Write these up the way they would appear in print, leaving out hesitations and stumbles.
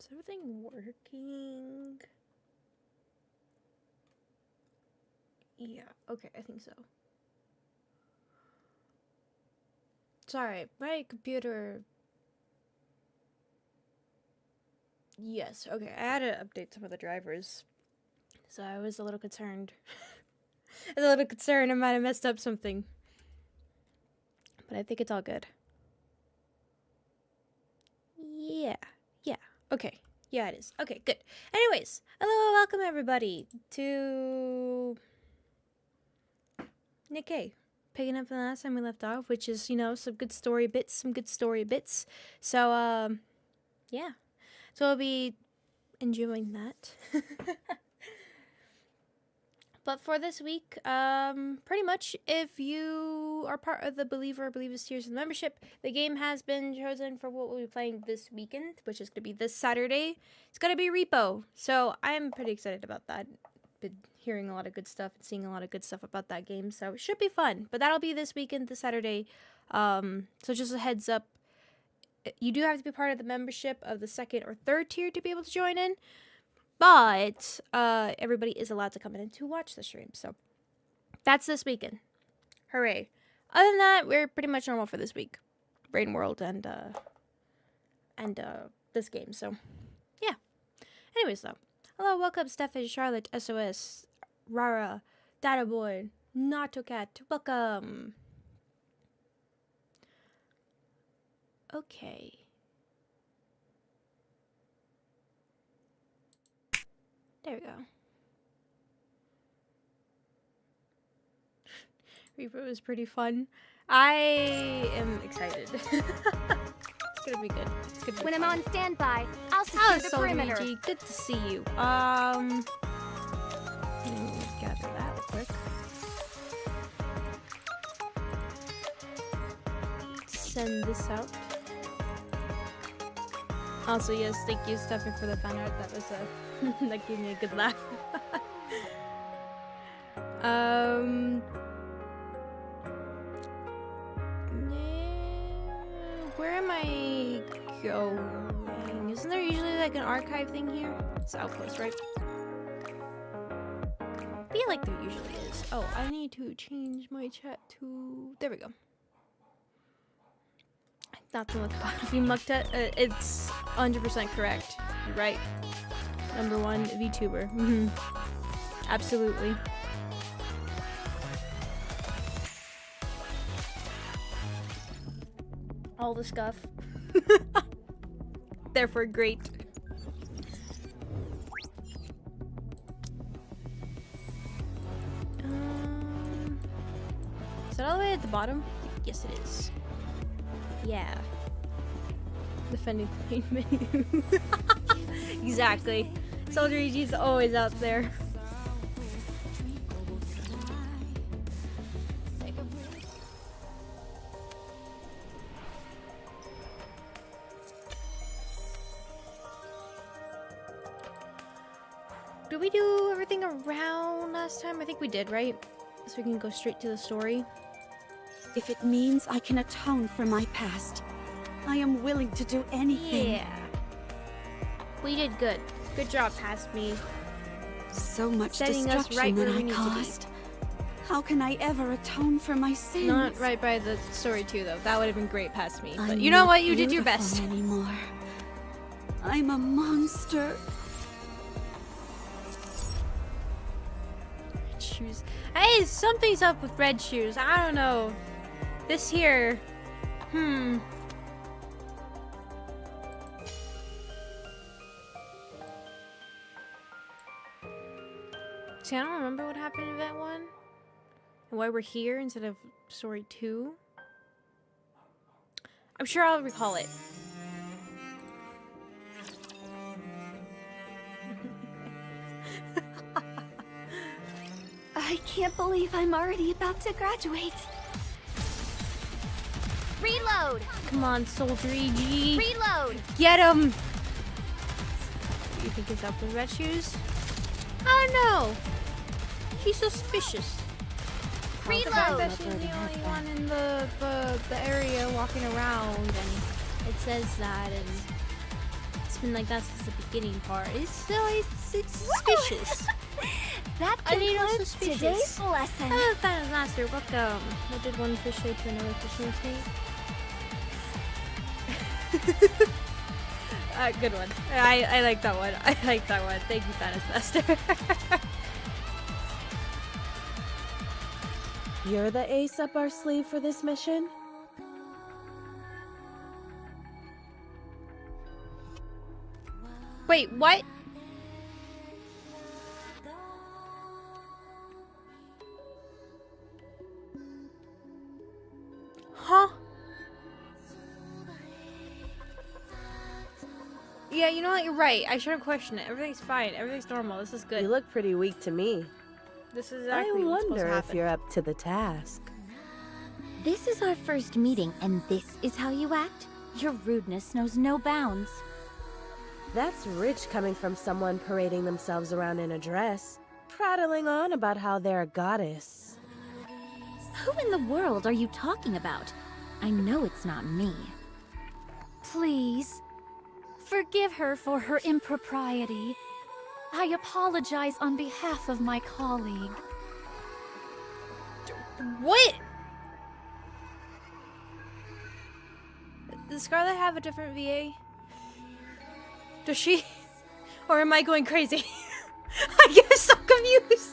Is everything working? Yeah, okay, I think so. Sorry, my computer... Yes, okay, I had to update some of the drivers. So I was a little concerned. I might have messed up something. But I think it's all good. Yeah, okay. Yeah, it is. Okay, good. Anyways, hello, welcome everybody to Nikke. Picking up from the last time we left off, which is, you know, some good story bits. So, yeah. So I'll be enjoying that. But for this week, pretty much, if you are part of the Believer or Believes tiers of the membership, the game has been chosen for what we'll be playing this weekend, which is going to be this Saturday. It's going to be Repo, so I'm pretty excited about that. Been hearing a lot of good stuff and seeing a lot of good stuff about that game, so it should be fun. But that'll be this weekend, this Saturday. So just a heads up, you do have to be part of the membership of the 2nd or 3rd tier to be able to join in. But everybody is allowed to come in to watch the stream. So that's this weekend. Hooray. Other than that, we're pretty much normal for this week. Brain World and this game. So, yeah. Anyways, though. Hello, welcome, Stefan, Charlotte, SOS, Rara, Data Boy, Natocat. Welcome. Okay. There we go. Reaper was pretty fun. I am excited. It's gonna be good. It's gonna be when fun. I'm on standby, I'll secure the perimeter. Luigi, good to see you. Gather that real quick. Send this out. Also, yes, thank you, Stefan, for the fan art. That was that gave me a good laugh. Where am I going? Isn't there usually like an archive thing here? It's Outpost, right? I feel like there usually is. Oh, I need to change my chat to... There we go. Not the one with coffee mucked at. It's 100% correct. You're right. Number 1 VTuber. Absolutely. All the scuff. Therefore, great. Is that all the way at the bottom? Yes, it is. Yeah. Defending the main menu. Exactly. Soldier EG's always out there. Did we do everything around last time? I think we did, right? So we can go straight to the story. If it means I can atone for my past, I am willing to do anything. Yeah. We did good. Good job, past me. So much Setting us destruction right where that we I need to be. caused. How can I ever atone for my sins? Not right by the story too, though. That would have been great past me. But I'm you know not what? You did your beautiful best. anymore. I'm a monster. Red shoes. Hey, something's up with red shoes. I don't know. This here. See, I don't remember what happened in Event 1. And why we're here instead of Story 2. I'm sure I'll recall it. I can't believe I'm already about to graduate. Reload! Come on, Soldier EG. Reload! Get him! You think it's up with red shoes? I don't know. She's suspicious. The fact Reload! that she's the only one in the area walking around, and it says that, and acting like that's just the beginning part. It's suspicious. That I need no concludes suspicious. today's lesson. Hello, Fatum Master. Welcome. What did one fish say to another fish say? Good one. I like that one. I like that one. Thank you, Fatum Master. You're the ace up our sleeve for this mission? Wait, what? Huh? Yeah, you know what? You're right. I shouldn't question it. Everything's fine. Everything's normal. This is good. You look pretty weak to me. This is exactly I what's supposed to wonder if happen. you're up to the task. This is our first meeting, and this is how you act? Your rudeness knows no bounds. That's rich coming from someone parading themselves around in a dress, prattling on about how they're a goddess. Who in the world are you talking about? I know it's not me. Please, forgive her for her impropriety. I apologize on behalf of my colleague. What? Does Scarlet have a different VA? Does she? Or am I going crazy? I get so confused.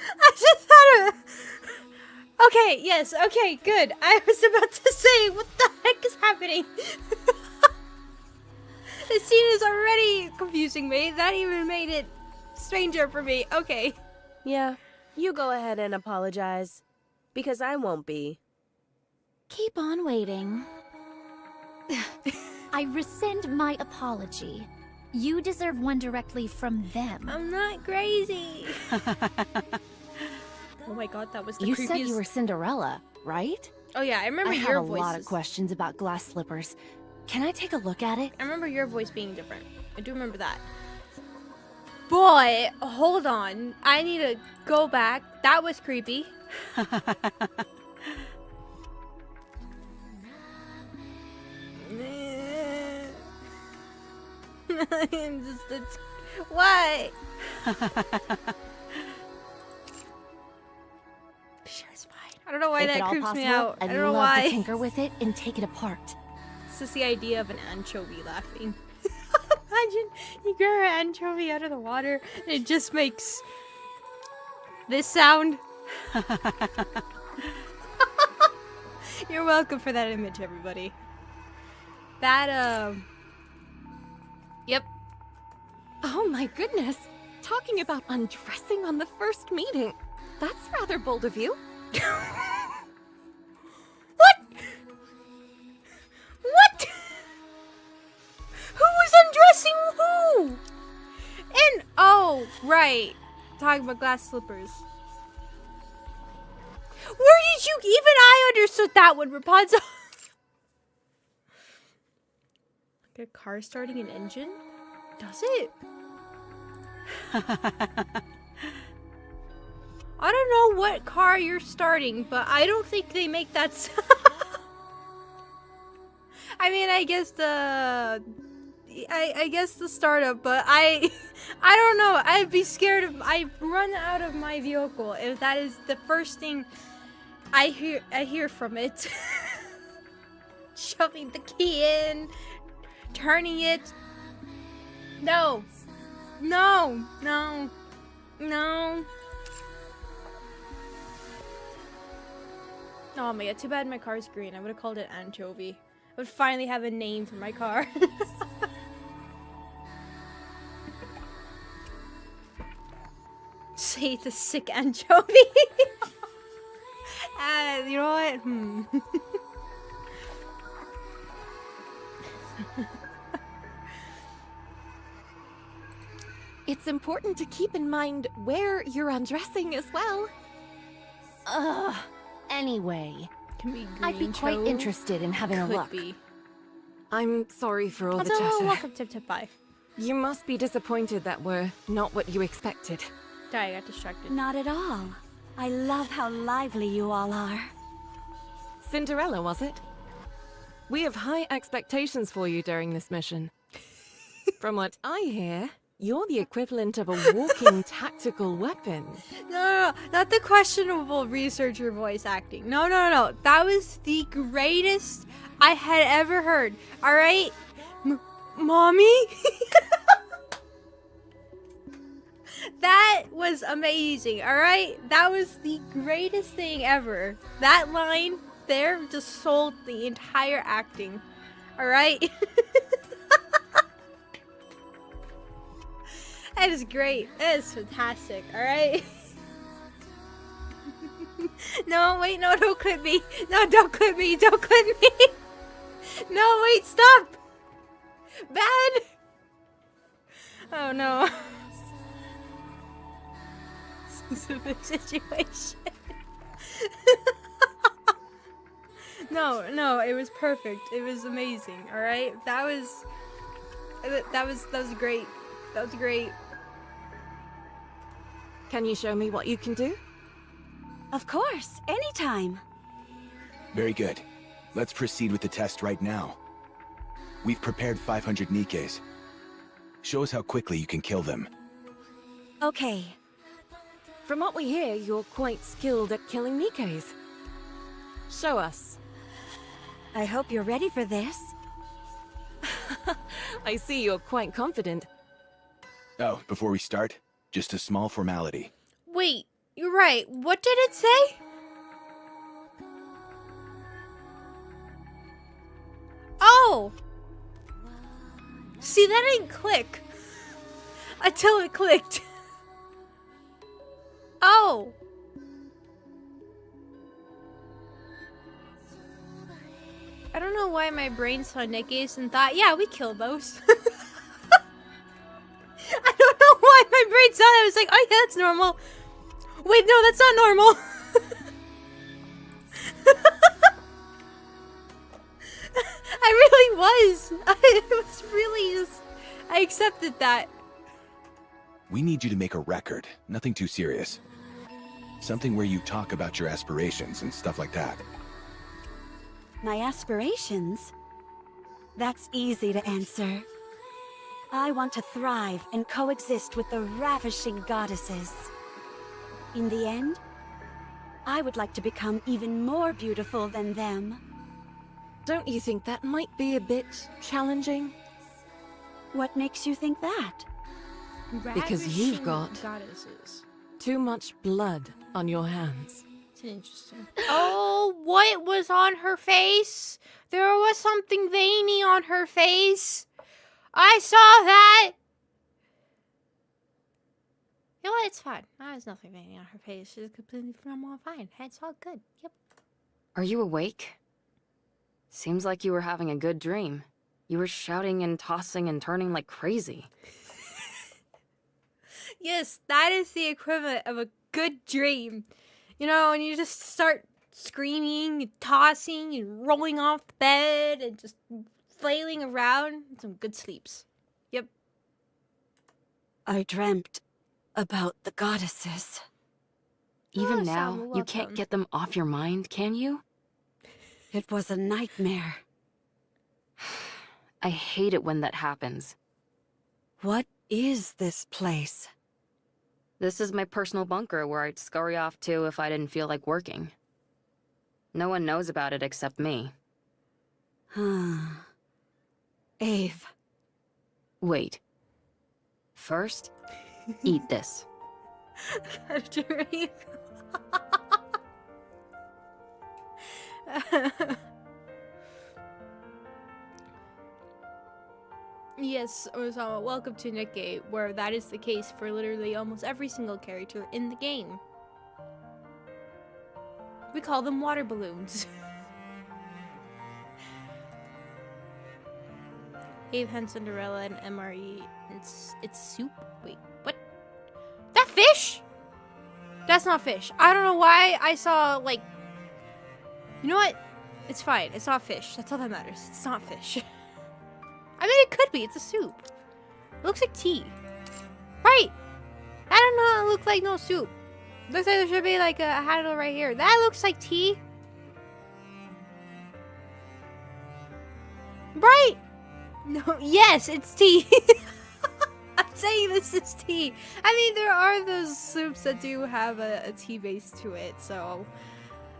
I just had a... Okay, yes, okay, good. I was about to say, what the heck is happening? This scene is already confusing me. That even made it stranger for me. Okay. Yeah, you go ahead and apologize, because I won't be. Keep on waiting. I rescind my apology. You deserve one directly from them. I'm not crazy. Oh my god, that was the You creepiest... said you were Cinderella, right? Oh yeah, I remember I your have a voice. lot of questions about glass slippers. Can I take a look at it? I remember your voice being different. I do remember that. But, hold on. I need to go back. That was creepy. Why? Sure, it's fine. I don't know why If that at all creeps possible, me out. I I'd don't know love to why. tinker with it and take it apart. It's just the idea of an anchovy laughing. Imagine you grab an anchovy out of the water and it just makes this sound. You're welcome for that image, everybody. That, Yep. Oh my goodness! Talking about undressing on the first meeting. That's rather bold of you. What? What? Who was undressing who? And, oh, right. Talking about glass slippers. Where did you, even I understood that one, Rapunzel. Like a car starting an engine? Does it? I don't know what car you're starting, but I don't think they make that sound. I mean, I guess the... I guess the startup, but I don't know. I'd be scared of... I run out of my vehicle if that is the first thing I hear from it. Shoving the key in, turning it. No. No. No. No. Oh my god, too bad my car's green. I would have called it Anchovy. I would finally have a name for my car. Say it's a sick anchovy. You know what? It's important to keep in mind where you're undressing as well. Anyway, Can be green I'd be quite chove. interested in having a Could look. be. I'm sorry for all the Also, chatter. welcome to Bye. You must be disappointed that we're not what you expected. Sorry, I got distracted. Not at all. I love how lively you all are. Cinderella, was it? We have high expectations for you during this mission. From what I hear, you're the equivalent of a walking tactical weapon. No, not the questionable researcher voice acting. No. That was the greatest I had ever heard. All right, mommy. That was amazing. All right, that was the greatest thing ever. That line there just sold the entire acting. All right. That is great. That is fantastic. All right. No, wait, no, don't clip me. No, don't clip me. Don't clip me. No, wait, stop. Bad. Oh no. Specific situation. No, it was perfect. It was amazing. All right, that was great. That was great. Can you show me what you can do? Of course, anytime. Very good. Let's proceed with the test right now. We've prepared 500 Nikkes. Show us how quickly you can kill them. Okay. From what we hear, you're quite skilled at killing Nikkes. Show us. I hope you're ready for this. I see you're quite confident. Oh, before we start, just a small formality. Wait, you're right. What did it say? Oh! See, that didn't click. Until it clicked. Oh! I don't know why my brain saw Nikke's and thought, yeah, we killed those. I don't know why my brain saw that. I was like, oh yeah, that's normal. Wait, no, that's not normal. I really was. It was really just... I accepted that. We need you to make a record. Nothing too serious. Something where you talk about your aspirations and stuff like that. My aspirations? That's easy to answer. I want to thrive and coexist with the ravishing goddesses. In the end, I would like to become even more beautiful than them. Don't you think that might be a bit challenging? What makes you think that? Because you've got goddesses. too much blood on your hands. It's interesting. Oh, what was on her face? There was something veiny on her face. I saw that. You know what? It's fine. There's nothing veiny on her face. She's completely normal and fine. It's all good. Yep. Are you awake? Seems like you were having a good dream. You were shouting and tossing and turning like crazy. Yes, that is the equivalent of a good dream. You know, when you just start screaming and tossing and rolling off the bed and just flailing around. Some good sleeps. Yep. I dreamt about the goddesses. Even Oh, now, Sam, you can't welcome. get them off your mind, can you? It was a nightmare. I hate it when that happens. What is this place? This is my personal bunker where I'd scurry off to if I didn't feel like working. No one knows about it except me. Ave. Wait. First, eat this. Yes, Osama, welcome to Nikke, where that is the case for literally almost every single character in the game. We call them water balloons. Ave, Hen, Cinderella, and MRE. It's soup? Wait, what? That fish? That's not fish. I don't know why I saw, like... You know what? It's fine. It's not fish. That's all that matters. It's not fish. I mean, it could be. It's a soup. It looks like tea. Right. I don't know. It looks like no soup. Looks like there should be like a handle right here. That looks like tea. Right? No, yes, it's tea. I'm saying this is tea. I mean, there are those soups that do have a tea base to it, so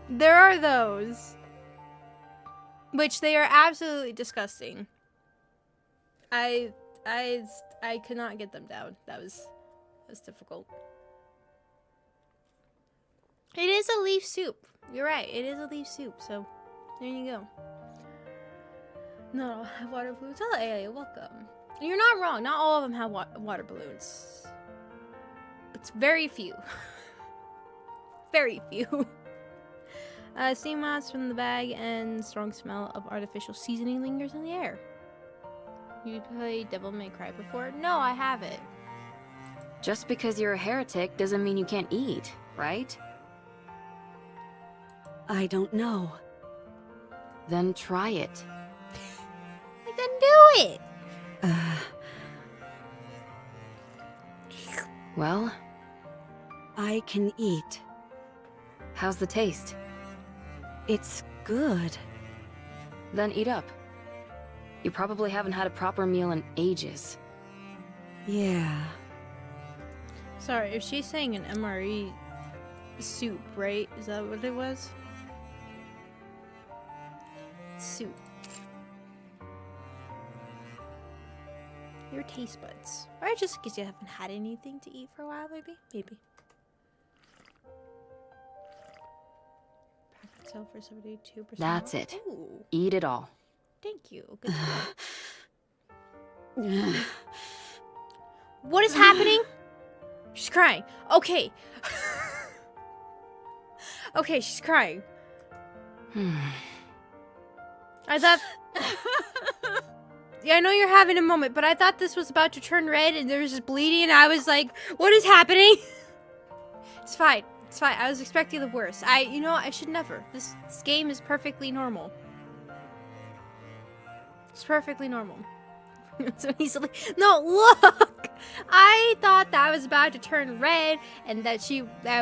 there are those. Which they are absolutely disgusting. I could not get them down. That was difficult. It is a leaf soup. You're right. It is a leaf soup. So there you go. No, have water balloons. Oh, hey, welcome. You're not wrong. Not all of them have water balloons. It's very few. Very few. Steam moths from the bag and strong smell of artificial seasoning lingers in the air. You played Devil May Cry before? No, I haven't. Just because you're a heretic doesn't mean you can't eat, right? I don't know. Then try it. Then do it! Well, I can eat. how's the taste? It's good. Then eat up. You probably haven't had a proper meal in ages. Yeah. Sorry, if she's saying an MRE soup, right? Is that what it was? Soup. Your taste buds. Or just because you haven't had anything to eat for a while, maybe? Maybe. Pack itself for 72%. That's it. Ooh, Eat it all. thank you. Good to know. What is happening? She's crying. Okay. Okay, she's crying. I thought... Yeah, I know you're having a moment, but I thought this was about to turn red and there was just bleeding and I was like, what is happening? It's fine. It's fine. I was expecting the worst. You know, I should never. This game is perfectly normal. It's perfectly normal. So easily. No, look! I thought that was about to turn red and that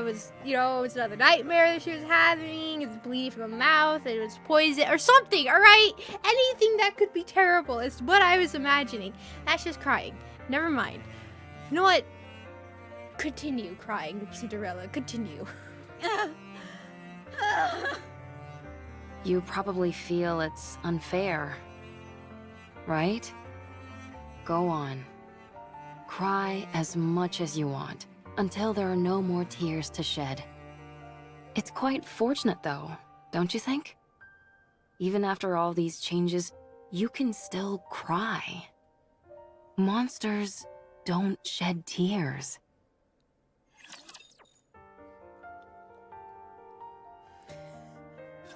was, you know, it was another nightmare that she was having. It's bleeding from the mouth. It was poison or something, alright? Anything that could be terrible is what I was imagining. That's just crying. Never mind. You know what? Continue crying, Cinderella. Continue. You probably feel it's unfair, right? Go on. Cry as much as you want, until there are no more tears to shed. It's quite fortunate though, don't you think? Even after all these changes, you can still cry. Monsters don't shed tears.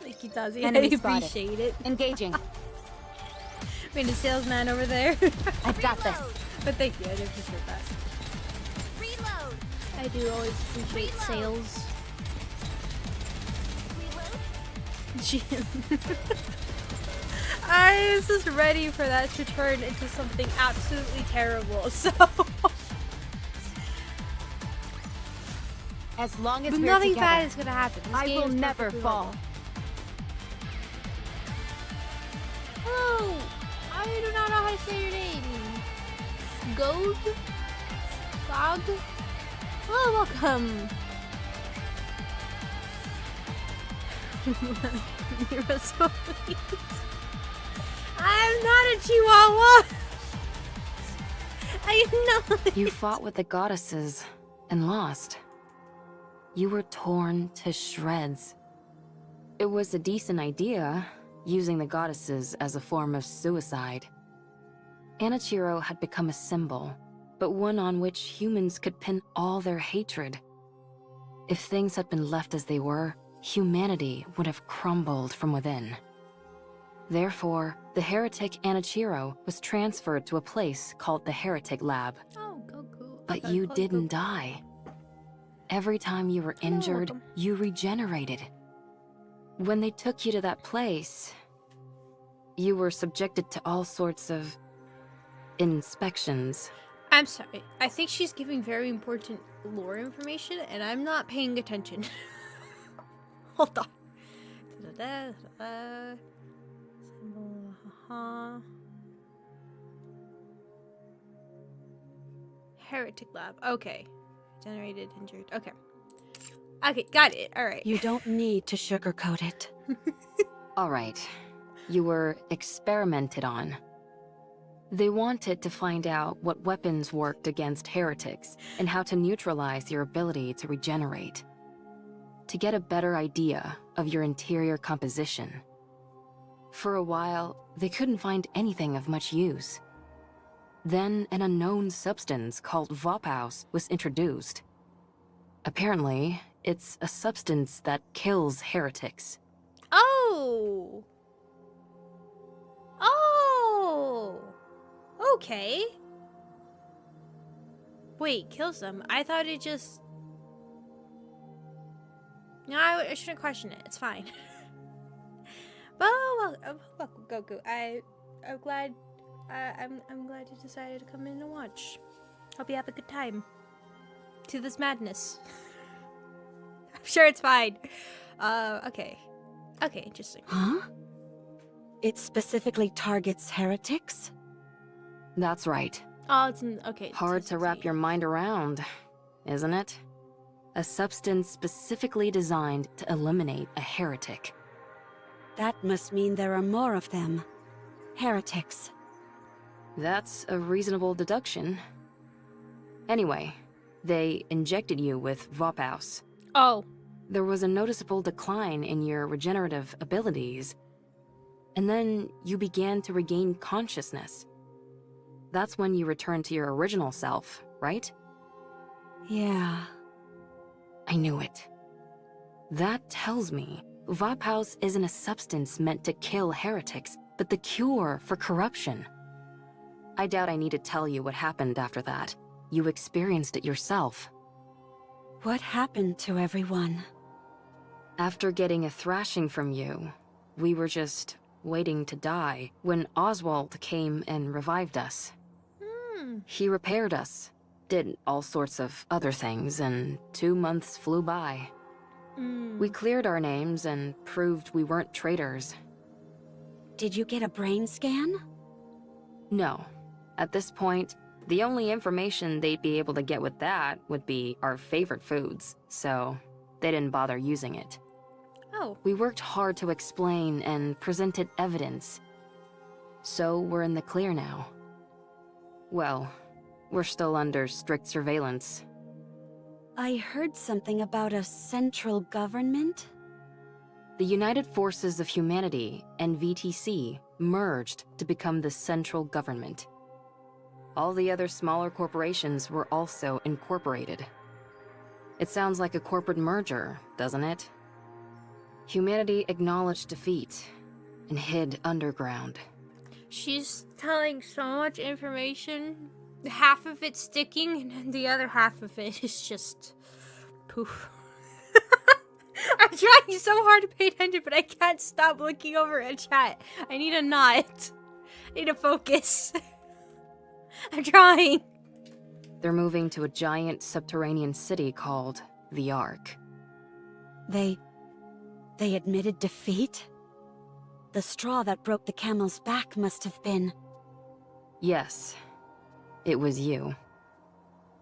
Like he does. Enemy I spotted. appreciate it. Engaging. I mean, the salesman over there. I've got this. But thank you, I do appreciate that. Reload. I do always appreciate sales. I was just ready for that to turn into something absolutely terrible, so... As long as But we're nothing together, bad is gonna happen. This I game will is never perfectly fall. normal. Hello! I do not know how to say your name. Gog? Gog? Oh, welcome. You're so pleased. I'm not a chihuahua! I know it. You fought with the goddesses and lost. You were torn to shreds. It was a decent idea, using the goddesses as a form of suicide. Anichiro had become a symbol, but one on which humans could pin all their hatred. If things had been left as they were, humanity would have crumbled from within. Therefore, the heretic Anichiro was transferred to a place called the Heretic Lab. Oh, Goku. But you didn't die. Every time you were injured, welcome. you regenerated. When they took you to that place, you were subjected to all sorts of inspections. I'm sorry. I think she's giving very important lore information, and I'm not paying attention. Hold on. Heretic lab. Okay. Generated, injured. Okay. Okay, got it. All right. You don't need to sugarcoat it. All right. You were experimented on. They wanted to find out what weapons worked against heretics and how to neutralize your ability to regenerate. To get a better idea of your interior composition. For a while, they couldn't find anything of much use. Then an unknown substance called Vophaus was introduced. Apparently, it's a substance that kills heretics. Oh! Oh! Okay. Wait, kills them. I thought it just... No, I shouldn't question it. It's fine. Well, welcome, Goku. I'm glad. I'm glad you decided to come in and watch. Hope you have a good time. To this madness. I'm sure it's fine. Okay. Okay, interesting. Huh? It specifically targets heretics? That's right. Oh, it's in, okay. Hard to wrap your mind around, isn't it? A substance specifically designed to eliminate a heretic. That must mean there are more of them. Heretics. That's a reasonable deduction. Anyway, they injected you with Vophaus. Oh. There was a noticeable decline in your regenerative abilities, and then you began to regain consciousness. That's when you returned to your original self, right? Yeah. I knew it. That tells me Vophaus isn't a substance meant to kill heretics, but the cure for corruption. I doubt I need to tell you what happened after that. You experienced it yourself. What happened to everyone? After getting a thrashing from you, we were just waiting to die when Oswald came and revived us. He repaired us, did all sorts of other things, and 2 months flew by. We cleared our names and proved we weren't traitors. Did you get a brain scan? No. At this point, the only information they'd be able to get with that would be our favorite foods, so they didn't bother using it. Oh. We worked hard to explain and presented evidence. So we're in the clear now. Well, we're still under strict surveillance. I heard something about a central government? The United Forces of Humanity and VTC merged to become the central government. All the other smaller corporations were also incorporated. It sounds like a corporate merger, doesn't it? Humanity acknowledged defeat and hid underground. She's telling so much information. Half of it's sticking, and then the other half of it is just poof. I'm trying so hard to pay attention, but I can't stop looking over at chat. I need a nod. I need to focus. I'm trying. They're moving to a giant subterranean city called the Ark. They admitted defeat? The straw that broke the camel's back must have been... Yes, it was you.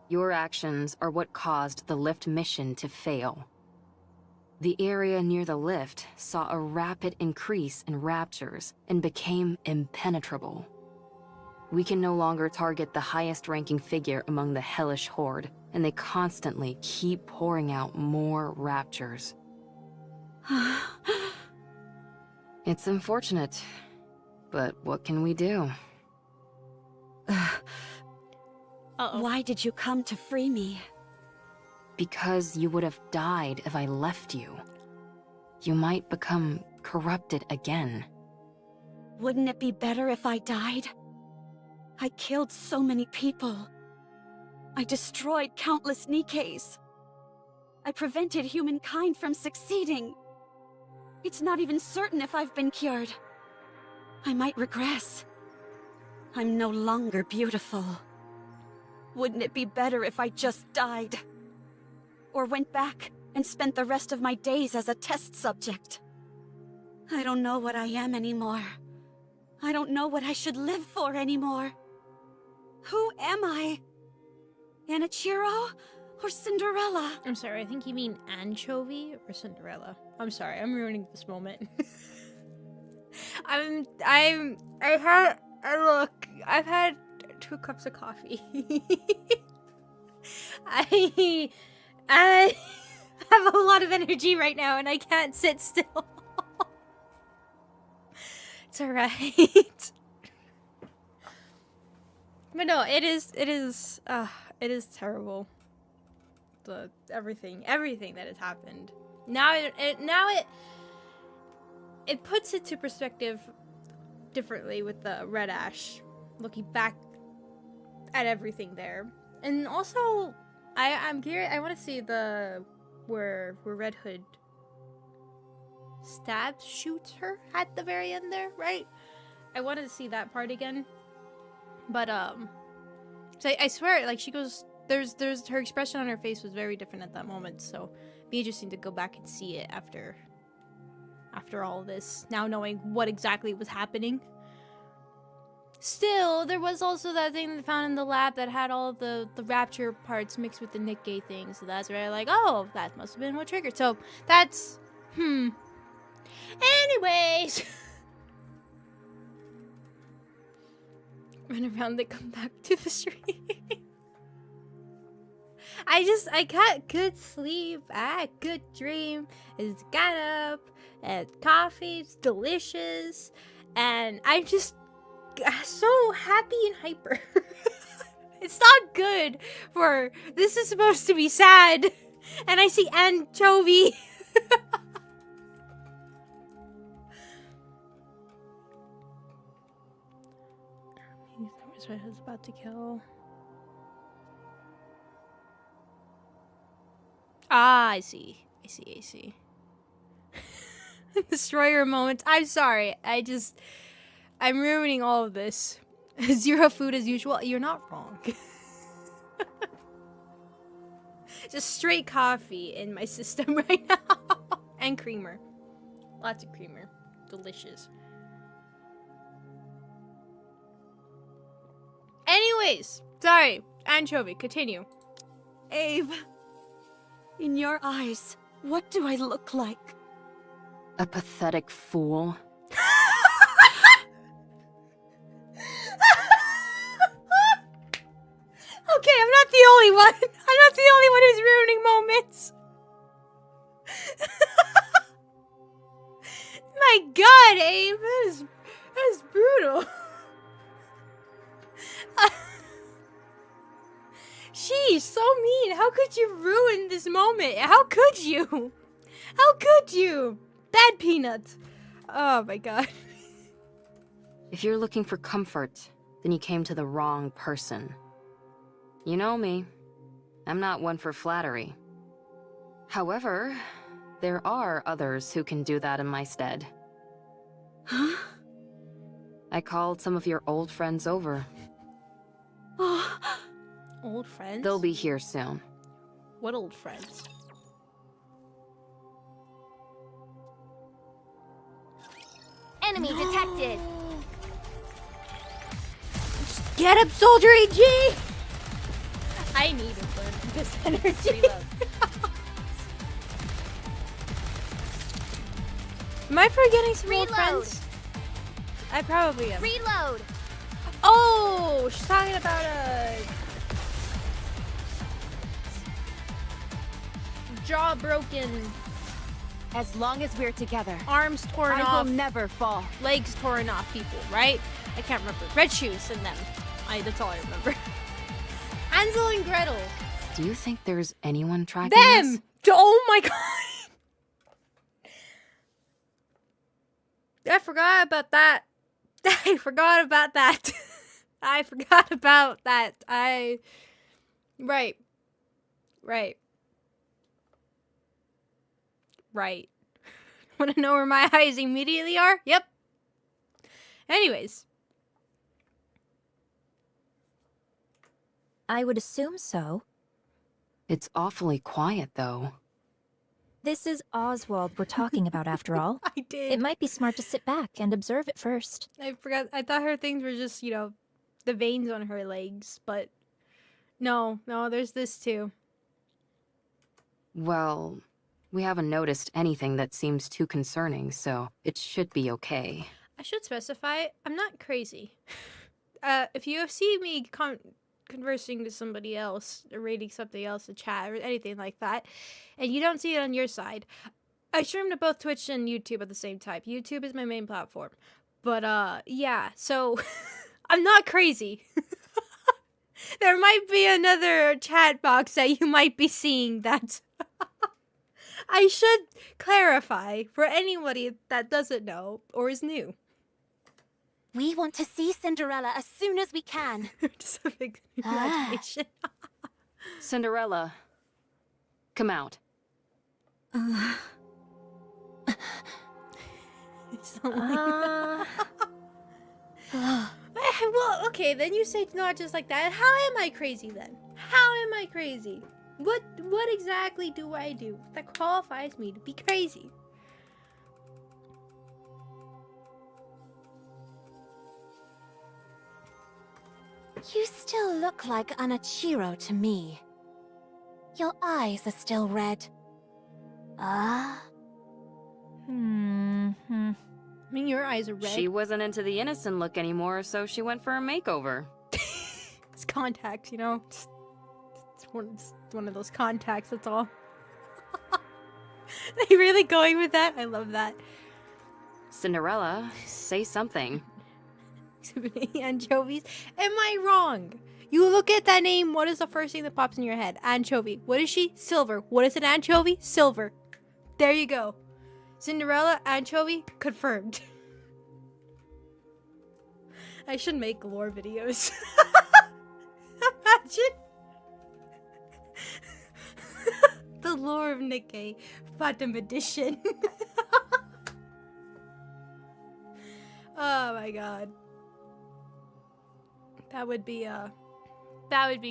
Your actions are what caused the lift mission to fail. The area near the lift saw a rapid increase in raptures and became impenetrable. We can no longer target the highest-ranking figure among the hellish horde, and they constantly keep pouring out more raptures. It's unfortunate, but what can we do? Why did you come to free me? Because you would have died if I left you. You might become corrupted again. Wouldn't it be better if I died? I killed so many people. I destroyed countless Nikkes. I prevented humankind from succeeding. It's not even certain if I've been cured. I might regress. I'm no longer beautiful. Wouldn't it be better if I just died? Or went back and spent the rest of my days as a test subject? I don't know what I am anymore. I don't know what I should live for anymore. Who am I? Anichiro or Cinderella? I'm sorry, I think you mean anchovy or Cinderella. I'm sorry, I'm ruining this moment. look, I've had 2 cups of coffee. I have a lot of energy right now and I can't sit still. It's alright. But no, it is terrible. Everything that has happened. Now it puts it to perspective differently with the Red Ash, looking back at everything there. And also, I'm curious, I want to see where Red Hood shoots her at the very end there, right? I wanted to see that part again. But, so I swear, like, she goes, there's her expression on her face was very different at that moment, so it'd be interesting to go back and see it after all this, now knowing what exactly was happening. Still, there was also that thing they found in the lab that had all the rapture parts mixed with the Nikke thing, so that's where I'm like, oh, that must have been what triggered. So, that's, Anyways. Run around, they come back to the street. I got good sleep, I had good dream, I just got up, had coffee, it's delicious, and I'm just so happy and hyper. It's not good for, this is supposed to be sad, and I see anchovy. He's what he's about to kill. Ah, I see. Destroyer moments. I'm sorry. I'm ruining all of this. 0 food as usual. You're not wrong. Just straight coffee in my system right now. And creamer. Lots of creamer. Delicious. Anyways. Sorry. Anchovy, continue. Abe, in your eyes, what do I look like? A pathetic fool. Okay, I'm not the only one. I'm not the only one who's ruining moments. My God, Abe, that is brutal. Sheesh, so mean. How could you ruin this moment? How could you? How could you? Bad peanut. Oh my God. If you're looking for comfort, then you came to the wrong person. You know me. I'm not one for flattery. However, there are others who can do that in my stead. Huh? I called some of your old friends over. Oh. Old friends? They'll be here soon. What old friends? Enemy detected. Get up, Soldier AG! I need to burn this energy. Am I forgetting some old friends? I probably am. Reload. Oh, she's talking about jaw broken, As long as we're together, arms torn I off, will never fall. legs torn off people, right? I can't remember. Red shoes and them. That's all I remember. Hansel and Gretel. Do you think there's anyone tracking Them! us? Oh my God! I forgot about that. I forgot about that. I forgot about that. Right. Want to know where my eyes immediately are? Yep. Anyways. I would assume so. It's awfully quiet, though. This is Oswald we're talking about, after all. I did. It might be smart to sit back and observe it first. I forgot. I thought her things were just, the veins on her legs, but no, there's this too. Well, we haven't noticed anything that seems too concerning, so it should be okay. I should specify, I'm not crazy. If you see me conversing with somebody else, or reading something else in chat, or anything like that, and you don't see it on your side, I stream to both Twitch and YouTube at the same time. YouTube is my main platform. But, yeah, so I'm not crazy. There might be another chat box that you might be seeing that I should clarify for anybody that doesn't know or is new. We want to see Cinderella as soon as we can. Just a big imagination. Cinderella, come out. Well, okay, then you say not just like that. How am I crazy then? How am I crazy? What exactly do I do that qualifies me to be crazy? You still look like Anachiro to me. Your eyes are still red. I mean, your eyes are red. She wasn't into the innocent look anymore, so she went for a makeover. It's contacts, It's one of those contacts, that's all. Are they really going with that? I love that. Cinderella, say something. Anchovies? Am I wrong? You look at that name, what is the first thing that pops in your head? Anchovy. What is she? Silver. What is an anchovy? Silver. There you go. Cinderella, anchovy, confirmed. I should make lore videos. Imagine. The lore of Nikke, Fatum edition. Oh my god. That would be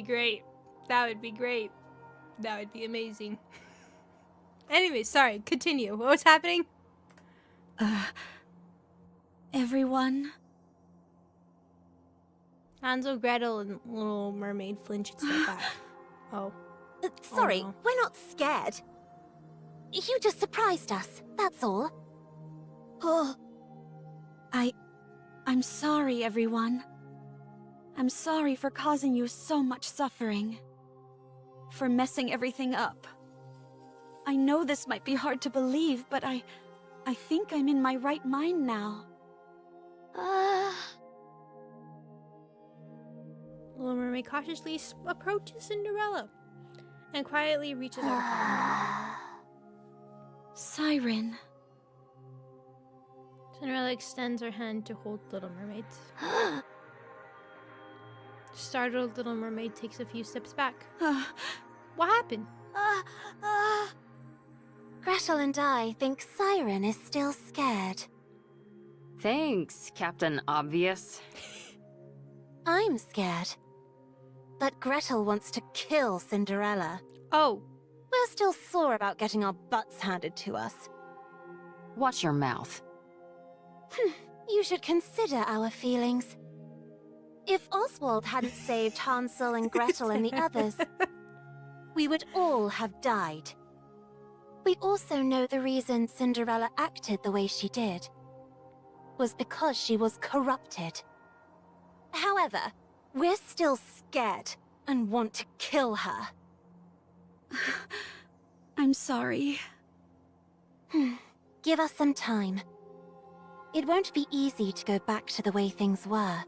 great. That would be great. That would be amazing. Anyway, sorry, continue. What was happening? Everyone? Hansel, Gretel, and Little Mermaid flinch and step back. Oh. Sorry, Oh, no. we're not scared. You just surprised us, that's all. Oh. I'm sorry, everyone. I'm sorry for causing you so much suffering. For messing everything up. I know this might be hard to believe, but I think I'm in my right mind now. Little Mermaid cautiously approaches Cinderella and quietly reaches out her hand. Siren. Cinderella extends her hand to hold Little Mermaid. Startled, Little Mermaid takes a few steps back. What happened? Gretel and I think Siren is still scared. Thanks, Captain Obvious. I'm scared. But Gretel wants to kill Cinderella. Oh. We're still sore about getting our butts handed to us. Watch your mouth. You should consider our feelings. If Oswald hadn't saved Hansel and Gretel and the others, we would all have died. We also know the reason Cinderella acted the way she did was because she was corrupted. However, we're still scared and want to kill her. I'm sorry. Give us some time. It won't be easy to go back to the way things were.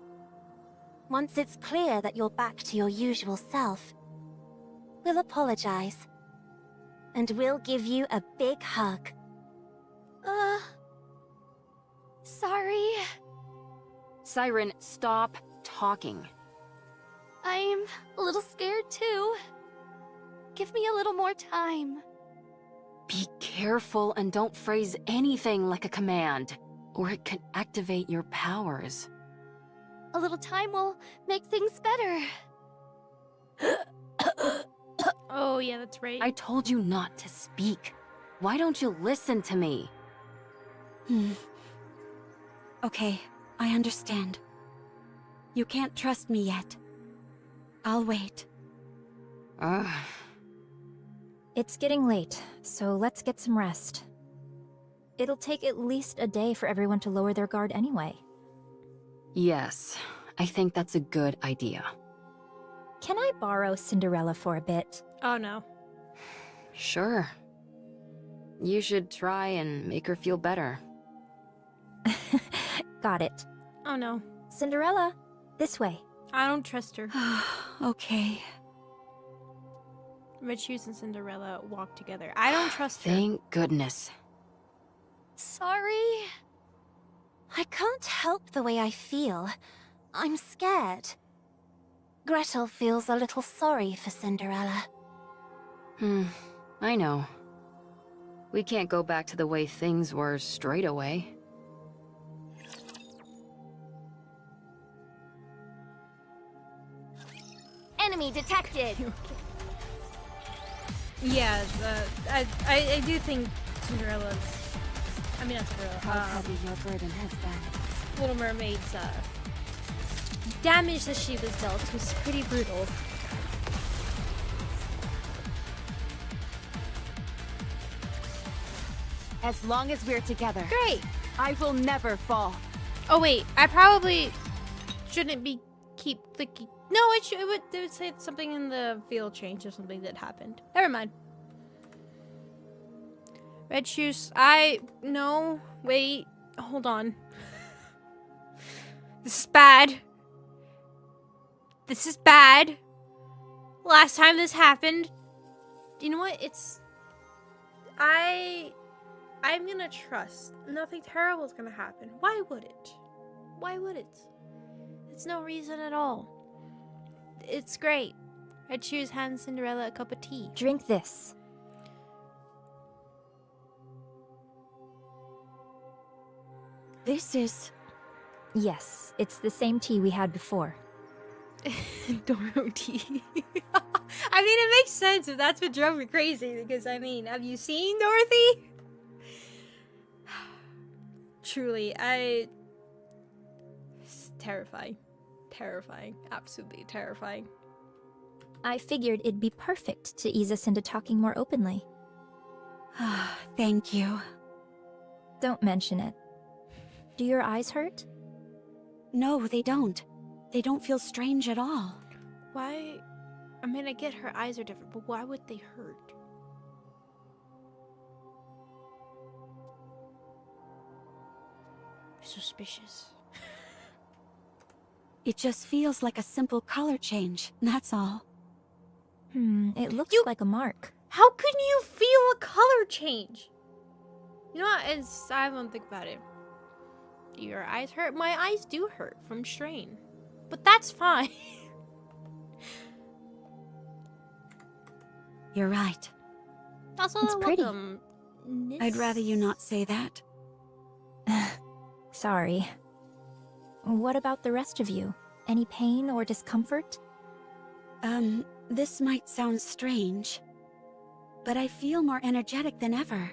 Once it's clear that you're back to your usual self, we'll apologize. And we'll give you a big hug. Sorry. Siren, stop talking. I'm a little scared too. Give me a little more time. Be careful and don't phrase anything like a command, or it can activate your powers. A little time will make things better. Oh, yeah, that's right. I told you not to speak. Why don't you listen to me? Okay, I understand. You can't trust me yet. I'll wait. Ugh. It's getting late, so let's get some rest. It'll take at least a day for everyone to lower their guard anyway. Yes, I think that's a good idea. Can I borrow Cinderella for a bit? Oh no. Sure. You should try and make her feel better. Got it. Oh no. Cinderella, this way. I don't trust her. Okay. Red Shoes and Cinderella walk together. I don't trust her. Thank goodness. Sorry. I can't help the way I feel. I'm scared. Gretel feels a little sorry for Cinderella. I know. We can't go back to the way things were straight away. Enemy detected! Yeah, I do think Cinderella's... I mean, not Cinderella. your burden has been. Little Mermaid's damage that she was dealt was pretty brutal. As long as we're together, Great! I will never fall. Oh wait, I probably shouldn't be keep clicking. No, it would say something in the field change or something that happened. Never mind. Red Shoes, no, wait, hold on. This is bad. This is bad. Last time this happened, you know what, I'm gonna trust. Nothing terrible is gonna happen. Why would it? Why would it? It's no reason at all. It's great. Red Shoes hands Cinderella a cup of tea. Drink this. This is... Yes, it's the same tea we had before. Doro tea. I mean, it makes sense if that's what drove me crazy, because, I mean, have you seen Dorothy? Truly, it's terrifying. Terrifying. Absolutely terrifying. I figured it'd be perfect to ease us into talking more openly. Thank you. Don't mention it. Do your eyes hurt? No, they don't. They don't feel strange at all. Why? I mean, I get her eyes are different, but why would they hurt? Suspicious. It just feels like a simple color change, that's all. It looks like a mark. How can you feel a color change? You know what? I won't think about it. Do your eyes hurt? My eyes do hurt from strain. But that's fine. You're right. Also, It's pretty. welcome. I'd rather you not say that. Sorry. What about the rest of you? Any pain or discomfort? This might sound strange, but I feel more energetic than ever.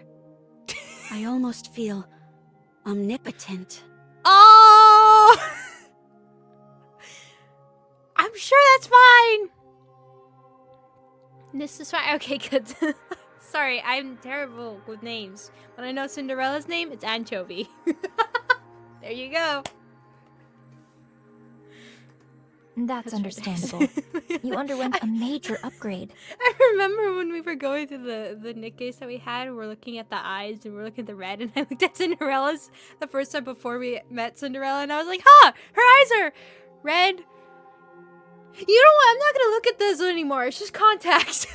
I almost feel omnipotent. Oh! I'm sure that's fine. This is fine. Okay, good. Sorry, I'm terrible with names. When I know Cinderella's name, it's Anchovy. There you go. That's understandable. You underwent a major upgrade. I remember when we were going to the Nikkes that we had, we're looking at the eyes and we're looking at the red, and I looked at Cinderella's the first time before we met Cinderella, and I was like, huh, her eyes are red. You know what? I'm not gonna look at those anymore. It's just contacts.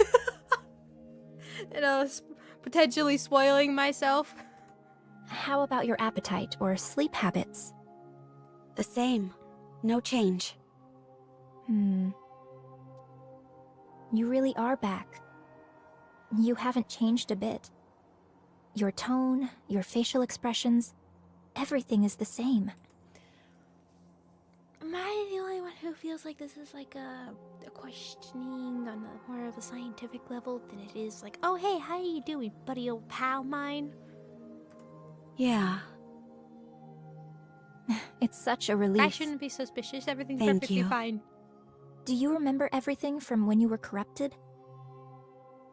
And I was potentially spoiling myself. How about your appetite or sleep habits? The same. No change. You really are back. You haven't changed a bit. Your tone, your facial expressions, everything is the same. Am I the only one who feels like this is like a questioning on a more of a scientific level than it is like, oh hey, how you doing, buddy old pal mine? Yeah. It's such a relief. I shouldn't be suspicious. Everything's Thank perfectly you. fine. Do you remember everything from when you were corrupted?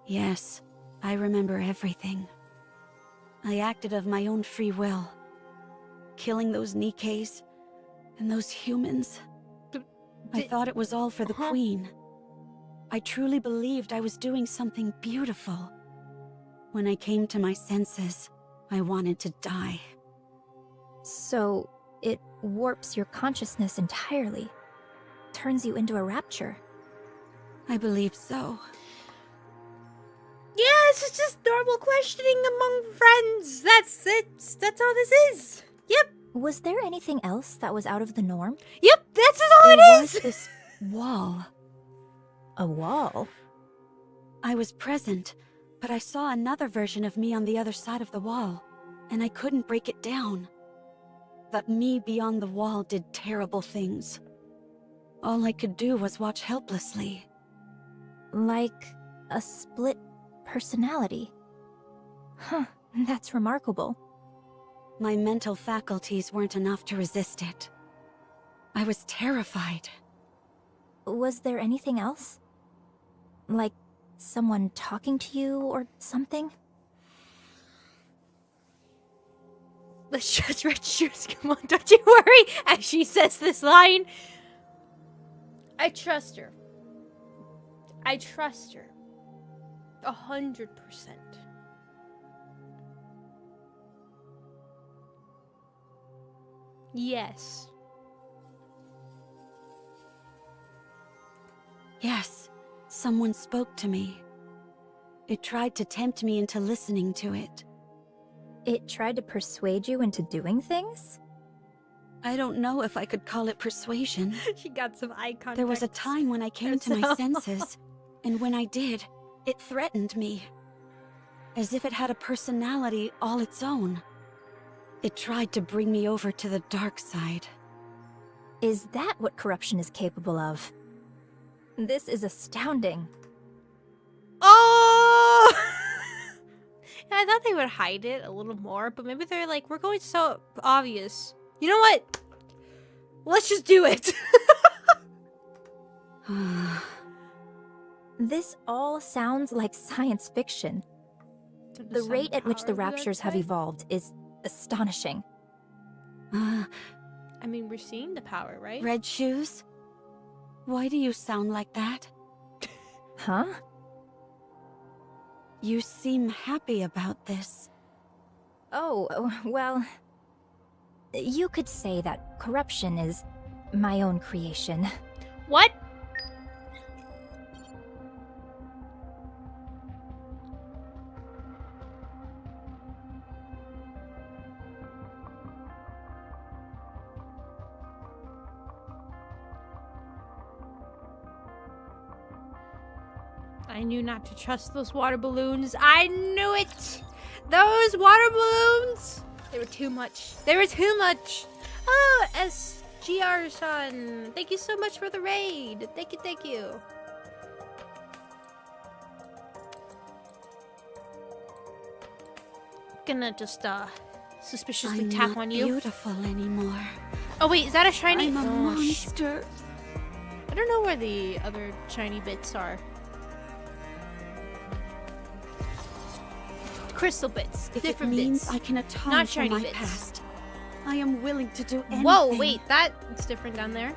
Yes, I remember everything. I acted of my own free will. Killing those Nikkes and those humans. I thought it was all for the Queen. I truly believed I was doing something beautiful. When I came to my senses, I wanted to die. So, it warps your consciousness entirely. Turns you into a rapture. I believe so. Yes, it's just normal questioning among friends. That's it. That's all this is. Yep. Was there anything else that was out of the norm? Yep, that's all There it was is. this wall. A wall? I was present, but I saw another version of me on the other side of the wall, and I couldn't break it down. That me beyond the wall did terrible things. All I could do was watch helplessly. Like a split personality. Huh, that's remarkable. My mental faculties weren't enough to resist it. I was terrified. Was there anything else? Like someone talking to you or something? Let's just red shoes. Come on, don't you worry. As she says this line, I trust her. I trust her. 100%. Yes. Yes, someone spoke to me. It tried to tempt me into listening to it. It tried to persuade you into doing things? I don't know if I could call it persuasion. She got some eye contact. There was a time when I came to my senses, and when I did, it threatened me. As if it had a personality all its own. It tried to bring me over to the dark side. Is that what corruption is capable of? This is astounding. Oh! I thought they would hide it a little more, but maybe they're like, we're going so obvious. You know what? Let's just do it. This all sounds like science fiction. The rate at which the raptures have evolved is astonishing. I mean, we're seeing the power, right? Red shoes? Why do you sound like that? Huh? You seem happy about this. Oh, well... You could say that corruption is my own creation. What? I knew not to trust those water balloons. I knew it! Those water balloons! They were too much. They were too much. Oh, SGR-san. Thank you so much for the raid. Thank you, thank you. Gonna just, suspiciously tap on you. I'm not beautiful anymore. Oh, wait, is that a shiny? I'm a Oh, monster. I don't know where the other shiny bits are. Crystal bits. If different it means bits. I can atone Not for shiny my bits. past, I am willing to do anything. Whoa, wait, that's different down there.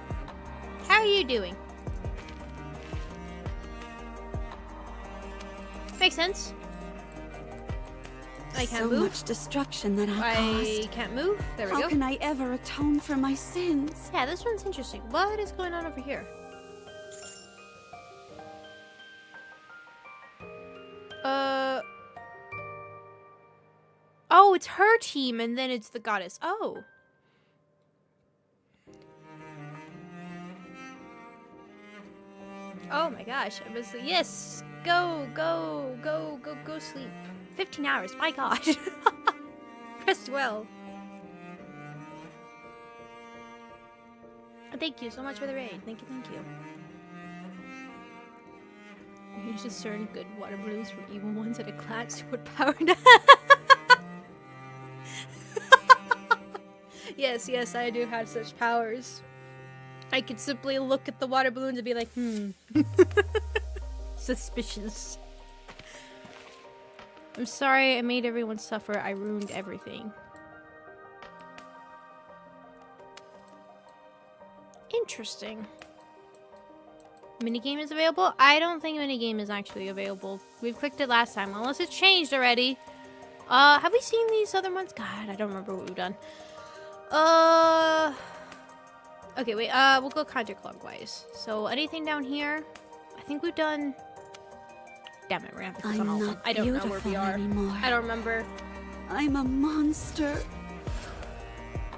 How are you doing? Makes sense. I can't so move. much destruction that I I caused. can't move. There we How go. can I ever atone for my sins? Yeah, this one's interesting. What is going on over here? Oh, it's her team, and then it's the goddess. Oh. Oh my gosh. I was like, yes. Go sleep. 15 hours. My god. Rest well. Thank you so much for the raid. Thank you, thank you. You just discern good water balloons from evil ones at a glance to what power. Yes, yes, I do have such powers. I could simply look at the water balloons and be like, suspicious. I'm sorry I made everyone suffer. I ruined everything. Interesting. Minigame is available? I don't think minigame is actually available. We've clicked it last time, unless it's changed already. Have we seen these other ones? God, I don't remember what we've done. Okay, wait, we'll go counterclockwise. So, anything down here? I think we've done... Damn it, we're gonna have to click on all of them. I don't know where we are. Anymore. I don't remember. I'm a monster.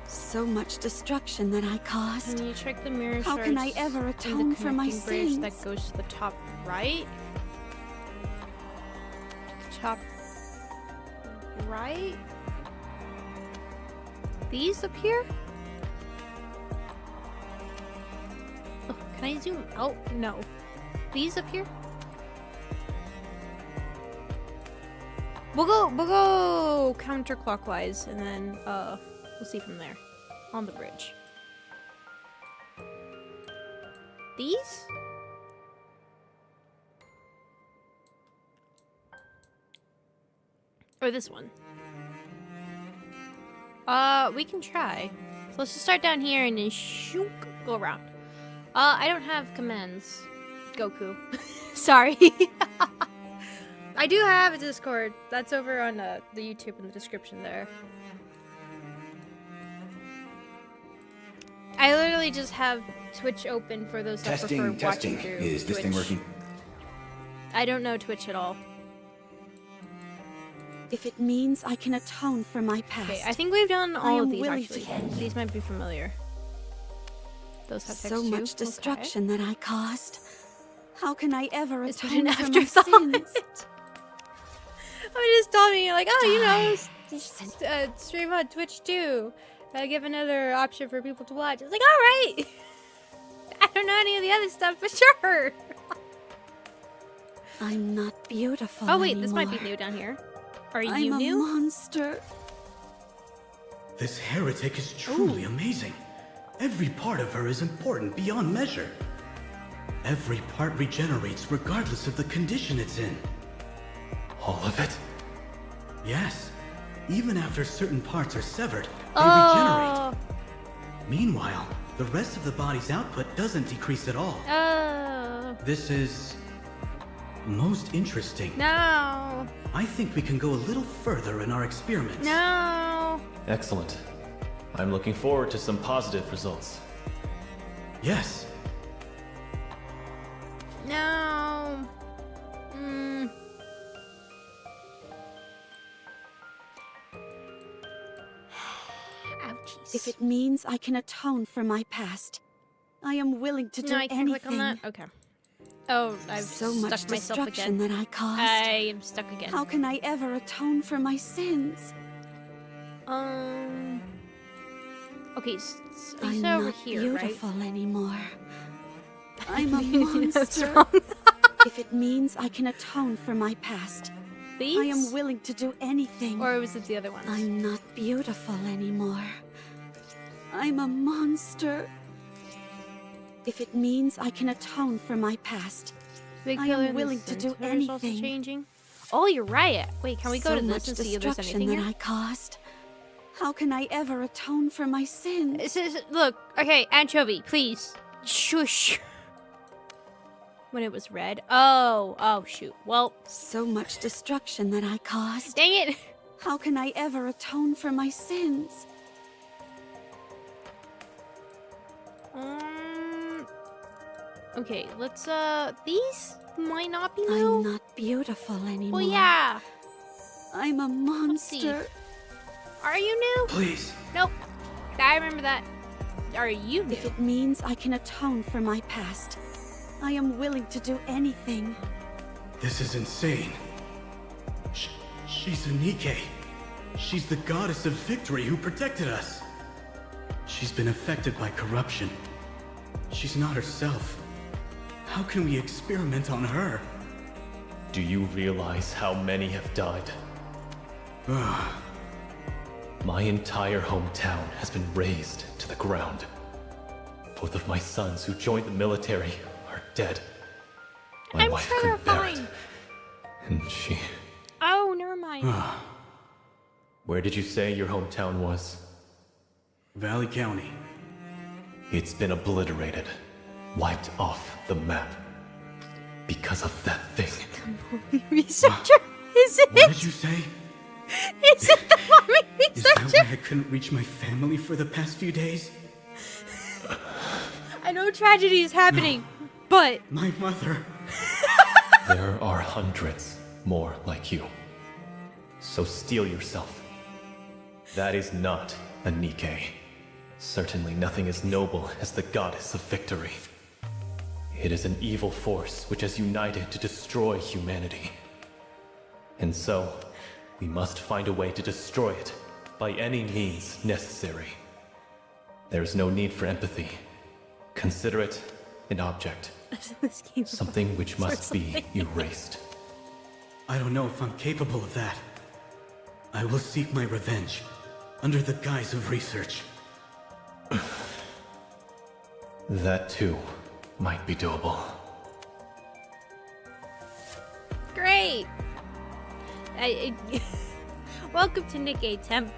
So much destruction that I caused. Can you check the mirror How can I shards ever in the atone for my connecting bridge sins? that goes to the top right? Top right? These up here? Oh, can I zoom out? No. These up here? We'll go counterclockwise and then we'll see from there. On the bridge. These? Or this one? We can try. So let's just start down here and then shoot, go around. I don't have commands. Goku. Sorry. I do have a Discord. That's over on the YouTube in the description there. I literally just have Twitch open for those that prefer watching through Is this thing Twitch. working? I don't know Twitch at all. If it means I can atone for my past. Okay, I think we've done all of am these willing actually. to- These might be familiar. Those have text So too? much destruction that I caused. How can I ever It's atone been an for my afterthought. sins? I just told me, like, oh, you know, Die. stream on Twitch too. Give another option for people to watch. It's like, all right. I don't know any of the other stuff, but sure. I'm not beautiful Oh wait, anymore. this might be new down here. Are I'm you a new? monster. This heretic is truly amazing. Every part of her is important beyond measure. Every part regenerates regardless of the condition it's in. All of it? Yes. Even after certain parts are severed, they regenerate. Meanwhile, the rest of the body's output doesn't decrease at all. Oh. This is most interesting. No. I think we can go a little further in our experiments. No. Excellent. I'm looking forward to some positive results. Yes. No. Ouchies. If it means I can atone for my past, I am willing to do No, I can't anything. click on that. Okay. Oh, I've So stuck much myself destruction again. that I caused. I am stuck again. How can I ever atone for my sins? Okay, so I'm you said over not here, beautiful right? anymore. I'm a That's monster. wrong. If it means I can atone for my past, These? I am willing to do anything. Or was it the other ones? I'm not beautiful anymore. I'm a monster. If it means I can atone for my past, Big I pillar am in the willing to do center is also anything. changing. Oh, you're right. Wait, can we go so to much this and see if there's destruction anything that here? I caused. How can I ever atone for my sins? Look, okay, anchovy, please. Shush. When it was red. Oh, shoot. Well, So much destruction that I caused. dang it. How can I ever atone for my sins? Okay, let's, these might not be new. I'm not beautiful anymore. Well, yeah. I'm a see. monster. Are you new? Please. Nope. I remember that. Are you new? If it means I can atone for my past, I am willing to do anything. This is insane. She's a Nikke. She's the goddess of victory who protected us. She's been affected by corruption, She's not herself. How can we experiment on her? Do you realize how many have died? My entire hometown has been razed to the ground. Both of my sons who joined the military are dead. My wife couldn't bear it. And she... Oh, never mind. Where did you say your hometown was? Valley County. It's been obliterated. Wiped off the map. Because of that thing. Researcher? Is it? What did you say? Is it the mommy Is that researcher? why I couldn't reach my family for the past few days? I know tragedy is happening, but... My mother. There are hundreds more like you. So steel yourself. That is not a Nikke. Certainly nothing as noble as the goddess of victory. It is an evil force which has united to destroy humanity. And so, we must find a way to destroy it by any means necessary. There is no need for empathy. Consider it an object. Something which must be erased. I don't know if I'm capable of that. I will seek my revenge, under the guise of research. That too might be doable. Great! Welcome to Nikke Temp,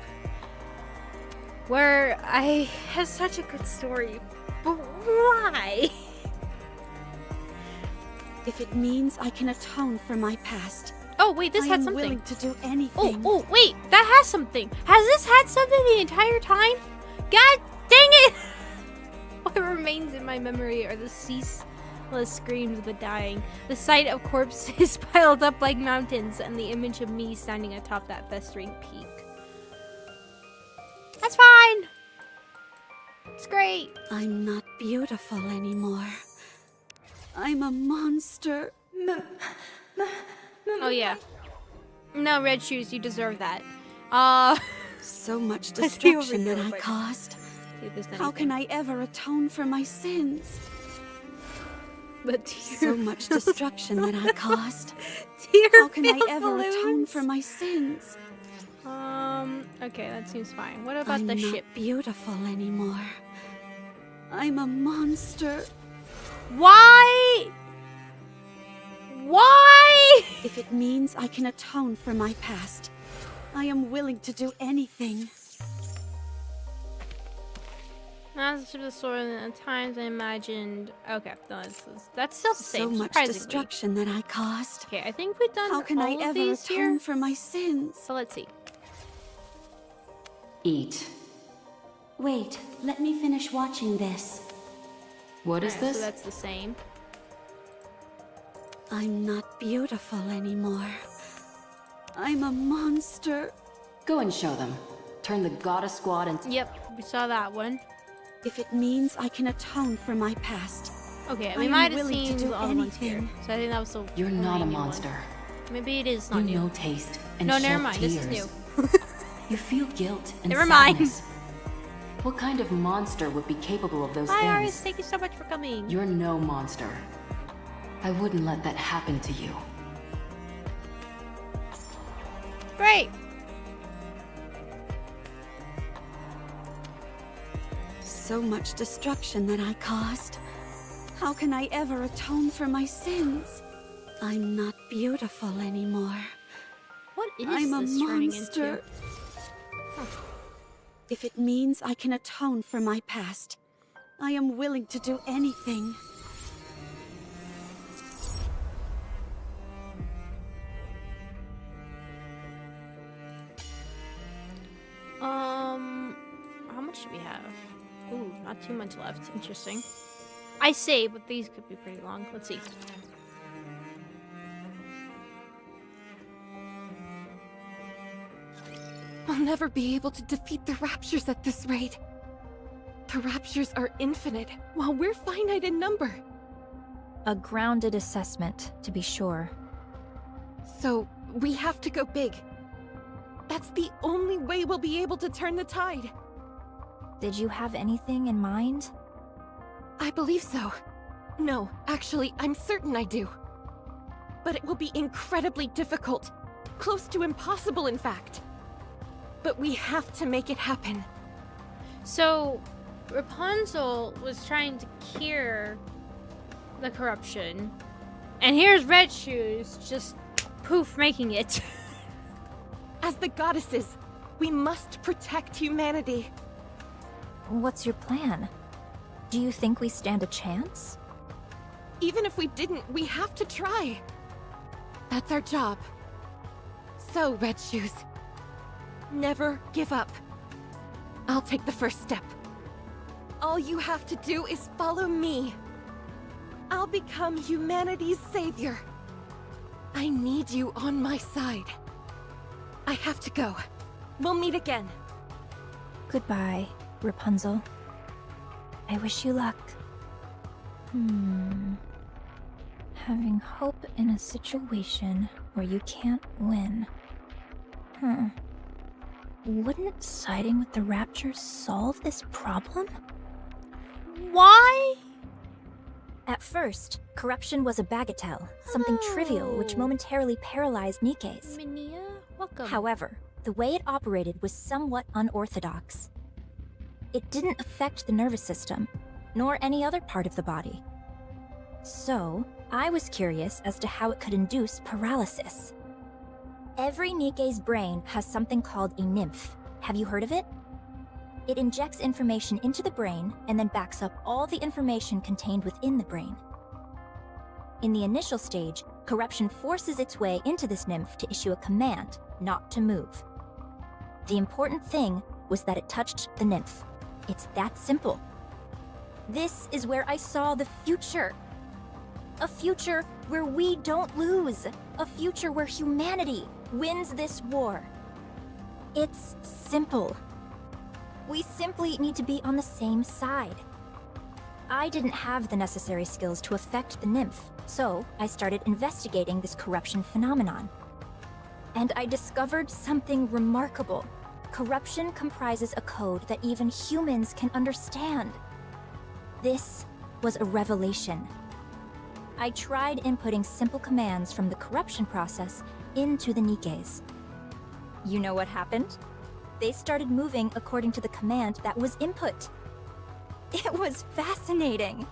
where I have such a good story, but why? If it means I can atone for my past. Oh wait, this I had am something. willing to do anything. Oh wait, that has something. Has this had something the entire time? God dang it! What remains in my memory are the ceaseless screams of the dying, the sight of corpses piled up like mountains, and the image of me standing atop that festering peak. That's fine! It's great! I'm not beautiful anymore. I'm a monster. Oh yeah. No, Red Shoes, you deserve that. So much Let's see over destruction here that real I quick. caused. See if there's How can anything. I ever atone for my sins? But So much destruction that I caused. Tear How can I filled ever atone balloons? for my sins? Okay, that seems fine. What about I'm the not ship? beautiful anymore. I'm a monster. Why? Why? If it means I can atone for my past, I am willing to do anything. Not the ship of the sword, and at times I imagined. Okay, no, that's still the So same. much surprisingly. destruction that I caused. Okay, I think we've done How can I all of ever these atone here. for my sins? So let's see. Eat. Wait, let me finish watching this. What is Alright, this? So that's the same. I'm not beautiful anymore. I'm a monster. Go and show them. Turn the goddess squad into... Yep, we saw that one. If it means I can atone for my past. Okay, I we am might have willing to seen do the other ones here. anything. So I think that was the. You're not a only new one. monster. Maybe it is not You new. know taste and No, shed never mind. tears. This is new. You feel guilt and Never mind. sadness. What kind of monster would be capable of those Hi, things? Aris. Thank you so much for coming. You're no monster. I wouldn't let that happen to you. Great. So much destruction that I caused. How can I ever atone for my sins? I'm not beautiful anymore. What is I'm a this turning monster. into? If it means I can atone for my past, I am willing to do anything. How much do we have? Ooh, not too much left. Interesting. I say, but these could be pretty long. Let's see. I'll never be able to defeat the Raptures at this rate. The Raptures are infinite, while we're finite in number. A grounded assessment, to be sure. So, we have to go big. That's the only way we'll be able to turn the tide. Did you have anything in mind? I believe so. No, actually, I'm certain I do. But it will be incredibly difficult. Close to impossible, in fact. But we have to make it happen. So, Rapunzel was trying to cure the corruption. And here's Red Shoes just poof making it. As the goddesses, we must protect humanity. What's your plan? Do you think we stand a chance? Even if we didn't, we have to try. That's our job. So, Red Shoes, never give up. I'll take the first step. All you have to do is follow me. I'll become humanity's savior. I need you on my side. I have to go. We'll meet again. Goodbye, Rapunzel. I wish you luck. Having hope in a situation where you can't win. Wouldn't siding with the Raptures solve this problem? Why? At first, corruption was a bagatelle, something trivial which momentarily paralyzed Nikke's. Minia, welcome. However, the way it operated was somewhat unorthodox. It didn't affect the nervous system, nor any other part of the body. So, I was curious as to how it could induce paralysis. Every Nikke's brain has something called a nymph. Have you heard of it? It injects information into the brain and then backs up all the information contained within the brain. In the initial stage, corruption forces its way into this nymph to issue a command not to move. The important thing was that it touched the nymph. It's that simple. This is where I saw the future. A future where we don't lose. A future where humanity wins this war. It's simple. We simply need to be on the same side. I didn't have the necessary skills to affect the nymph, so I started investigating this corruption phenomenon. And I discovered something remarkable. Corruption comprises a code that even humans can understand. This was a revelation. I tried inputting simple commands from the corruption process into the Nikkes. You know what happened? They started moving according to the command that was input. It was fascinating.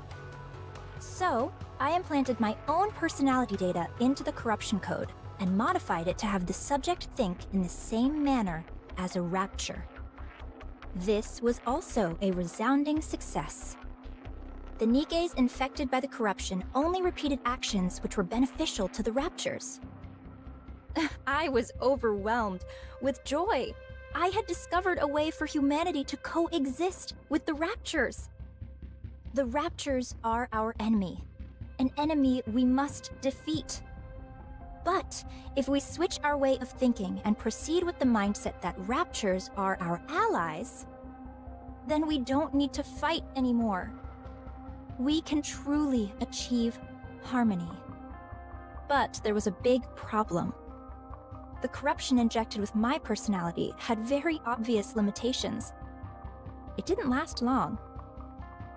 So, I implanted my own personality data into the corruption code and modified it to have the subject think in the same manner as a rapture. This was also a resounding success. The Nikkes infected by the corruption only repeated actions which were beneficial to the raptures. I was overwhelmed with joy. I had discovered a way for humanity to coexist with the raptures. The raptures are our enemy, an enemy we must defeat. But if we switch our way of thinking and proceed with the mindset that raptures are our allies, then we don't need to fight anymore. We can truly achieve harmony. But there was a big problem. The corruption injected with my personality had very obvious limitations. It didn't last long.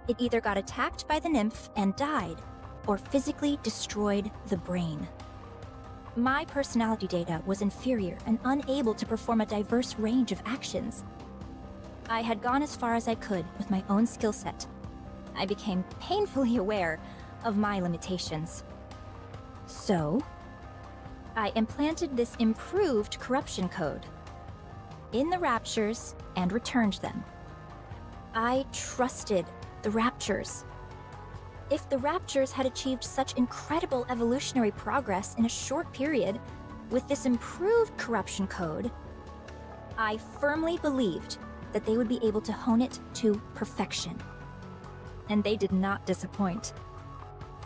It either got attacked by the nymph and died, or physically destroyed the brain. My personality data was inferior and unable to perform a diverse range of actions. I had gone as far as I could with my own skill set. I became painfully aware of my limitations. So, I implanted this improved corruption code in the raptures and returned them. I trusted the raptures. If the raptures had achieved such incredible evolutionary progress in a short period with this improved corruption code, I firmly believed that they would be able to hone it to perfection. And they did not disappoint.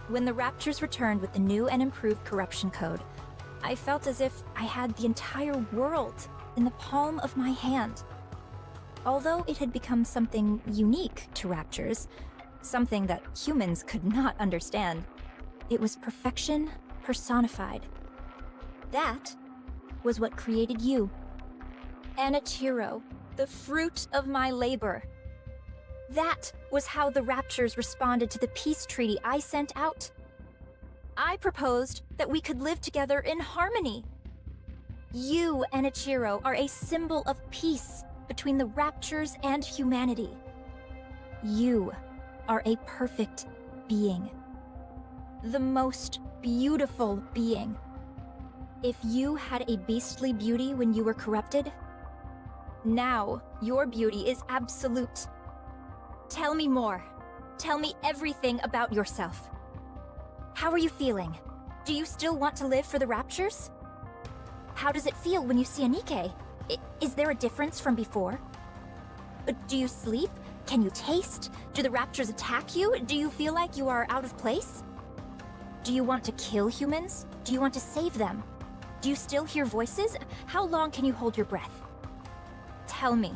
When the raptures returned with the new and improved corruption code, I felt as if I had the entire world in the palm of my hand. Although it had become something unique to raptures, something that humans could not understand, it was perfection personified. That was what created you. Anichiro, the fruit of my labor. That was how the Raptures responded to the peace treaty I sent out. I proposed that we could live together in harmony. You, Enichiro, are a symbol of peace between the Raptures and humanity. You are a perfect being. The most beautiful being. If you had a beastly beauty when you were corrupted, now your beauty is absolute. Tell me more. Tell me everything about yourself. How are you feeling? Do you still want to live for the Raptures? How does it feel when you see a Nikke? Is there a difference from before? Do you sleep? Can you taste? Do the Raptures attack you? Do you feel like you are out of place? Do you want to kill humans? Do you want to save them? Do you still hear voices? How long can you hold your breath? Tell me.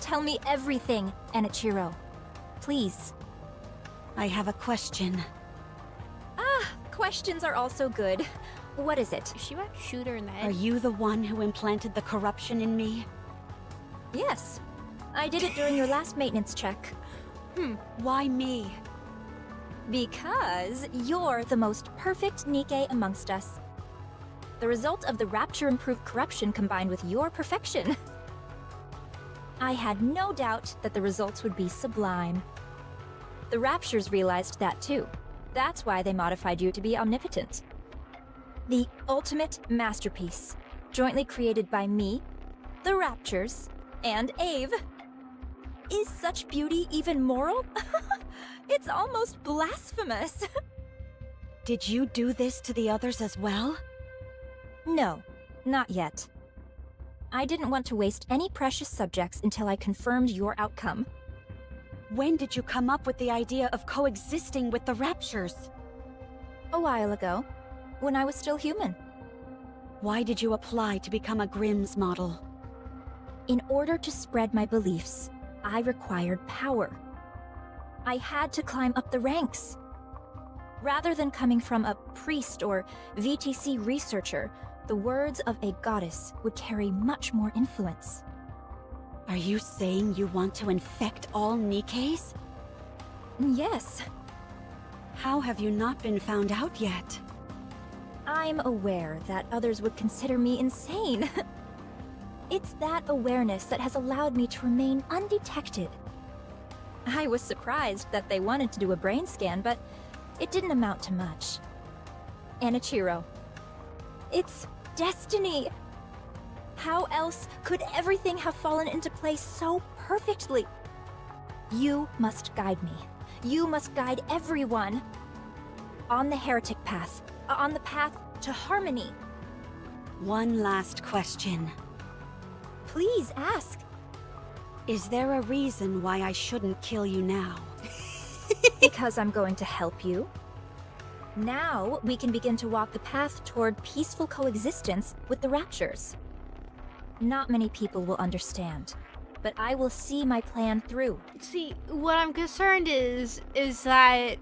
Tell me everything, Enichiro. Please. I have a question. Questions are also good. What is it? Is she about to shoot her in the head? Are you the one who implanted the corruption in me? Yes. I did it during your last maintenance check. Why me? Because you're the most perfect Nikke amongst us. The result of the Rapture-improved corruption combined with your perfection. I had no doubt that the results would be sublime. The Raptures realized that too. That's why they modified you to be omnipotent. The ultimate masterpiece, jointly created by me, the Raptures, and Ave. Is such beauty even moral? It's almost blasphemous. Did you do this to the others as well? No, not yet. I didn't want to waste any precious subjects until I confirmed your outcome. When did you come up with the idea of coexisting with the Raptures? A while ago, when I was still human. Why did you apply to become a Grimm's model? In order to spread my beliefs, I required power. I had to climb up the ranks. Rather than coming from a priest or VTC researcher, the words of a goddess would carry much more influence. Are you saying you want to infect all Nikkes? Yes. How have you not been found out yet? I'm aware that others would consider me insane. It's that awareness that has allowed me to remain undetected. I was surprised that they wanted to do a brain scan, but it didn't amount to much. Enichiro. It's destiny! How else could everything have fallen into place so perfectly? You must guide me. You must guide everyone. On the heretic path. On the path to harmony. One last question. Please ask. Is there a reason why I shouldn't kill you now? Because I'm going to help you. Now we can begin to walk the path toward peaceful coexistence with the Raptures. Not many people will understand, but I will see my plan through. See, what I'm concerned is that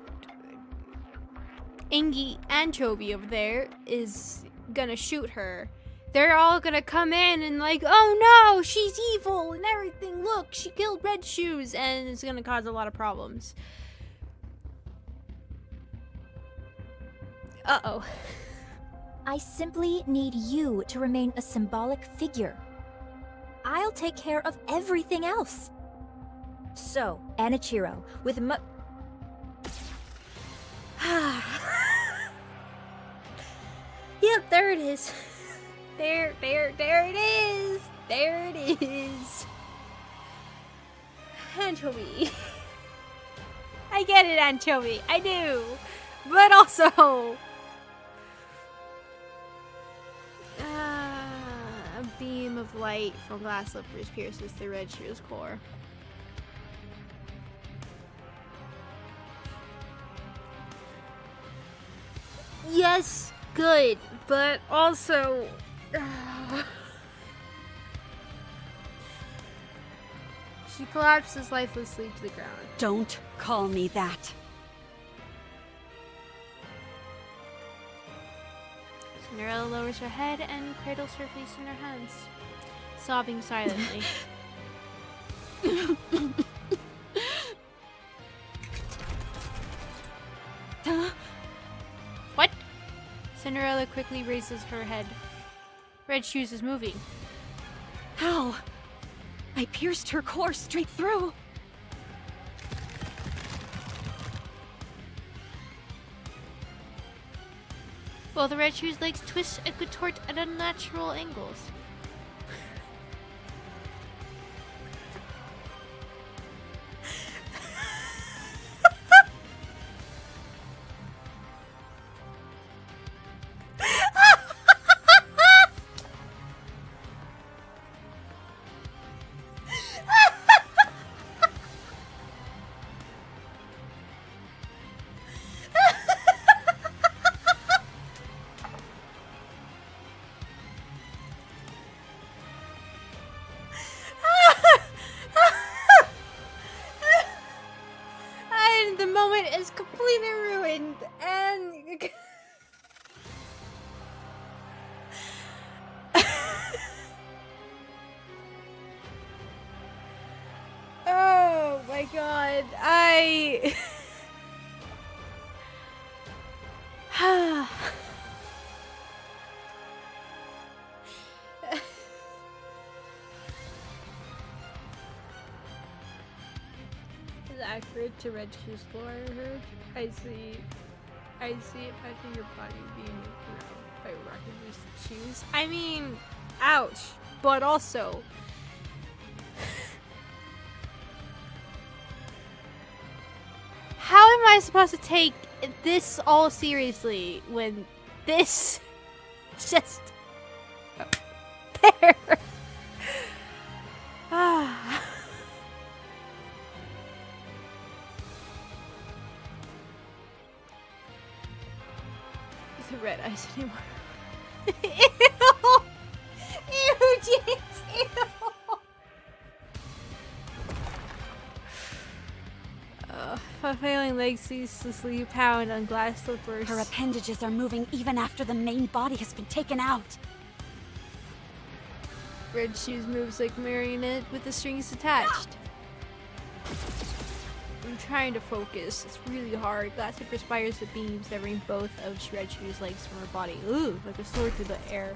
Ingi Anchovy over there is gonna shoot her. They're all gonna come in and like, oh no, she's evil and everything. Look, she killed Red Shoes, and it's gonna cause a lot of problems. Uh-oh. I simply need you to remain a symbolic figure. I'll take care of everything else. So, Enichiro, with Yep, there it is. There it is. There it is. Anchovy. I get it, Anchovy. I do. But also... a beam of light from glass slippers pierces the Red Shoe's core. Yes, good, but also... She collapses lifelessly to the ground. Don't call me that. Cinderella lowers her head and cradles her face in her hands, sobbing silently. Cinderella quickly raises her head. Red Shoes is moving. How? I pierced her core straight through. Well, the Red Shoes' legs twist and contort at unnatural angles. The moment is completely ruined, and oh my god, is accurate to Red Shoes lore, I heard. I see it touching your body being around by rocking your shoes. I mean, ouch, but also how am I supposed to take this all seriously when this is just there? The red eyes anymore. Ew! Ew, James! Ew! Failing legs ceaselessly pound on glass slippers. Her appendages are moving even after the main body has been taken out. Red Shoes moves like marionette with the strings attached. I'm trying to focus. It's really hard. Glass slippers fires the beams severing both of Red Shoes' legs from her body. Ooh, like a sword through the air.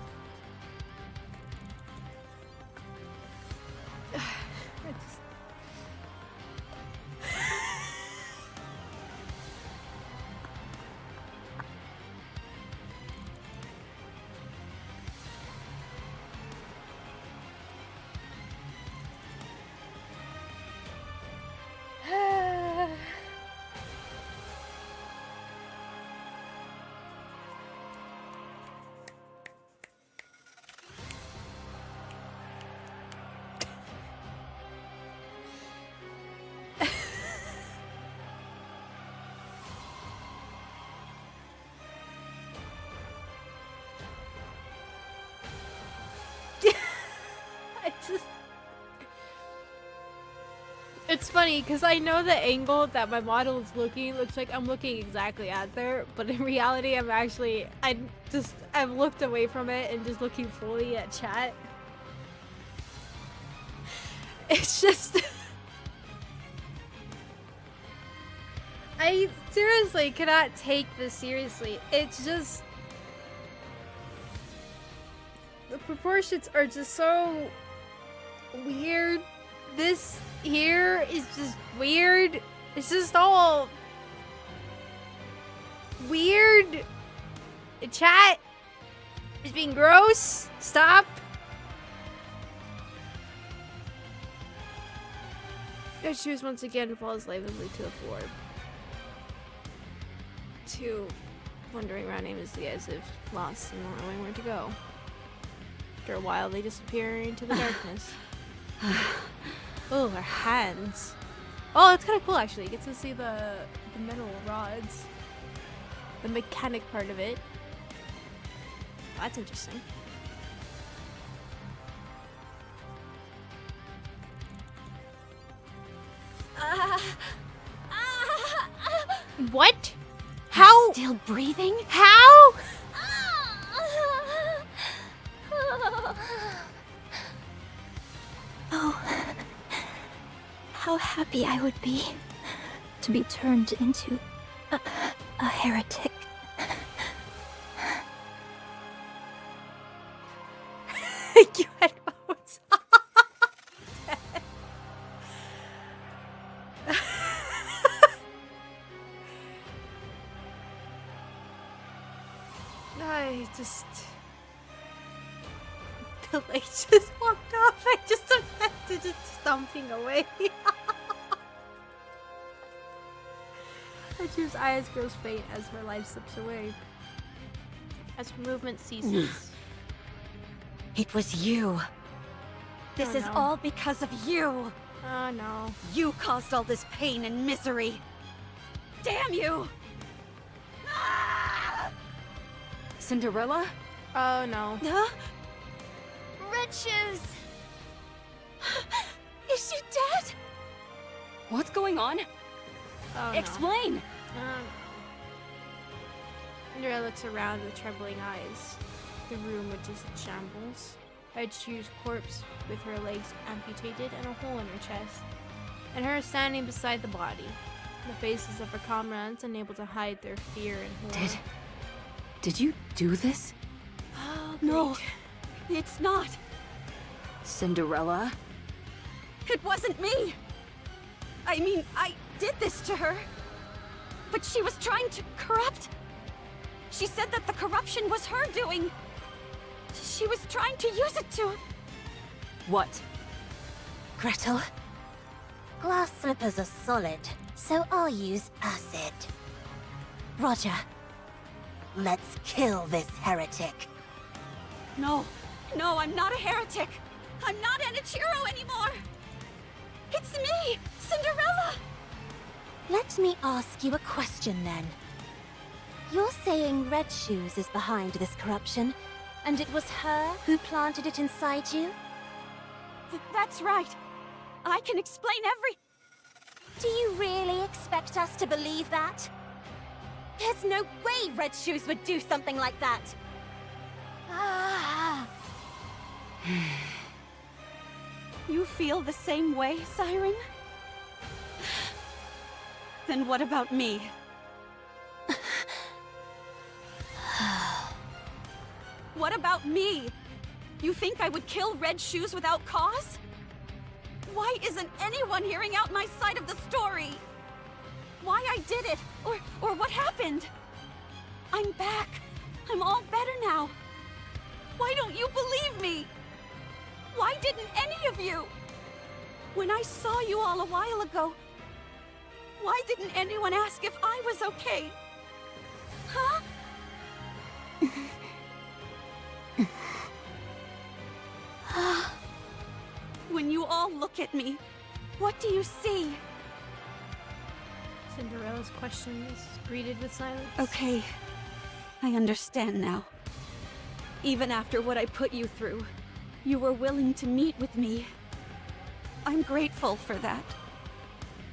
It's funny because I know the angle that my model is looking looks like I'm looking exactly at there, but in reality I've looked away from it and just looking fully at chat. It's just I seriously cannot take this seriously. It's just the proportions are just so weird. This here is just weird. It's just all weird. Chat is being gross. Stop. Red Shoes once again falls languidly to the floor. Two wandering around aimlessly as if lost and not knowing where to go. After a while, they disappear into the darkness. Oh, her hands. Oh, that's kind of cool, actually. You get to see the metal rods. The mechanic part of it. That's interesting. What? How? Still breathing? How? Oh, how happy I would be to be turned into a heretic. Thank you, headphones. I just... The light just walked off. I just imagined it stomping away. Rechu's eyes grows faint as her life slips away. As her movement ceases. It was you. This Oh, is no. all because of you. Oh no. You caused all this pain and misery. Damn you! Cinderella? Oh no. Huh? Red Shoes! Is she dead? What's going on? Oh no. Explain! Cinderella looks around with trembling eyes. The room which is in shambles. Red Shoe's corpse with her legs amputated and a hole in her chest. And her standing beside the body. The faces of her comrades unable to hide their fear and horror. Did you do this? Oh, No, it's not. Cinderella? It wasn't me. I mean, I did this to her. But she was trying to corrupt. She said that the corruption was her doing. She was trying to use it to... What? Gretel, glass slippers are solid, so I'll use acid. Roger, let's kill this heretic. No, I'm not a heretic. I'm not Enichiro anymore. It's me, Cinderella. Let me ask you a question then. You're saying Red Shoes is behind this corruption, and it was her who planted it inside you? That's right. I can explain every... Do you really expect us to believe that? There's no way Red Shoes would do something like that! Ah! You feel the same way, Siren? Then what about me? What about me? You think I would kill Red Shoes without cause? Why isn't anyone hearing out my side of the story? Why I did it, or what happened? I'm back. I'm all better now. Why don't you believe me? Why didn't any of you? When I saw you all a while ago, why didn't anyone ask if I was okay? Huh? When you all look at me, what do you see? Cinderella's question is greeted with silence. Okay, I understand now. Even after what I put you through, you were willing to meet with me. I'm grateful for that.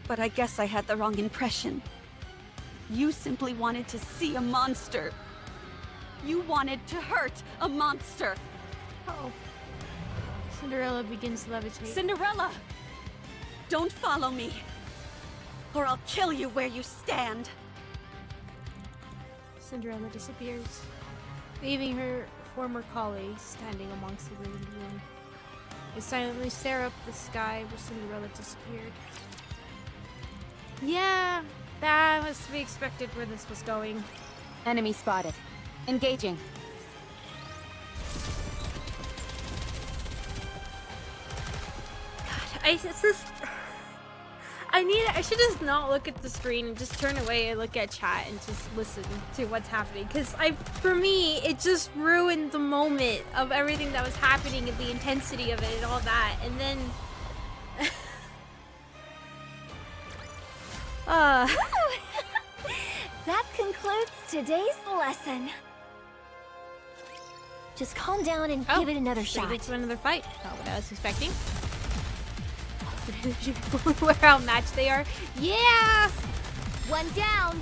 But I guess I had the wrong impression. You simply wanted to see a monster. You wanted to hurt a monster. Uh-oh. Cinderella begins to levitate. Cinderella! Don't follow me, or I'll kill you where you stand. Cinderella disappears, leaving her former colleagues standing amongst the ruined room. They silently stare up the sky where Cinderella disappeared. Yeah, that was to be expected where this was going. Enemy spotted. Engaging. I should just not look at the screen and just turn away and look at chat and just listen to what's happening, because for me it just ruined the moment of everything that was happening and the intensity of it and all that, and then That concludes today's lesson. Just calm down and give it another shot. Leads to another fight. Not what I was expecting. Where how matched they are. Yeah! One down.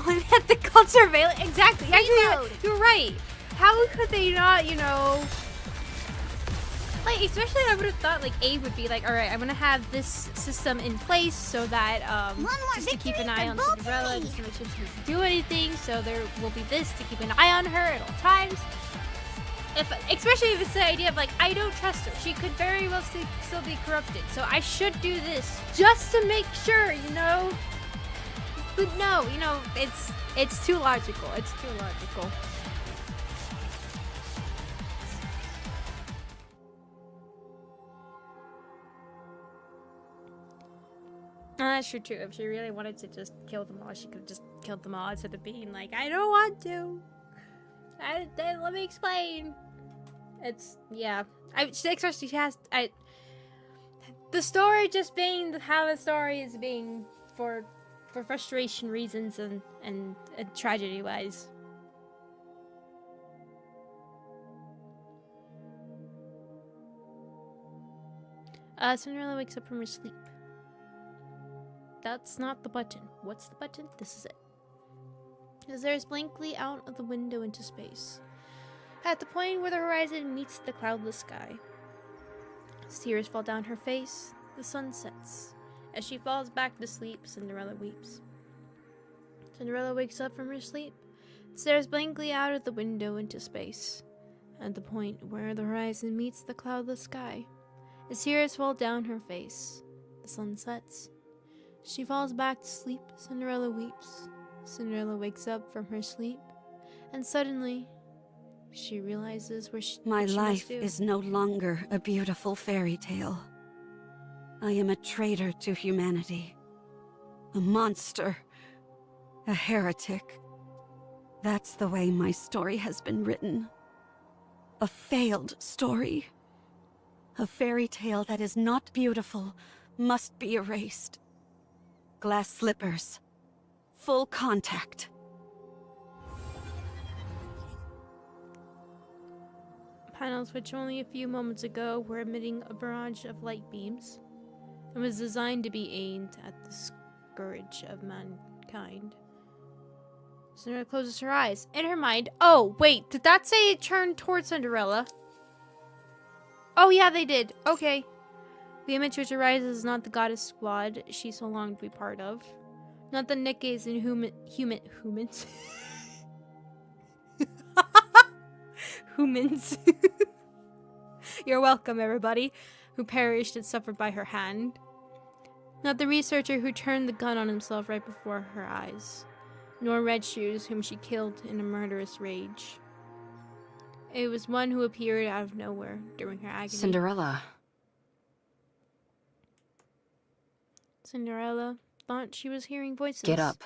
When at the called surveillance. Exactly. Actually, Reload. you're right. How could they not, you know... Like, especially I would have thought, like, Abe would be like, alright, I'm gonna have this system in place so that, just to keep an eye on Cinderella, just to make sure she doesn't do anything, so there will be this to keep an eye on her at all times. Especially if it's the idea of, like, I don't trust her. She could very well still be corrupted, so I should do this just to make sure, you know? But no, you know, it's too logical. It's too logical. That's true too. If she really wanted to just kill them all, she could have just killed them all instead of being like, I don't want to. Let me explain. It's, yeah. Especially she has, the story just being how the story is being for frustration reasons and tragedy wise. Cinderella wakes up from her sleep. That's not the button. What's the button? This is it. As stares blankly out of the window into space, at the point where the horizon meets the cloudless sky. As tears fall down her face, the sun sets. As she falls back to sleep, Cinderella weeps. Cinderella wakes up from her sleep, stares blankly out of the window into space, at the point where the horizon meets the cloudless sky. As tears fall down her face, the sun sets. She falls back to sleep, Cinderella weeps. Cinderella wakes up from her sleep, and suddenly, she realizes what she life must do. is no longer a beautiful fairy tale. I am a traitor to humanity. A monster. A heretic. That's the way my story has been written. A failed story. A fairy tale that is not beautiful must be erased. Glass slippers. Full contact. Panels which only a few moments ago were emitting a barrage of light beams and was designed to be aimed at the scourge of mankind. Cinderella closes her eyes. In her mind, oh, wait, did that say it turned towards Cinderella? Oh, yeah, they did. Okay. The image which arises is not the goddess squad she so longed to be part of. Not the Nikkes and humans. Humans. You're welcome, everybody, who perished and suffered by her hand. Not the researcher who turned the gun on himself right before her eyes. Nor Red Shoes, whom she killed in a murderous rage. It was one who appeared out of nowhere during her agony. Cinderella thought she was hearing voices. Get up.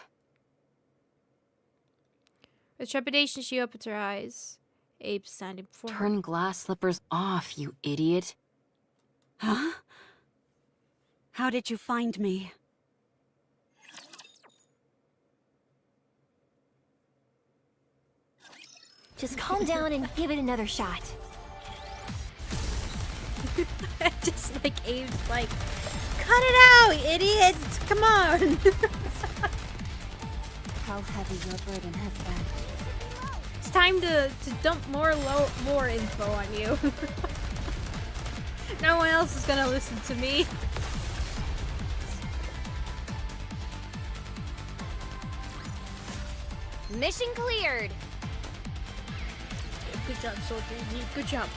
With trepidation, she opens her eyes. Abe standing before her. Turn glass slippers off, you idiot. Huh? How did you find me? Just calm down and give it another shot. Just like Abe's like, cut it out, idiots! Come on! How heavy your burden has been. It's time to dump more info on you. No one else is gonna listen to me. Mission cleared. Good job, soldier. Good job.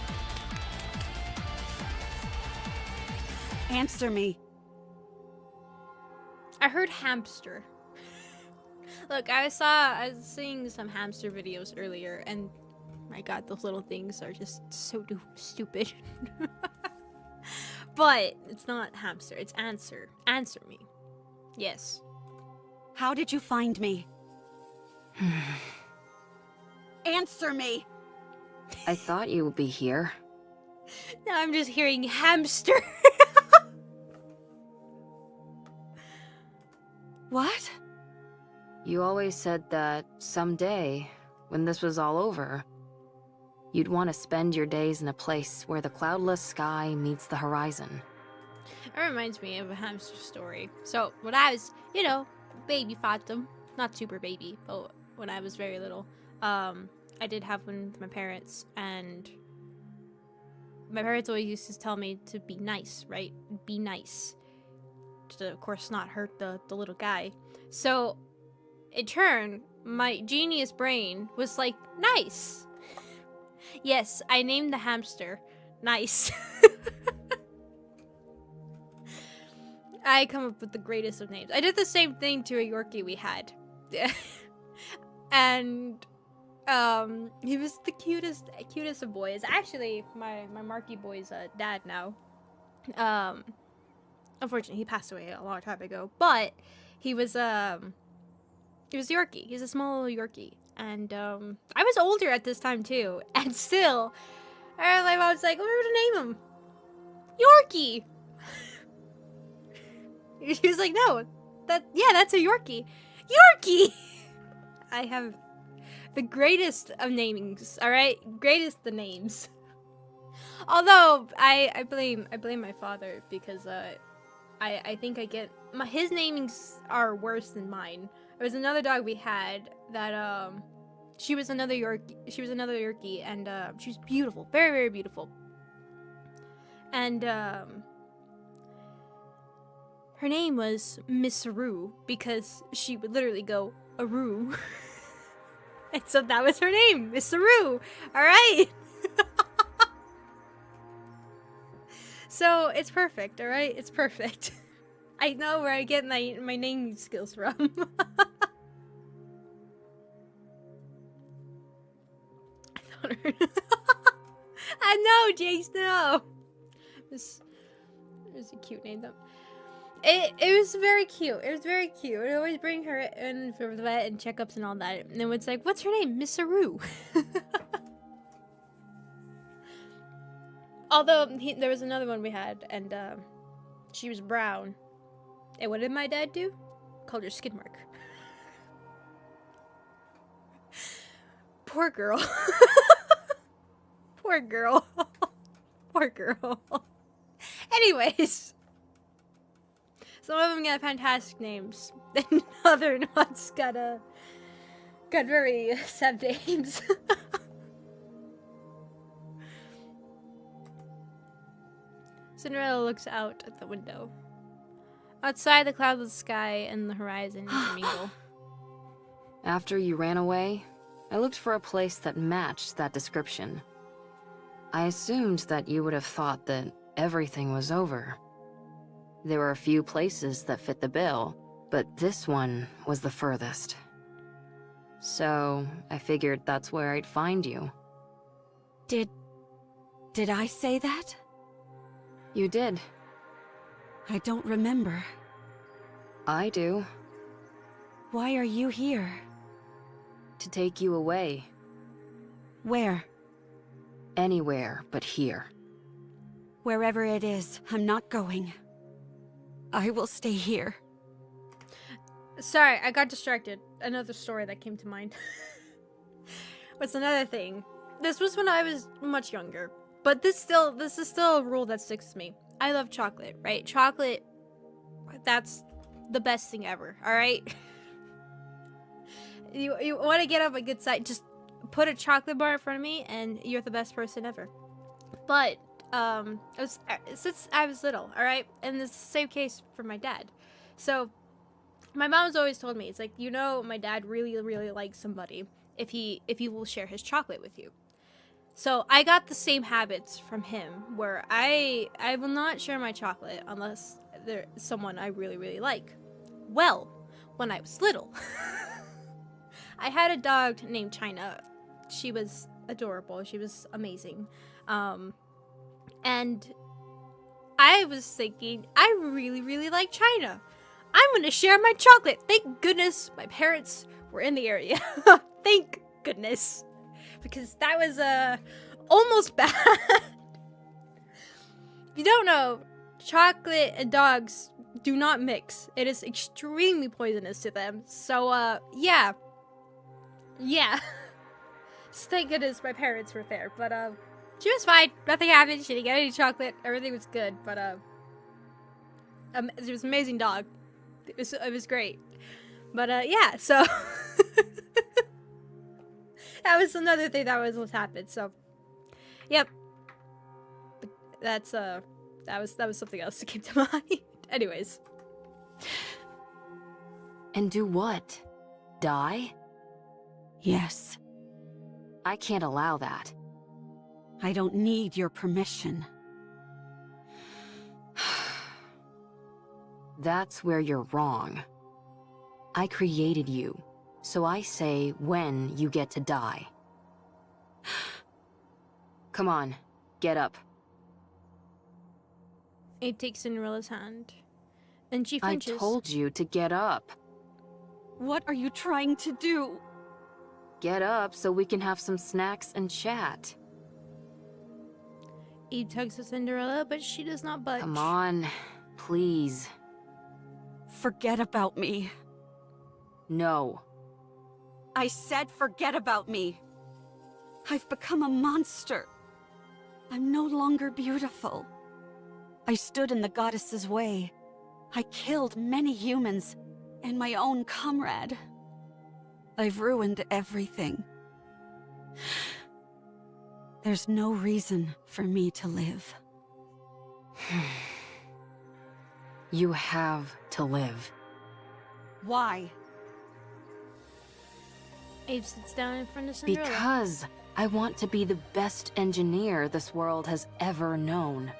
Answer me. I heard hamster. Look, I was seeing some hamster videos earlier, and my god, those little things are just so stupid. But it's not hamster, it's answer. Answer me. Yes. How did you find me? Answer me. I thought you would be here. Now I'm just hearing hamster. What? You always said that someday, when this was all over, you'd want to spend your days in a place where the cloudless sky meets the horizon. It reminds me of a hamster story. So, when I was, you know, baby Fatum, not super baby, but when I was very little, I did have one with my parents, and my parents always used to tell me to be nice, right? Be nice. To, of course, not hurt the little guy. So, in turn, my genius brain was like, nice. Yes, I named the hamster Nice. I come up with the greatest of names. I did the same thing to a Yorkie we had. And he was the cutest of boys. Actually, my Marky boy's dad now. Unfortunately, he passed away a long time ago. But he was Yorkie. He's a small little Yorkie. And I was older at this time too. And still, my mom's like, what are we gonna name him? Yorkie. She was like, no, that's a Yorkie. Yorkie! I have the greatest of namings, alright? Greatest of names. Although, I blame my father because, I think I get, his namings are worse than mine. There was another dog we had that, she was another Yorkie, and, she was beautiful. Very, very beautiful. And, her name was Miss Aru because she would literally go, Aru. And so that was her name, Miss Aru. Alright? So, it's perfect, alright? It's perfect. I know where I get my naming skills from. I know, Jace, no. This is a cute name, though. It was very cute. It was very cute. I'd always bring her in for the vet and checkups and all that. And then it's like, what's her name? Miss Aru. Although, there was another one we had, and she was brown. And what did my dad do? Called her Skid Mark. Poor girl. Poor girl. Poor girl. Anyways. Some of them got fantastic names. And other ones got very sad names. Cinderella looks out at the window. Outside, the cloudless sky and the horizon intermingle. After you ran away, I looked for a place that matched that description. I assumed that you would have thought that everything was over. There were a few places that fit the bill, but this one was the furthest. So, I figured that's where I'd find you. Did I say that? You did. I don't remember. I do. Why are you here? To take you away. Where? Anywhere but here. Wherever it is, I'm not going. I will stay here. Sorry, I got distracted. Another story that came to mind. What's another thing? This was when I was much younger. But this is still a rule that sticks with me. I love chocolate, right? Chocolate, that's the best thing ever, alright? You want to get up a good side, just put a chocolate bar in front of me and you're the best person ever. But, since I was little, alright? And it's the same case for my dad. So, my mom's always told me, it's like, my dad really, really likes somebody if he will share his chocolate with you. So, I got the same habits from him, where I will not share my chocolate unless there's someone I really, really like. Well, when I was little, I had a dog named China. She was adorable. She was amazing. And I was thinking, I really, really like China. I'm gonna share my chocolate. Thank goodness my parents were in the area. Thank goodness. Because that was, almost bad. If you don't know, chocolate and dogs do not mix. It is extremely poisonous to them. So, yeah. Yeah. Just thank goodness my parents were there. But, she was fine. Nothing happened. She didn't get any chocolate. Everything was good. But, it was an amazing dog. It was great. But, yeah, so... That was another thing that was what happened, so... Yep. The That's that was something else that came to mind. Anyways. And do what? Die? Yes. I can't allow that. I don't need your permission. That's where you're wrong. I created you, so I say when you get to die. Come on, get up. Abe takes Cinderella's hand, and she I flinches. told you to get up. What are you trying to do? Get up so we can have some snacks and chat. Abe tugs at Cinderella, but she does not budge. Come on, please. Forget about me. No. I said forget about me. I've become a monster. I'm no longer beautiful. I stood in the goddess's way. I killed many humans and my own comrade. I've ruined everything. There's no reason for me to live. You have to live. Why? Abe sits down in front of Cinderella. Because I want to be the best engineer this world has ever known.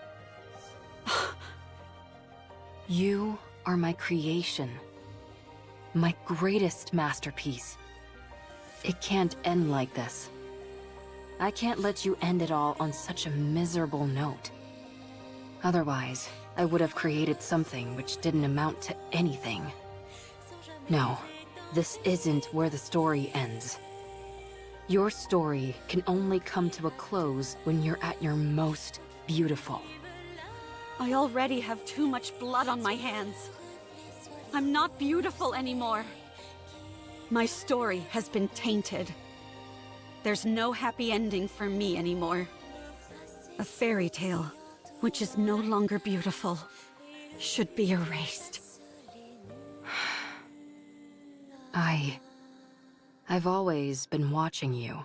You are my creation. My greatest masterpiece. It can't end like this. I can't let you end it all on such a miserable note. Otherwise, I would have created something which didn't amount to anything. No, this isn't where the story ends. Your story can only come to a close when you're at your most beautiful. I already have too much blood on my hands. I'm not beautiful anymore. My story has been tainted. There's no happy ending for me anymore. A fairy tale, which is no longer beautiful, should be erased. I've always been watching you.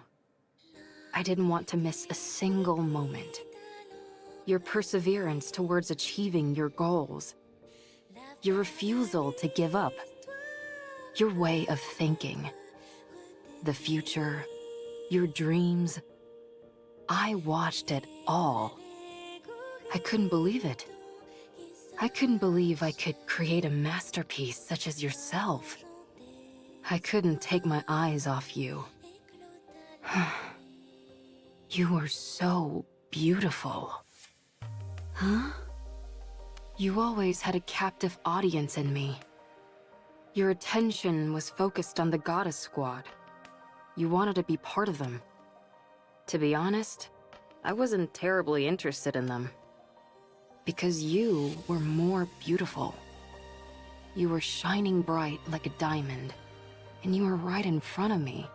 I didn't want to miss a single moment. Your perseverance towards achieving your goals. Your refusal to give up. Your way of thinking. The future. Your dreams. I watched it all. I couldn't believe it. I couldn't believe I could create a masterpiece such as yourself. I couldn't take my eyes off you. You were so beautiful. Huh? You always had a captive audience in me. Your attention was focused on the Goddess Squad. You wanted to be part of them. To be honest, I wasn't terribly interested in them. Because you were more beautiful. You were shining bright like a diamond, and you were right in front of me.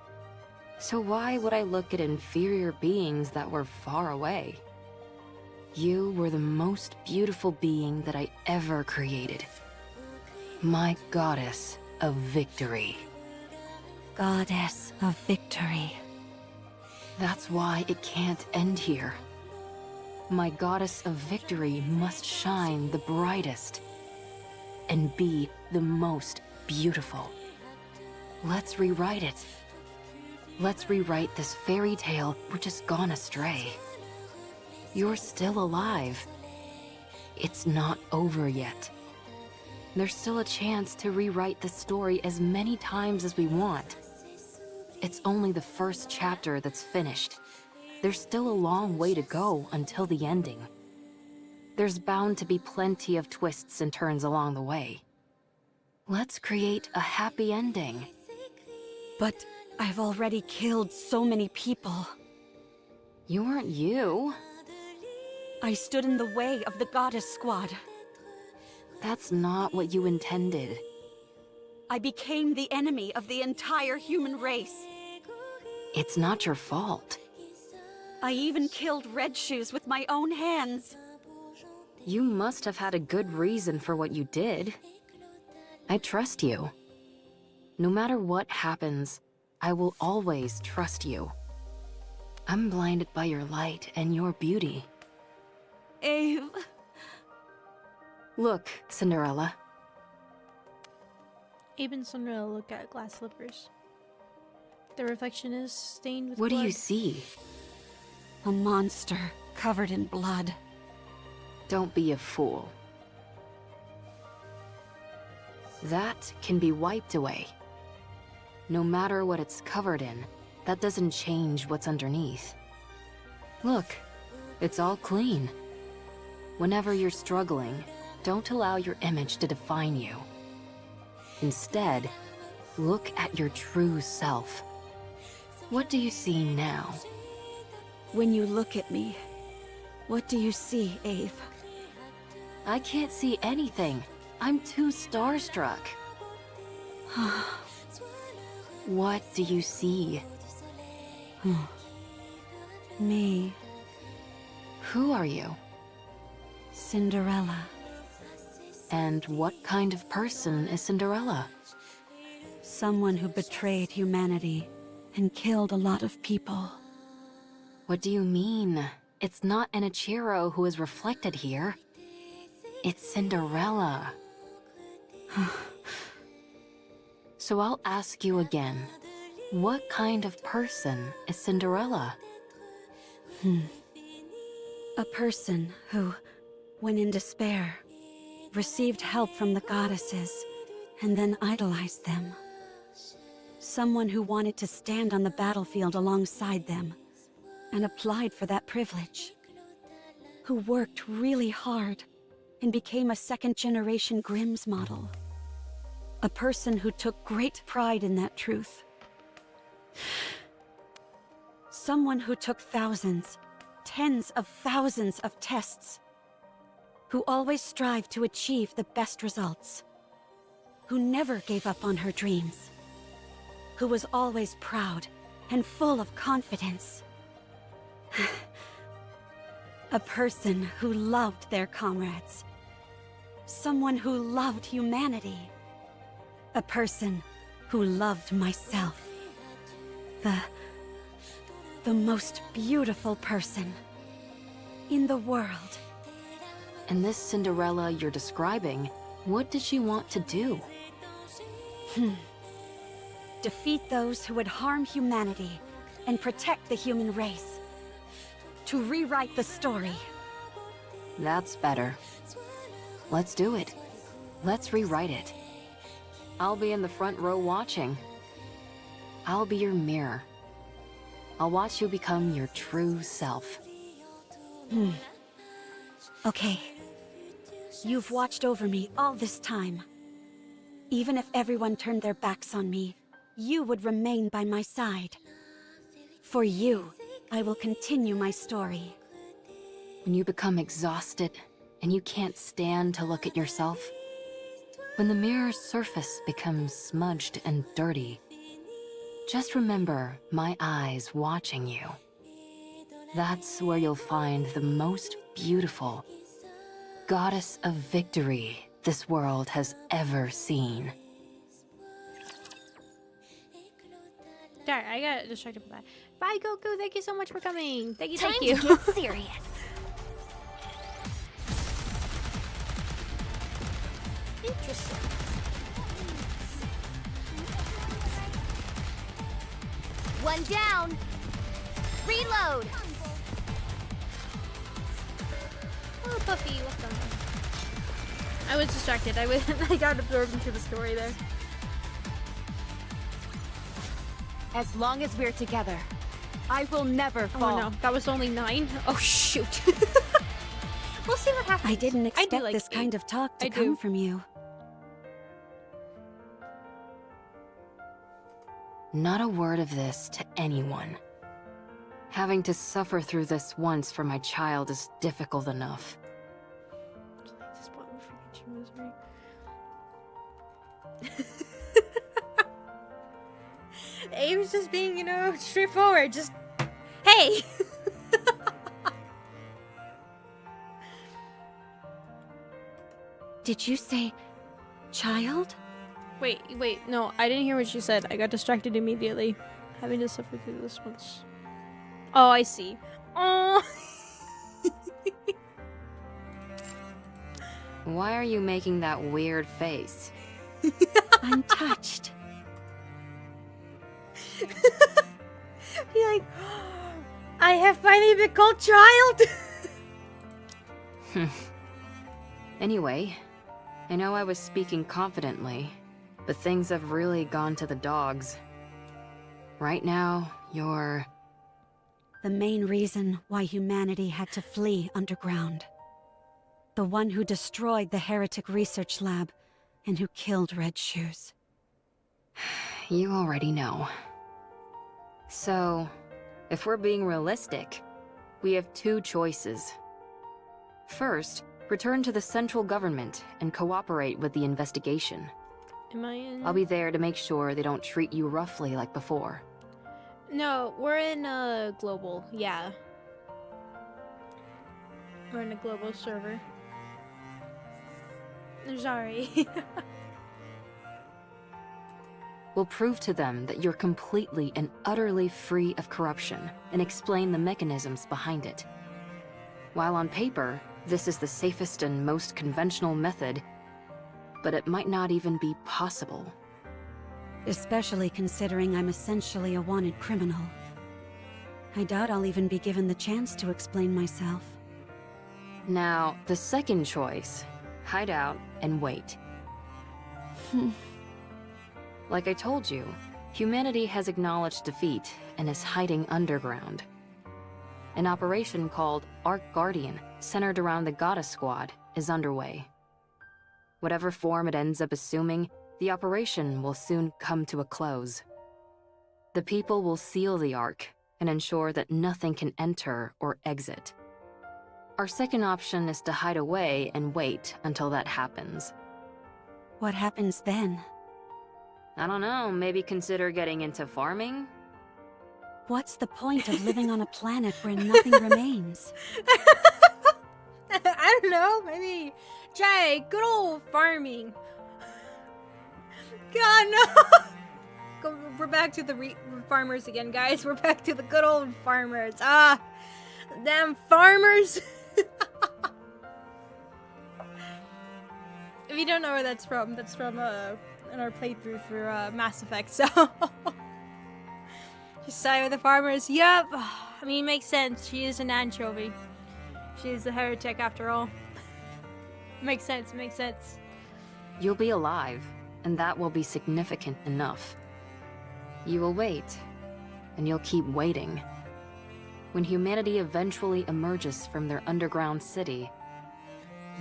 So why would I look at inferior beings that were far away? You were the most beautiful being that I ever created. My goddess of victory. Goddess of victory. That's why it can't end here. My goddess of victory must shine the brightest and be the most beautiful. Let's rewrite it. Let's rewrite this fairy tale which has gone astray. You're still alive. It's not over yet. There's still a chance to rewrite the story as many times as we want. It's only the first chapter that's finished. There's still a long way to go until the ending. There's bound to be plenty of twists and turns along the way. Let's create a happy ending. But I've already killed so many people. You weren't you. I stood in the way of the Goddess Squad. That's not what you intended. I became the enemy of the entire human race. It's not your fault. I even killed Red Shoes with my own hands. You must have had a good reason for what you did. I trust you. No matter what happens, I will always trust you. I'm blinded by your light and your beauty. Ave. Look, Cinderella. Abe and Cinderella look at glass slippers. The reflection is stained with What blood. do you see? A monster covered in blood. Don't be a fool. That can be wiped away. No matter what it's covered in, that doesn't change what's underneath. Look, it's all clean. Whenever you're struggling, don't allow your image to define you. Instead, look at your true self. What do you see now? When you look at me, what do you see, Ave? I can't see anything. I'm too starstruck. What do you see? Me. Who are you? Cinderella. And what kind of person is Cinderella? Someone who betrayed humanity and killed a lot of people. What do you mean? It's not Enichiro who is reflected here. It's Cinderella. So I'll ask you again. What kind of person is Cinderella? A person who, when in despair, received help from the goddesses and then idolized them. Someone who wanted to stand on the battlefield alongside them and applied for that privilege. Who worked really hard and became a second-generation Grimm's model. A person who took great pride in that truth. Someone who took thousands, tens of thousands of tests. Who always strived to achieve the best results. Who never gave up on her dreams. Who was always proud and full of confidence. A person who loved their comrades. Someone who loved humanity. A person who loved myself. The most beautiful person in the world. And this Cinderella you're describing, what did she want to do? Defeat those who would harm humanity and protect the human race. To rewrite the story. That's better. Let's do it. Let's rewrite it. I'll be in the front row watching. I'll be your mirror. I'll watch you become your true self. Okay. You've watched over me all this time. Even if everyone turned their backs on me, you would remain by my side. For you, I will continue my story. When you become exhausted and you can't stand to look at yourself, when the mirror's surface becomes smudged and dirty, just remember my eyes watching you. That's where you'll find the most beautiful goddess of victory this world has ever seen. Sorry, I got distracted by that. Bye, Goku. Thank you so much for coming. Thank you. Time Thank you. to get serious. Interesting. One down. Reload. Oh, Puffy, welcome. I was distracted. I got absorbed into the story there. As long as we're together, I will never fall. Oh no, that was only 9. Oh shoot. We'll see what happens. I didn't expect like this 8. kind of talk to I come do. from you. Not a word of this to anyone. Having to suffer through this once for my child is difficult enough. Just bought me for your misery. Abe's just being, straightforward. Just, hey! Did you say child? Wait, no, I didn't hear what you said. I got distracted immediately. Having to suffer through this once. Oh, I see. Oh! Why are you making that weird face? I'm touched. He like, I have finally been called child! Anyway, I know I was speaking confidently, but things have really gone to the dogs. Right now, you're... The main reason why humanity had to flee underground. The one who destroyed the heretic research lab and who killed Red Shoes. You already know. So, if we're being realistic, we have two choices. First, return to the central government and cooperate with the investigation. Am I in? I'll be there to make sure they don't treat you roughly like before. No, we're in a global, yeah. We're in a global server. Sorry. We'll prove to them that you're completely and utterly free of corruption and explain the mechanisms behind it. While on paper, this is the safest and most conventional method, but it might not even be possible. Especially considering I'm essentially a wanted criminal. I doubt I'll even be given the chance to explain myself. Now, the second choice, hide out and wait. Like I told you, humanity has acknowledged defeat and is hiding underground. An operation called Ark Guardian, centered around the Goddess Squad, is underway. Whatever form it ends up assuming, the operation will soon come to a close. The people will seal the Ark and ensure that nothing can enter or exit. Our second option is to hide away and wait until that happens. What happens then? I don't know, maybe consider getting into farming? What's the point of living on a planet where nothing remains? I don't know, maybe try good old farming. God, no! We're back to the farmers again, guys. We're back to the good old farmers. Ah, damn farmers! If you don't know where that's from in our playthrough through Mass Effect, so... Just side with the farmers. Yup! I mean, it makes sense. She is an anchovy. She is a heretic after all. Makes sense, makes sense. You'll be alive, and that will be significant enough. You will wait, and you'll keep waiting. When humanity eventually emerges from their underground city,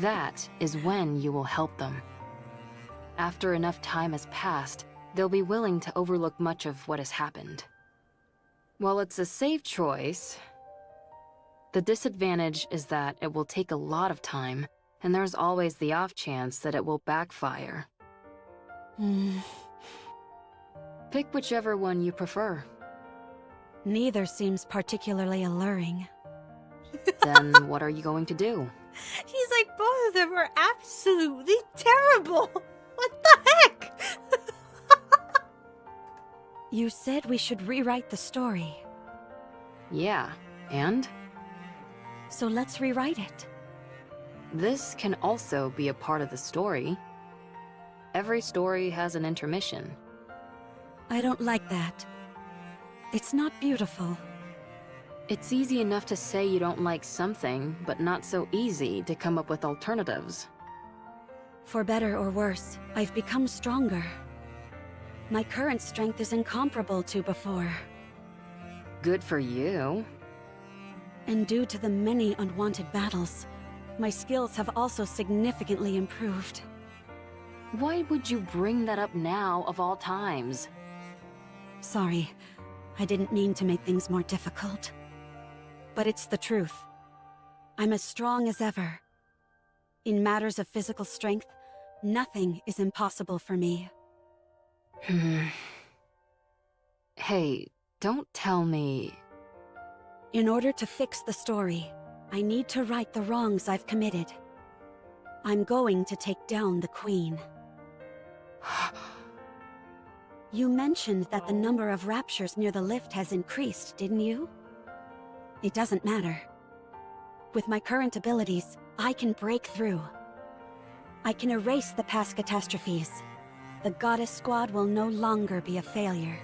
that is when you will help them. After enough time has passed, they'll be willing to overlook much of what has happened. While it's a safe choice, the disadvantage is that it will take a lot of time, and there's always the off chance that it will backfire. Pick whichever one you prefer. Neither seems particularly alluring. Then what are you going to do? He's like, both of them are absolutely terrible! What the heck? You said we should rewrite the story. Yeah, and? So let's rewrite it. This can also be a part of the story. Every story has an intermission. I don't like that. It's not beautiful. It's easy enough to say you don't like something, but not so easy to come up with alternatives. For better or worse, I've become stronger. My current strength is incomparable to before. Good for you. And due to the many unwanted battles, my skills have also significantly improved. Why would you bring that up now, of all times? Sorry, I didn't mean to make things more difficult. But it's the truth. I'm as strong as ever. In matters of physical strength, nothing is impossible for me. Hey, don't tell me... In order to fix the story, I need to right the wrongs I've committed. I'm going to take down the Queen. You mentioned that the number of raptures near the lift has increased, didn't you? It doesn't matter. With my current abilities, I can break through. I can erase the past catastrophes. The Goddess Squad will no longer be a failure.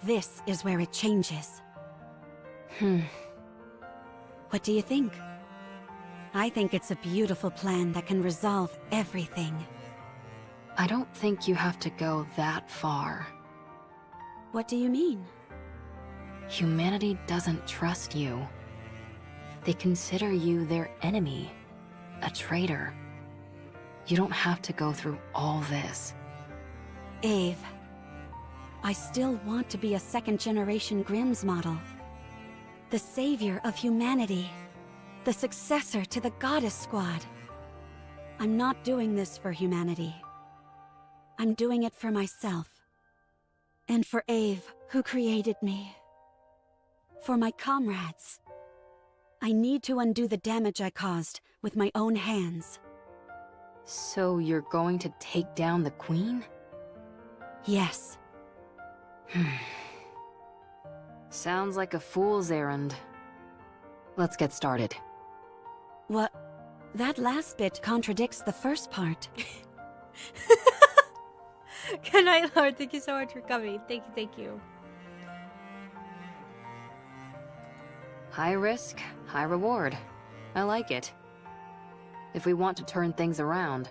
This is where it changes. What do you think? I think it's a beautiful plan that can resolve everything. I don't think you have to go that far. What do you mean? Humanity doesn't trust you. They consider you their enemy, a traitor. You don't have to go through all this. Ave, I still want to be a second-generation Grimm's model. The savior of humanity. The successor to the Goddess Squad. I'm not doing this for humanity. I'm doing it for myself. And for Ave, who created me. For my comrades. I need to undo the damage I caused with my own hands. So you're going to take down the Queen? Yes. Sounds like a fool's errand. Let's get started. What? That last bit contradicts the first part. Good night, Lord. Thank you so much for coming. Thank you, thank you. High risk, high reward. I like it. If we want to turn things around,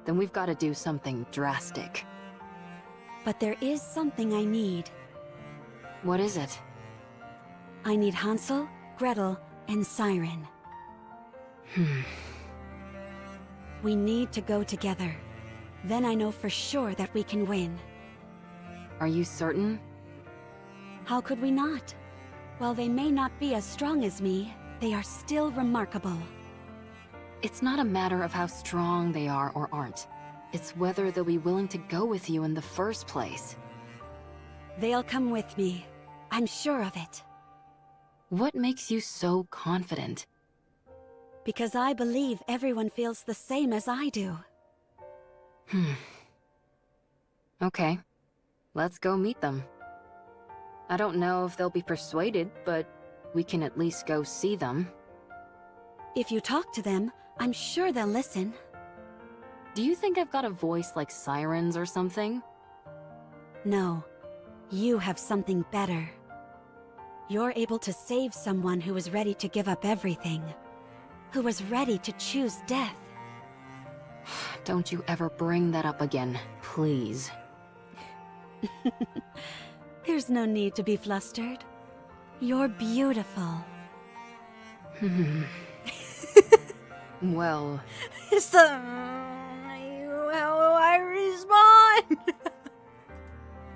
then we've got to do something drastic. But there is something I need. What is it? I need Hansel, Gretel, and Siren. We need to go together. Then I know for sure that we can win. Are you certain? How could we not? While they may not be as strong as me, they are still remarkable. It's not a matter of how strong they are or aren't. It's whether they'll be willing to go with you in the first place. They'll come with me. I'm sure of it. What makes you so confident? Because I believe everyone feels the same as I do. Okay. Let's go meet them. I don't know if they'll be persuaded, but we can at least go see them. If you talk to them, I'm sure they'll listen. Do you think I've got a voice like sirens or something? No. You have something better. You're able to save someone who was ready to give up everything. Who was ready to choose death. Don't you ever bring that up again, please. There's no need to be flustered. You're beautiful. Well... So, how do I respond?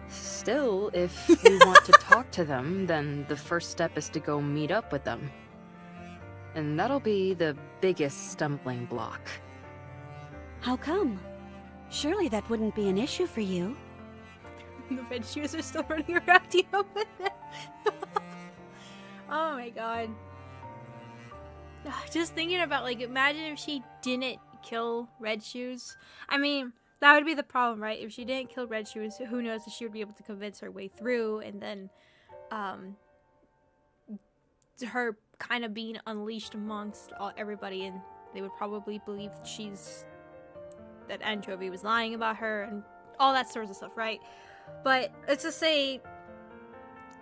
Still, if you want to talk to them, then the first step is to go meet up with them. And that'll be the biggest stumbling block. How come? Surely that wouldn't be an issue for you. The red shoes are still running around you with it. Oh my god. Just thinking about, like, imagine if she didn't kill Red Shoes. I mean, that would be the problem, right? If she didn't kill Red Shoes, who knows if she would be able to convince her way through, and then, her kind of being unleashed amongst everybody, and they would probably believe that Anchovy was lying about her, and all that sorts of stuff, right? But let's just say,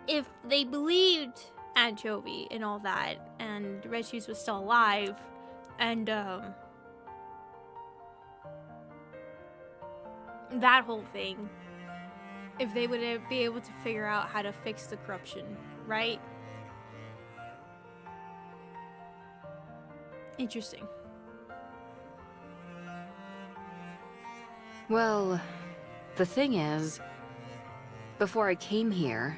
if they believed Anchovy and all that, and Red Shoes was still alive, and that whole thing, if they would be able to figure out how to fix the corruption, right? Interesting. Well, the thing is, before I came here,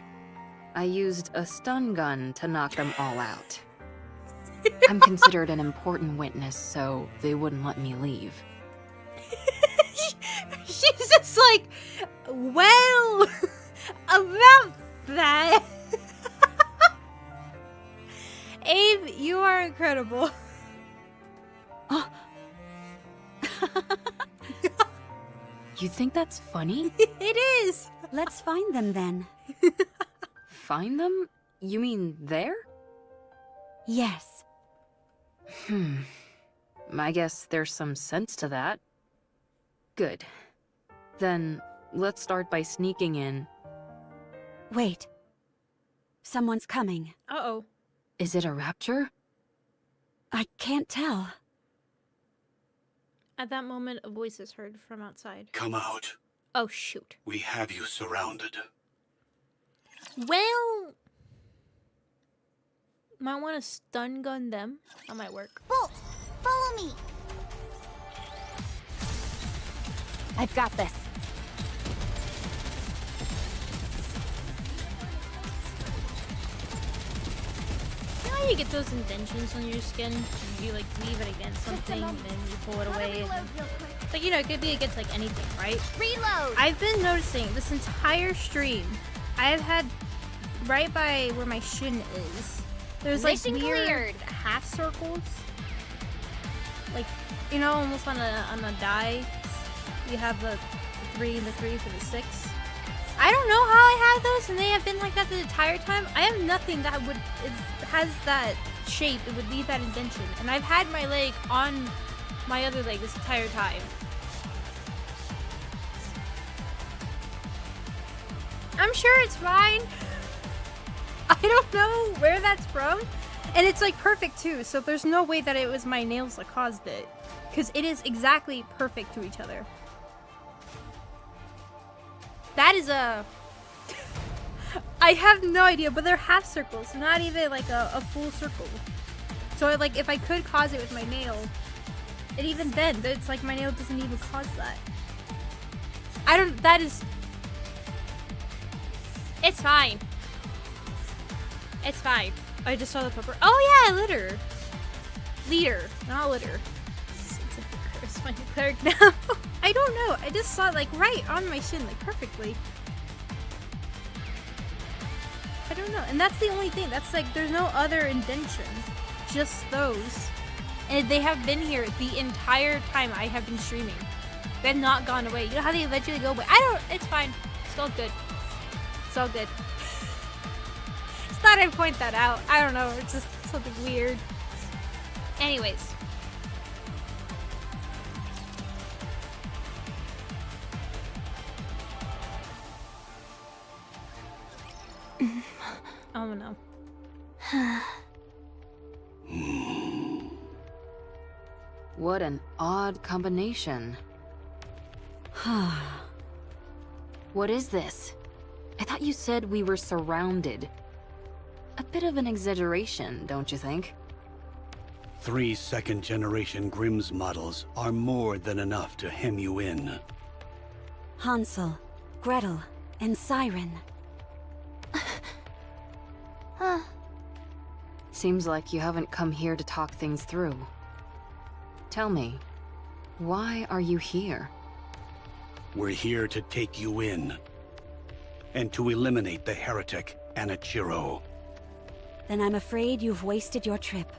I used a stun gun to knock them all out. I'm considered an important witness, so they wouldn't let me leave. She's just like, well, about that. Abe, you are incredible. Oh. You think that's funny? It is. Let's find them then. Find them? You mean there? Yes. I guess there's some sense to that. Good. Then, let's start by sneaking in. Wait. Someone's coming. Uh-oh. Is it a raptor? I can't tell. At that moment, a voice is heard from outside. Come out. Oh, shoot. We have you surrounded. Well... Might want to stun gun them. That might work. Bolt, follow me. I've got this. You know how you get those indentions on your skin? You like leave it against something and then you pull it away. And, like, you know, it could be against like anything, right? Reload. I've been noticing this entire stream. I have had right by where my shin is. There's like Mission weird cleared. half circles. Like, you know, almost on a die. You have the 3 and the 3 for the 6. I don't know how I have those, and they have been like that the entire time. I have nothing that has that shape. It would leave that indention, and I've had my leg on my other leg this entire time. I'm sure it's fine. I don't know where that's from, and it's like perfect too. So there's no way that it was my nails that caused it, because it is exactly perfect to each other. That is a... I have no idea, but they're half circles, not even like a full circle. So like if I could cause it with my nail, and even then, it's like my nail doesn't even cause that. I don't... That is... It's fine. It's fine. I just saw the pepper. Oh yeah, litter. Leader, not litter. It's a curse. My cleric now. I don't know. I just saw it like right on my shin, like perfectly. I don't know. And that's the only thing. That's like, there's no other indentions. Just those. And they have been here the entire time I have been streaming. They have not gone away. You know how they eventually go away? I don't, it's fine. It's all good. It's all good. Just thought I'd point that out. I don't know. It's just something weird. Anyways. Oh no. What an odd combination. What is this? I thought you said we were surrounded. A bit of an exaggeration, don't you think? 3 second-generation Grimm's models are more than enough to hem you in. Hansel, Gretel, and Siren. Seems like you haven't come here to talk things through. Tell me, why are you here? We're here to take you in. And to eliminate the heretic, Anichiro. Then I'm afraid you've wasted your trip.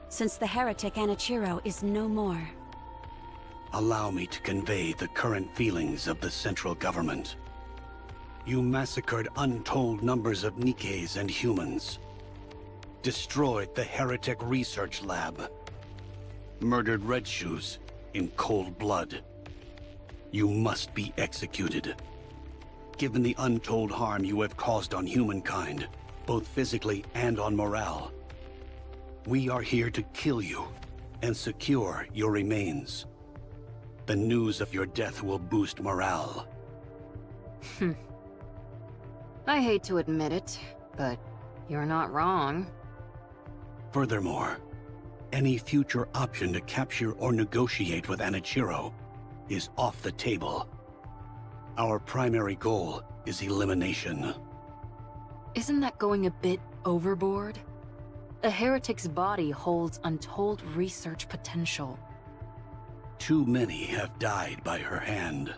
Since the heretic Anichiro is no more. Allow me to convey the current feelings of the central government. You massacred untold numbers of Nikkes and humans. Destroyed the heretic research lab. Murdered Red Shoes in cold blood. You must be executed. Given the untold harm you have caused on humankind, both physically and on morale, we are here to kill you and secure your remains. The news of your death will boost morale. I hate to admit it, but you're not wrong. Furthermore, any future option to capture or negotiate with Anichiro is off the table. Our primary goal is elimination. Isn't that going a bit overboard? A heretic's body holds untold research potential. Too many have died by her hand.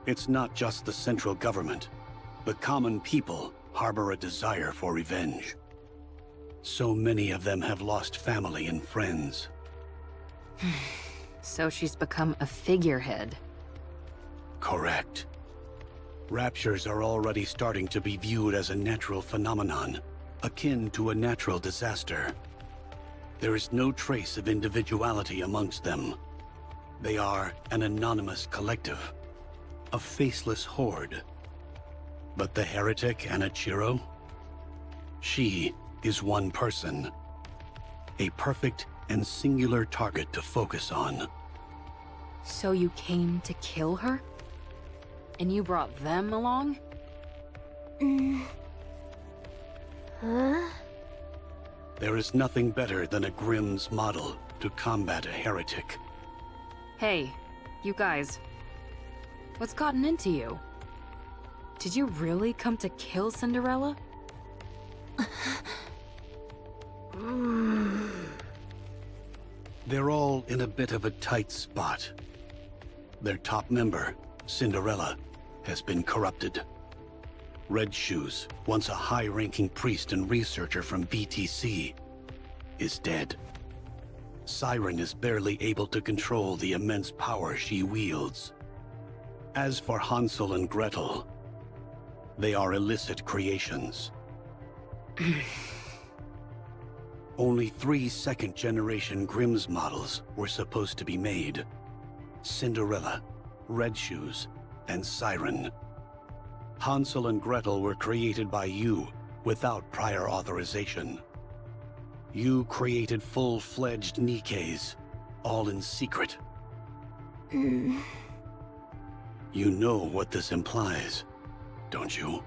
It's not just the central government. The common people harbor a desire for revenge. So many of them have lost family and friends. So she's become a figurehead. Correct. Raptures are already starting to be viewed as a natural phenomenon, akin to a natural disaster. There is no trace of individuality amongst them. They are an anonymous collective, a faceless horde. But the heretic Anachiro? She is one person. A perfect and singular target to focus on. So you came to kill her? And you brought them along? Huh? There is nothing better than a Grimm's model to combat a heretic. Hey, you guys. What's gotten into you? Did you really come to kill Cinderella? They're all in a bit of a tight spot. Their top member, Cinderella, has been corrupted. Red Shoes, once a high-ranking priest and researcher from BTC, is dead. Siren is barely able to control the immense power she wields. As for Hansel and Gretel, they are illicit creations. Only 3 second-generation Grimm's models were supposed to be made. Cinderella, Red Shoes, and Siren. Hansel and Gretel were created by you without prior authorization. You created full-fledged Nikkes, all in secret. You know what this implies, don't you?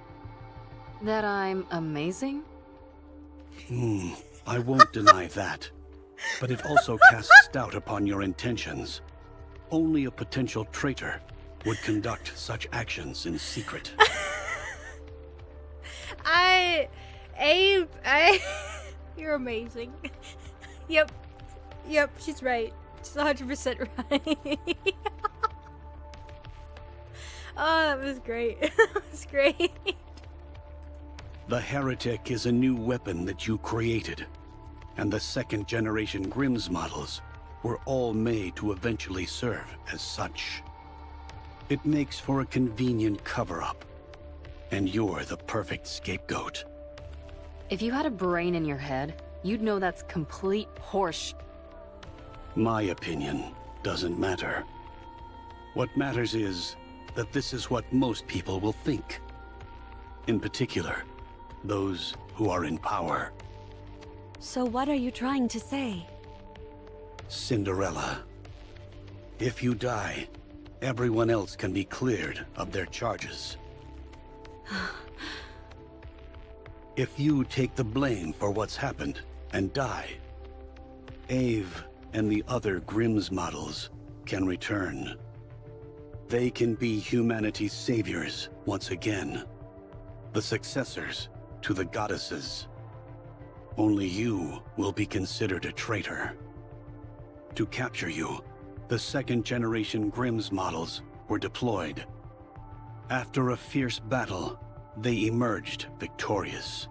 That I'm amazing? I won't deny that. But it also casts doubt upon your intentions. Only a potential traitor would conduct such actions in secret. You're amazing. Yep, she's right. She's 100% right. Oh, that was great. That was great. The Heretic is a new weapon that you created, and the second-generation Grimm's models were all made to eventually serve as such. It makes for a convenient cover-up, and you're the perfect scapegoat. If you had a brain in your head, you'd know that's complete horse. My opinion doesn't matter. What matters is that this is what most people will think. In particular, those who are in power. So what are you trying to say? Cinderella, if you die, everyone else can be cleared of their charges. If you take the blame for what's happened and die, Ave and the other Grimm's models can return. They can be humanity's saviors once again, the successors to the goddesses. Only you will be considered a traitor. To capture you, the second-generation Grimm's models were deployed. After a fierce battle, they emerged victorious.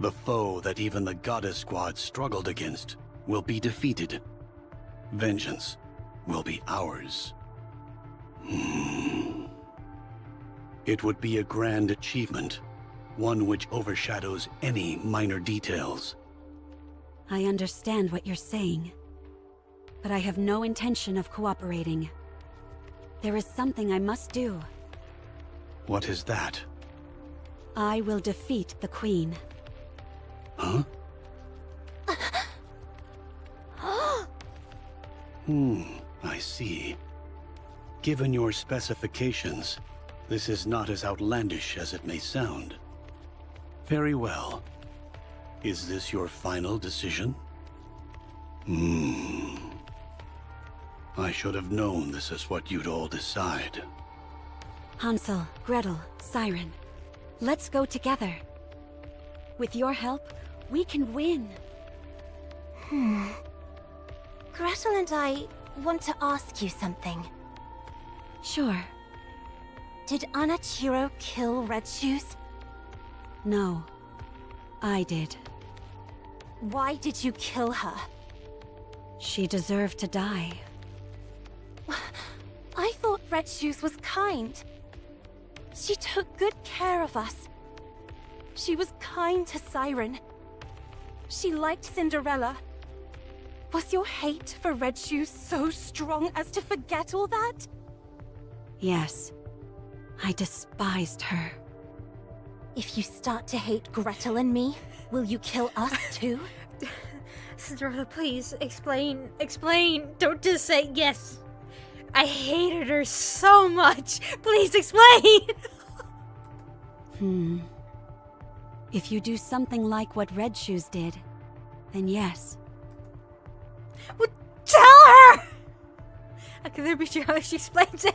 The foe that even the Goddess Squad struggled against will be defeated. Vengeance will be ours. It would be a grand achievement, one which overshadows any minor details. I understand what you're saying, but I have no intention of cooperating. There is something I must do. What is that? I will defeat the Queen. Huh? I see. Given your specifications, this is not as outlandish as it may sound. Very well. Is this your final decision? I should have known this is what you'd all decide. Hansel, Gretel, Siren, let's go together. With your help, we can win. Gretel and I want to ask you something. Sure. Did Anachiro kill Red Shoes? No, I did. Why did you kill her? She deserved to die. I thought Red Shoes was kind. She took good care of us. She was kind to Siren. She liked Cinderella. Was your hate for Red Shoes so strong as to forget all that? Yes. I despised her. If you start to hate Gretel and me, will you kill us too? Cinderella, please, explain. Don't just say yes. I hated her so much. Please explain. If you do something like what Red Shoes did, then yes. Well, tell her! Okay, there be how she explains it.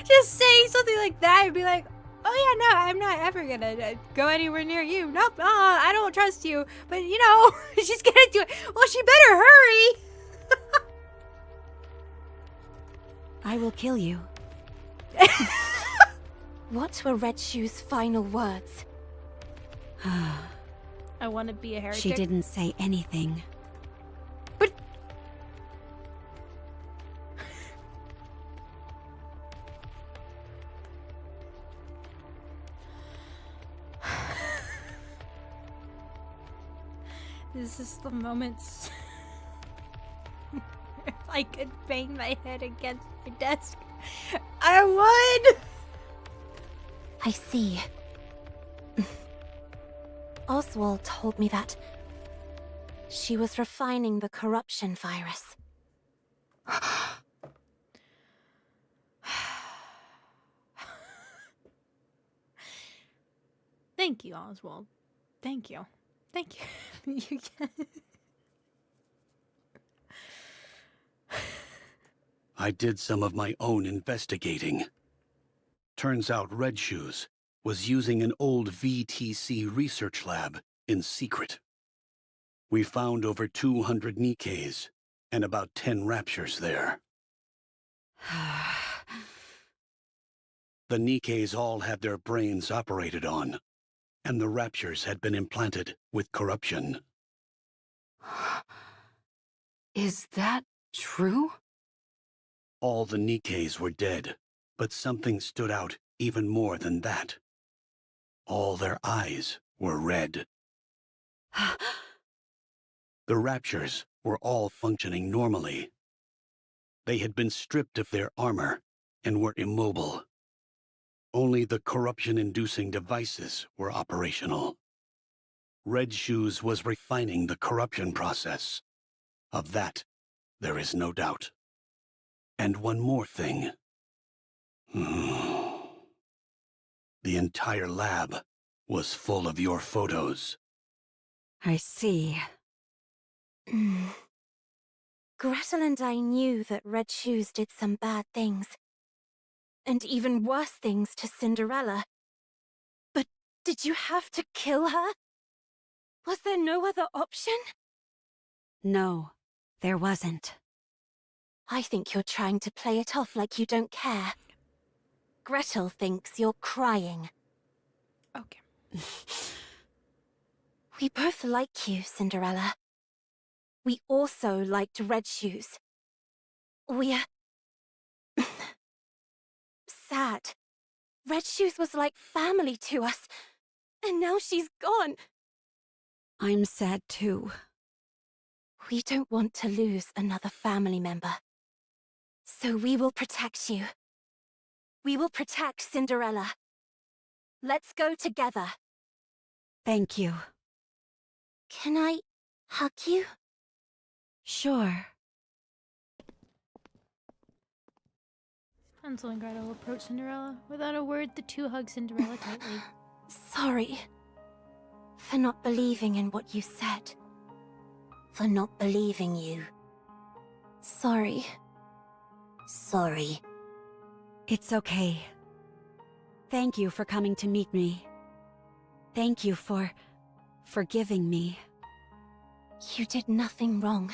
Just saying something like that and be like, oh yeah, no, I'm not ever gonna go anywhere near you. Nope, I don't trust you. But you know, she's gonna do it. Well, she better hurry. I will kill you. What were Red Shoes' final words? I want to be a heretic. She didn't say anything. But... This is the moments... If I could bang my head against my desk, I would! I see. Oswald told me that she was refining the corruption virus. Thank you, Oswald. Thank you. Thank you. You can... I did some of my own investigating. Turns out Red Shoes was using an old VTC research lab in secret. We found over 200 Nikkes and about 10 raptures there. The Nikkes all had their brains operated on, and the raptures had been implanted with corruption. Is that true? All the Nikkes were dead, but something stood out even more than that. All their eyes were red. The raptures were all functioning normally. They had been stripped of their armor and were immobile. Only the corruption-inducing devices were operational. Red Shoes was refining the corruption process. Of that, there is no doubt. And one more thing. The entire lab was full of your photos. I see. Gretel and I knew that Red Shoes did some bad things. And even worse things to Cinderella. But did you have to kill her? Was there no other option? No, there wasn't. I think you're trying to play it off like you don't care. Gretel thinks you're crying. Okay. We both like you, Cinderella. We also liked Red Shoes. We're... sad. Red Shoes was like family to us, and now she's gone. I'm sad too. We don't want to lose another family member. So we will protect you. We will protect Cinderella. Let's go together. Thank you. Can I hug you? Sure. Hansel and Gretel approach Cinderella. Without a word, the two hug Cinderella tightly. Sorry. For not believing in what you said. For not believing you. Sorry. Sorry. It's okay. Thank you for coming to meet me. Thank you for forgiving me. You did nothing wrong.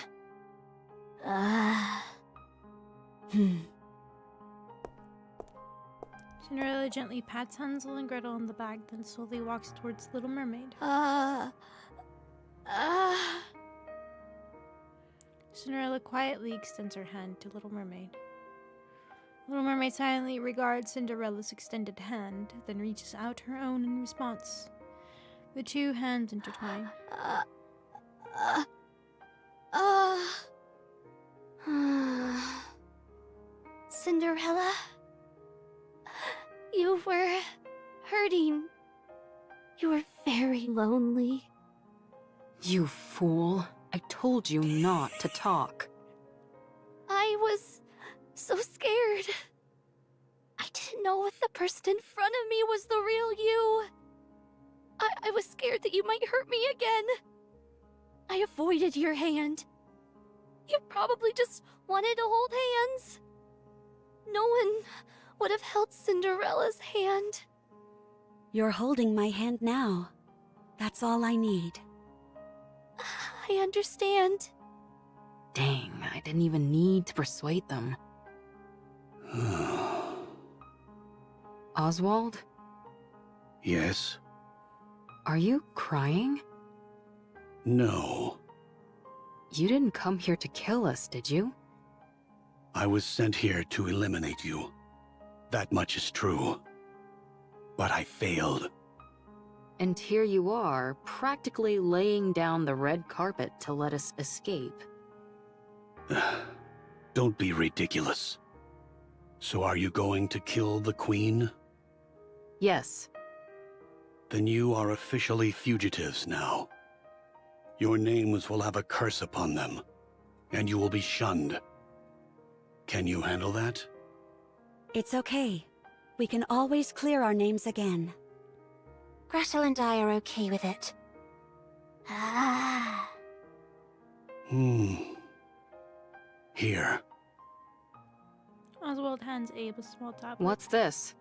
Cinderella gently pats Hansel and Gretel on the back, then slowly walks towards Little Mermaid. Cinderella quietly extends her hand to Little Mermaid. Little Mermaid silently regards Cinderella's extended hand, then reaches out her own in response. The two hands intertwine. Cinderella, you were hurting. You were very lonely. You fool. I told you not to talk. I was so scared. I didn't know if the person in front of me was the real you. I was scared that you might hurt me again. I avoided your hand. You probably just wanted to hold hands. No one would have held Cinderella's hand. You're holding my hand now. That's all I need. I understand. Dang, I didn't even need to persuade them. Oswald? Yes? Are you crying? No. You didn't come here to kill us, did you? I was sent here to eliminate you. That much is true. But I failed. And here you are, practically laying down the red carpet to let us escape. Don't be ridiculous. So are you going to kill the Queen? Yes. Then you are officially fugitives now. Your names will have a curse upon them, and you will be shunned. Can you handle that? It's okay. We can always clear our names again. Gretel and I are okay with it. Here. Oswald hands Abe a small tablet. What's this?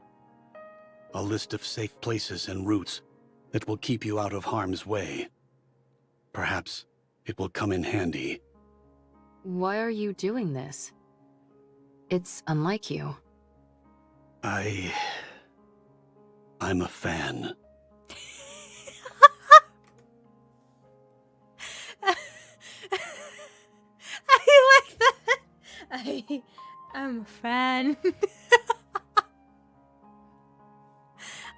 A list of safe places and routes that will keep you out of harm's way. Perhaps it will come in handy. Why are you doing this? It's unlike you. I'm a fan. I like that. I'm a fan.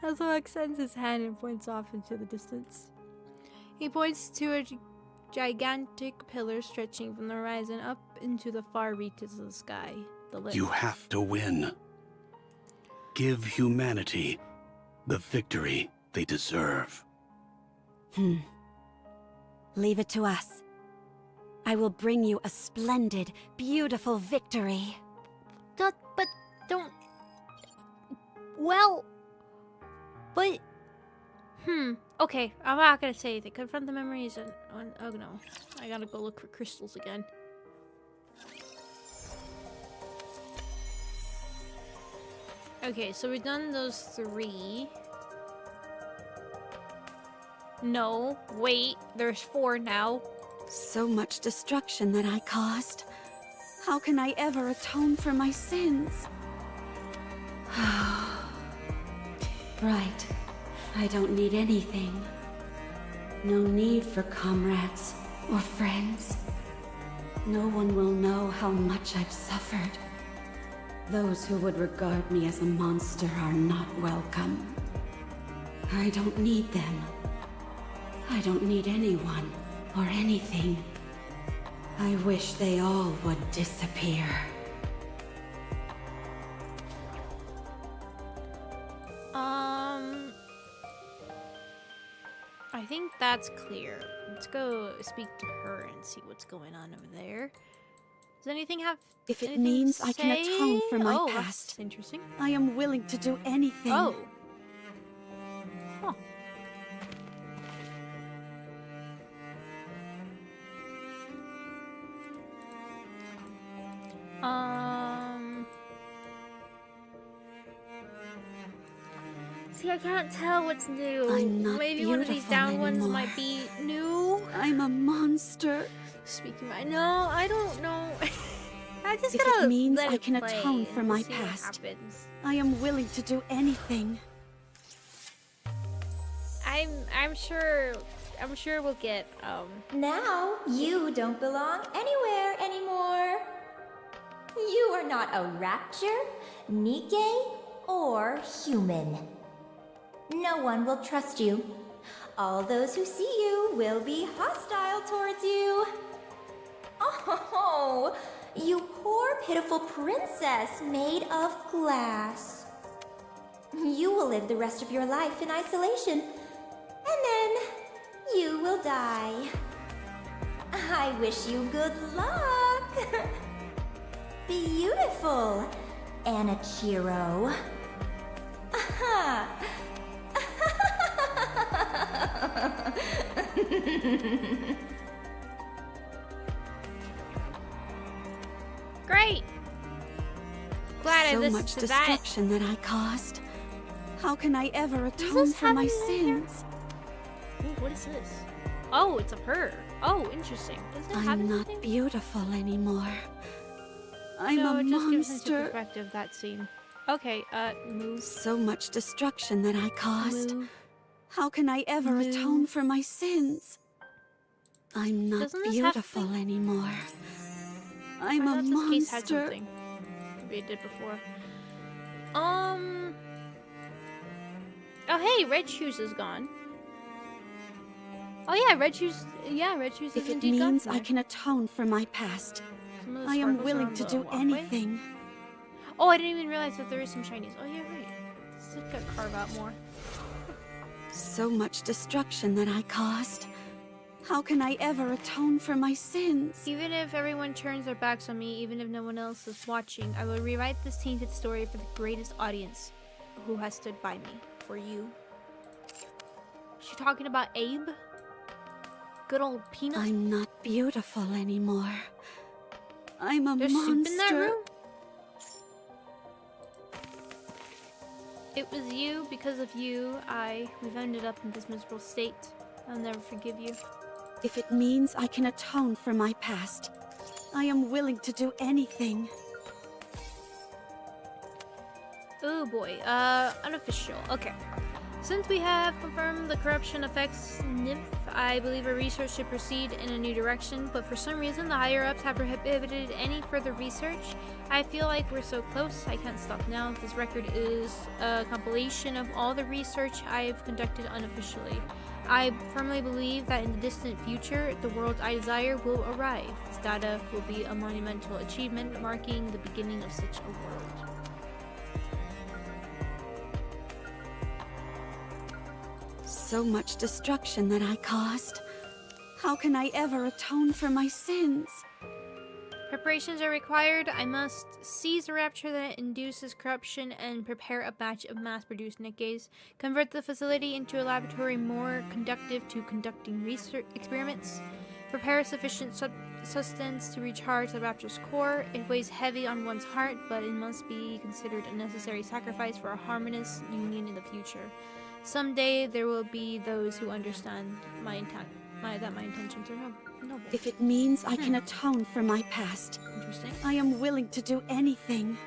Oswald extends his hand and points off into the distance. He points to a gigantic pillar stretching from the horizon up into the far reaches of the sky. You have to win. Give humanity the victory they deserve. Leave it to us. I will bring you a splendid, beautiful victory. But don't... Well... But... Okay, I'm not gonna say anything. Confront the memories and... Oh no. I gotta go look for crystals again. Okay, so we've done those 3. No, wait, there's 4 now. So much destruction that I caused. How can I ever atone for my sins? Right. I don't need anything. No need for comrades or friends. No one will know how much I've suffered. Those who would regard me as a monster are not welcome. I don't need them. I don't need anyone or anything. I wish they all would disappear. I think that's clear. Let's go speak to her and see what's going on over there. Does anything have... If it means I can atone for my past, that's interesting. I am willing to do anything. Oh. Huh. See, I can't tell what's new. I'm not Maybe one of these down ones might be new. I'm a monster. Speaking my... No, I don't know. I just If gotta it means let I it can play atone for and my see what past, happens. I am willing to do anything. I'm sure we'll get Now you don't belong anywhere anymore. You are not a Rapture, Nikke, or human. No one will trust you. All those who see you will be hostile towards you. Oh, you poor pitiful princess made of glass. You will live the rest of your life in isolation, and then you will die. I wish you good luck. Beautiful, Anichiro. Great. Glad I So listened much to that. destruction that I caused. How can I ever atone this for my happening in here? sins? Ooh, what is this? Oh, it's of her. Oh, interesting. Doesn't it have I'm not anything? beautiful anymore. I'm No, a it just gives into monster. perspective, that scene. Okay, move. So much destruction that I caused. Move. How can I ever Move. atone for my sins? I'm not Doesn't this have beautiful something? anymore. I I'm a thought this case had monster. something. Maybe it did before. Oh, hey, Red Shoes is gone. Oh yeah, Red Shoes. Yeah, Red Shoes is If it indeed gone. means from I there. can atone for my past, Some of the I am sparkles willing around to the do walkway. anything. Oh, I didn't even realize that there is some shinies. Oh yeah, right. Let's just gotta carve out more. So much destruction that I caused. How can I ever atone for my sins? Even if everyone turns their backs on me, even if no one else is watching, I will rewrite this tainted story for the greatest audience who has stood by me. For you. She talking about Abe? Good old Peanut? I'm not beautiful anymore. I'm a There's monster. soup in that room? It was you, because of you, we've ended up in this miserable state. I'll never forgive you. If it means I can atone for my past, I am willing to do anything. Oh boy, unofficial. Okay. Since we have confirmed the corruption affects Nymph, I believe our research should proceed in a new direction, but for some reason the higher-ups have prohibited any further research. I feel like we're so close, I can't stop now. This record is a compilation of all the research I've conducted unofficially. I firmly believe that in the distant future, the world I desire will arrive. This data will be a monumental achievement, marking the beginning of such a world. So much destruction that I caused. How can I ever atone for my sins? Preparations are required. I must seize the rapture that induces corruption and prepare a batch of mass-produced Nikkes. Convert the facility into a laboratory more conducive to conducting research experiments. Prepare sufficient sustenance to recharge the rapture's core. It weighs heavy on one's heart, but it must be considered a necessary sacrifice for a harmonious union in the future. Someday there will be those who understand my intentions are noble. If it means I can atone for my past, Interesting. I am willing to do anything.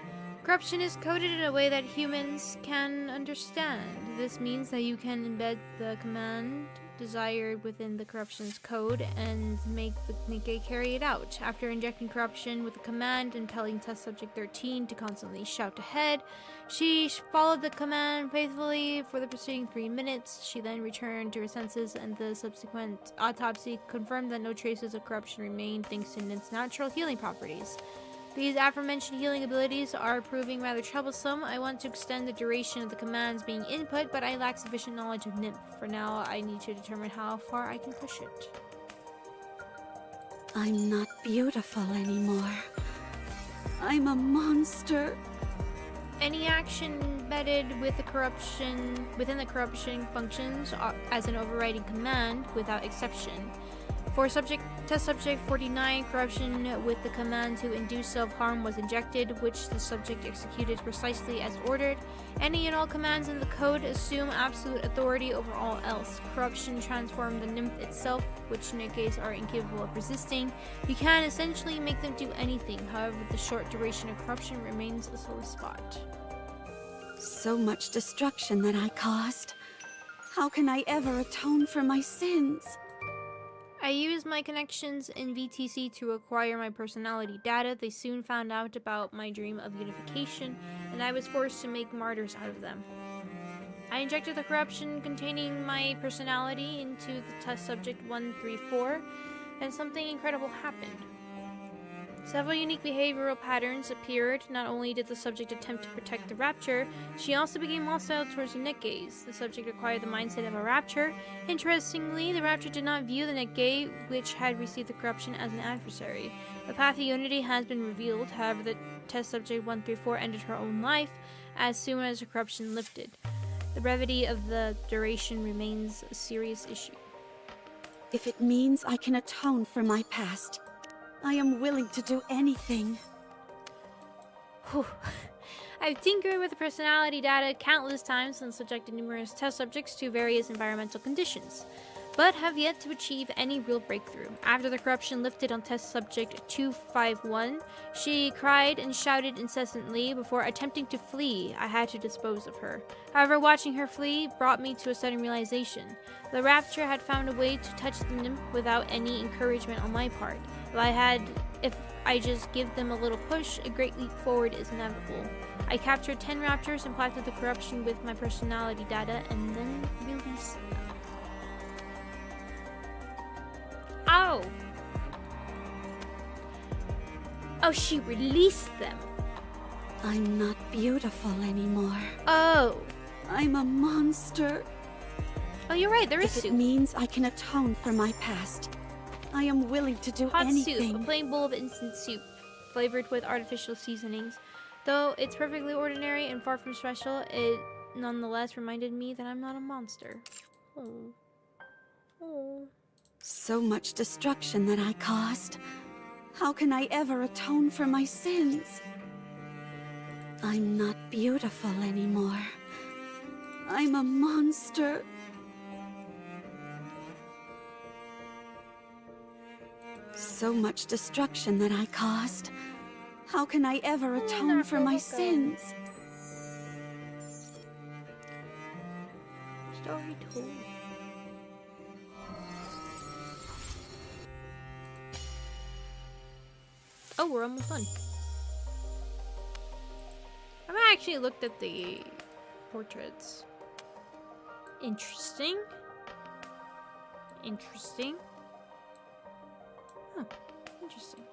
Corruption is coded in a way that humans can understand. This means that you can embed the command desired within the corruption's code and make the Nikke carry it out. After injecting corruption with the command and telling test subject 13 to constantly shout ahead, she followed the command faithfully for the preceding 3 minutes. She then returned to her senses, and the subsequent autopsy confirmed that no traces of corruption remained thanks to its natural healing properties. These aforementioned healing abilities are proving rather troublesome. I want to extend the duration of the commands being input, but I lack sufficient knowledge of Nymph. For now, I need to determine how far I can push it. I'm not beautiful anymore. I'm a monster. Any action embedded with within the corruption functions as an overriding command without exception. For test subject 49, corruption with the command to induce self-harm was injected, which the subject executed precisely as ordered. Any and all commands in the code assume absolute authority over all else. Corruption transformed the nymph itself, which Nikkes are incapable of resisting. You can essentially make them do anything, however the short duration of corruption remains a sore spot. So much destruction that I caused. How can I ever atone for my sins? I used my connections in VTC to acquire my personality data. They soon found out about my dream of unification, and I was forced to make martyrs out of them. I injected the corruption containing my personality into the test subject 134, and something incredible happened. Several unique behavioral patterns appeared. Not only did the subject attempt to protect the Rapture, she also became hostile towards the Nikkes. The subject acquired the mindset of a Rapture. Interestingly, the Rapture did not view the Nikke, which had received the corruption, as an adversary. The path of unity has been revealed. However, the test subject 134 ended her own life as soon as the corruption lifted. The brevity of the duration remains a serious issue. If it means I can atone for my past, I am willing to do anything. Whew. I've tinkered with the personality data countless times and subjected numerous test subjects to various environmental conditions, but have yet to achieve any real breakthrough. After the corruption lifted on test subject 251, she cried and shouted incessantly before attempting to flee. I had to dispose of her. However, watching her flee brought me to a sudden realization. The Rapture had found a way to touch the nymph without any encouragement on my part. If I just give them a little push, a great leap forward is inevitable. I captured 10 Raptors and planted the corruption with my personality data and then released them. Oh! Oh, she released them. I'm not beautiful anymore. Oh. I'm a monster. Oh, you're right, there is soup. soup. It means I can atone for my past. I am willing to do Hot anything. soup, a plain bowl of instant soup, flavored with artificial seasonings. Though it's perfectly ordinary and far from special, it nonetheless reminded me that I'm not a monster. Oh. Oh. So much destruction that I caused. How can I ever atone for my sins? I'm not beautiful anymore. I'm a monster. So much destruction that I caused. How can I ever atone for my sins? Story told. Oh, we're almost done. I haven't actually looked at the portraits. Interesting. Interesting. Huh. Interesting.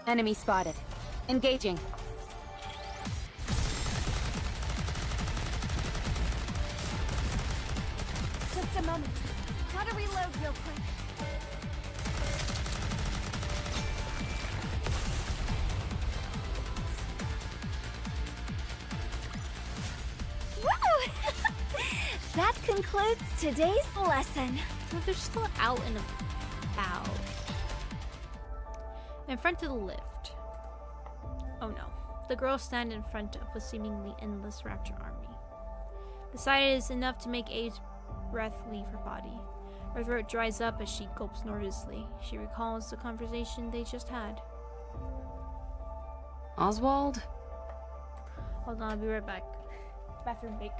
Enemy spotted. Engaging. Just a moment. Gotta reload real quick. Woo! That concludes today's lesson. So they're still out and about. In front of the lift. Oh no. The girls stand in front of a seemingly endless Rapture army. The sight is enough to make A's breath leave her body. Her throat dries up as she gulps nervously. She recalls the conversation they just had. Oswald? Hold on, I'll be right back. Bathroom break.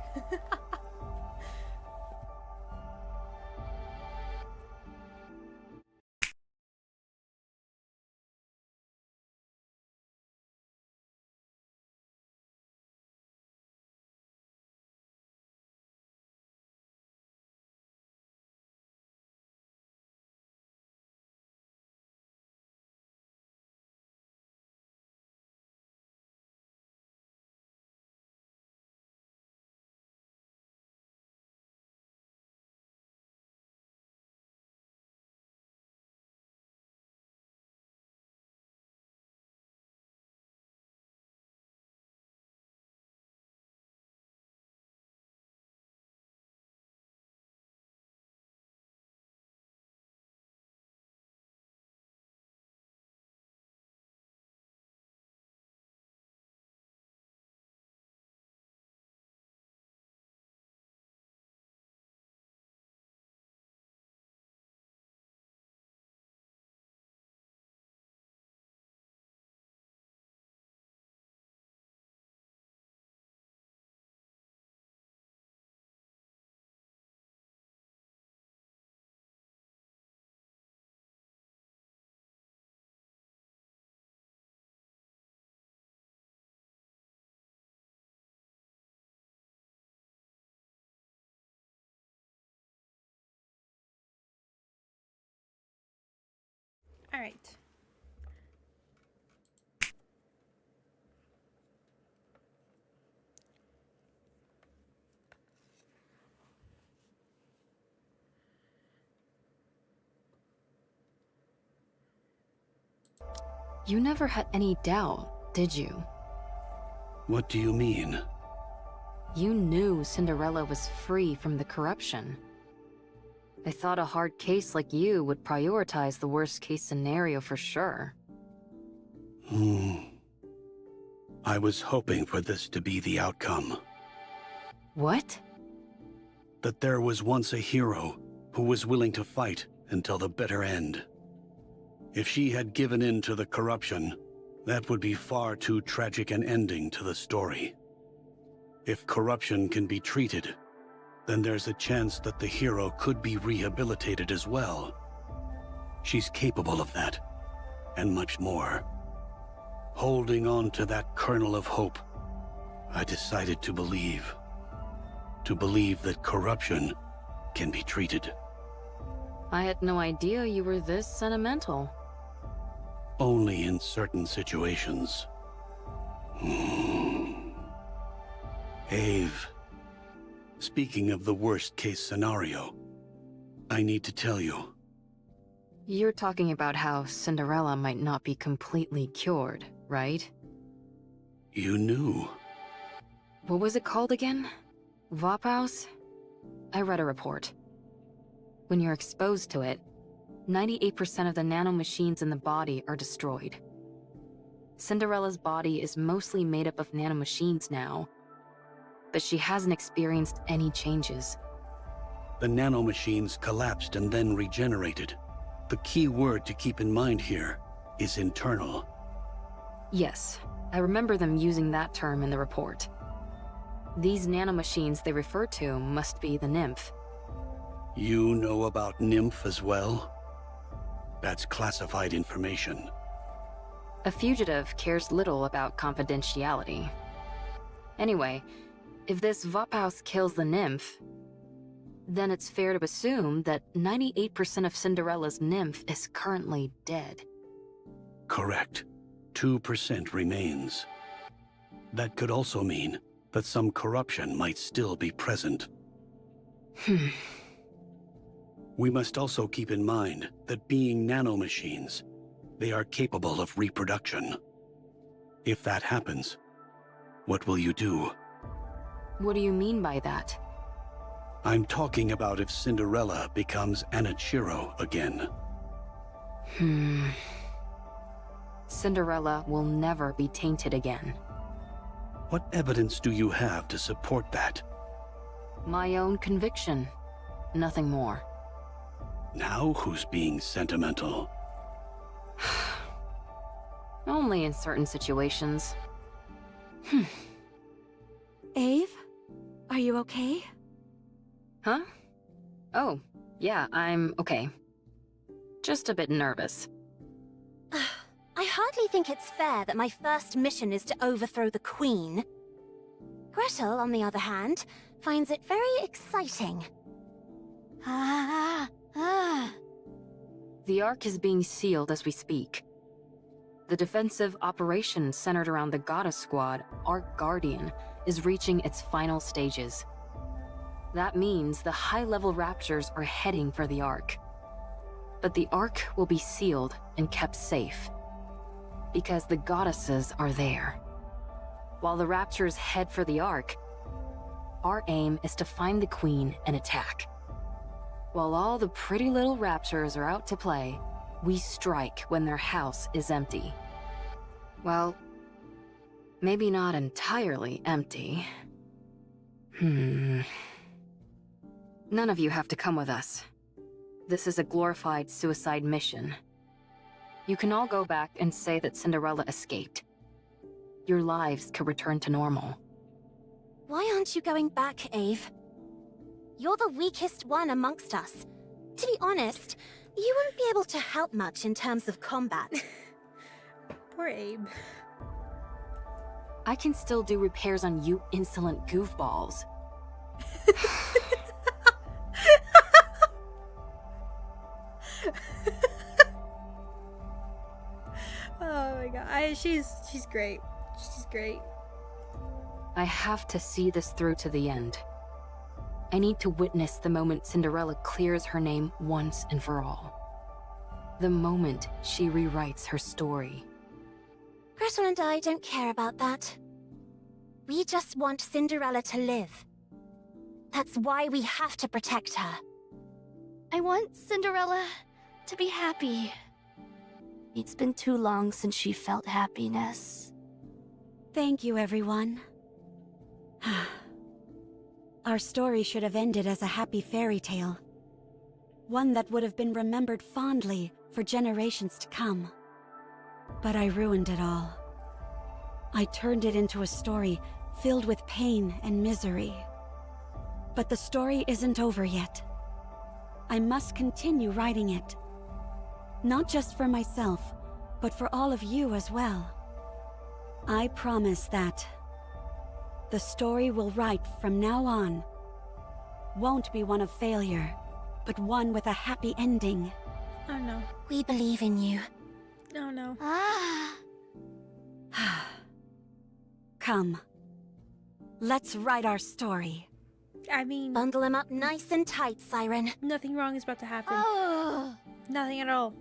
All right. You never had any doubt, did you? What do you mean? You knew Cinderella was free from the corruption. I thought a hard case like you would prioritize the worst case scenario for sure. I was hoping for this to be the outcome. What? That there was once a hero who was willing to fight until the bitter end. If she had given in to the corruption, that would be far too tragic an ending to the story. If corruption can be treated, then there's a chance that the hero could be rehabilitated as well. She's capable of that, and much more. Holding on to that kernel of hope, I decided to believe. To believe that corruption can be treated. I had no idea you were this sentimental. Only in certain situations. Ave, speaking of the worst-case scenario, I need to tell you. You're talking about how Cinderella might not be completely cured, right? You knew. What was it called again? Vaphaus? I read a report. When you're exposed to it, 98% of the nanomachines in the body are destroyed. Cinderella's body is mostly made up of nanomachines now, but she hasn't experienced any changes. The nanomachines collapsed and then regenerated. The key word to keep in mind here is internal. Yes, I remember them using that term in the report. These nanomachines they refer to must be the nymph. You know about Nymph as well? That's classified information. A fugitive cares little about confidentiality. Anyway, if this Vaphaus kills the nymph, then it's fair to assume that 98% of Cinderella's nymph is currently dead. Correct. 2% remains. That could also mean that some corruption might still be present. We must also keep in mind that being nanomachines, they are capable of reproduction. If that happens, what will you do? What do you mean by that? I'm talking about if Cinderella becomes Anichiro again. Cinderella will never be tainted again. What evidence do you have to support that? My own conviction. Nothing more. Now who's being sentimental? Only in certain situations. Ave? Are you okay? Huh? Oh, yeah, I'm okay. Just a bit nervous. I hardly think it's fair that my first mission is to overthrow the Queen. Gretel, on the other hand, finds it very exciting. The Ark is being sealed as we speak. The defensive operation centered around the Goddess Squad, Ark Guardian, is reaching its final stages. That means the high-level Raptors are heading for the Ark. But the Ark will be sealed and kept safe, because the Goddesses are there. While the Raptors head for the Ark, our aim is to find the Queen and attack. While all the pretty little Raptors are out to play, we strike when their house is empty. Well, maybe not entirely empty. None of you have to come with us. This is a glorified suicide mission. You can all go back and say that Cinderella escaped. Your lives could return to normal. Why aren't you going back, Ave? You're the weakest one amongst us. To be honest, you wouldn't be able to help much in terms of combat. Poor Abe. I can still do repairs on you insolent goofballs. she's great. She's great. I have to see this through to the end. I need to witness the moment Cinderella clears her name once and for all. The moment she rewrites her story. Gretel and I don't care about that. We just want Cinderella to live. That's why we have to protect her. I want Cinderella to be happy. It's been too long since she felt happiness. Thank you, everyone. Our story should have ended as a happy fairy tale. One that would have been remembered fondly for generations to come. But I ruined it all. I turned it into a story filled with pain and misery. But the story isn't over yet. I must continue writing it. Not just for myself, but for all of you as well. I promise that the story we'll write from now on won't be one of failure, but one with a happy ending. Oh no. We believe in you. Oh no. Come. Let's write our story. I mean... Bundle him up nice and tight, Siren. Nothing wrong is about to happen. Nothing at all.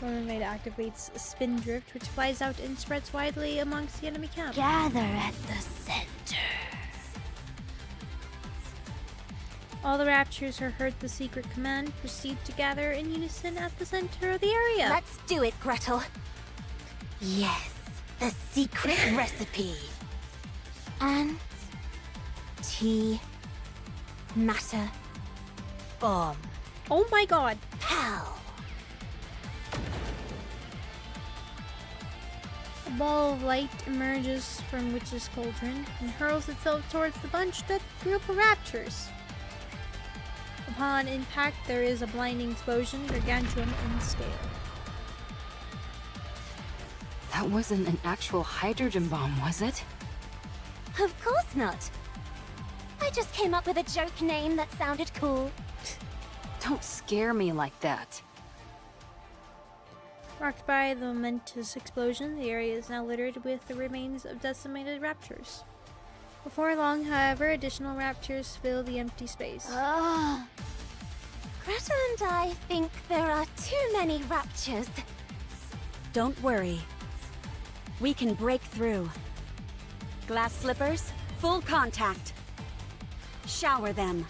Mermaid activates Spin Drift, which flies out and spreads widely amongst the enemy camp. Gather at the center. All the Raptures who heard the secret command proceed to gather in unison at the center of the area. Let's do it, Gretel. Yes, the secret recipe. Matter. Bomb. Oh my god. Pow. A ball of light emerges from Witch's Cauldron and hurls itself towards the bunched-up group of Raptures. Upon impact, there is a blinding explosion, gargantuan in scale. That wasn't an actual hydrogen bomb, was it? Of course not. I just came up with a joke name that sounded cool. Don't scare me like that. Rocked by the momentous explosion, the area is now littered with the remains of decimated Raptures. Before long, however, additional Raptures fill the empty space. Gretel and I think there are too many Raptures. Don't worry. We can break through. Glass slippers, full contact. Shower them.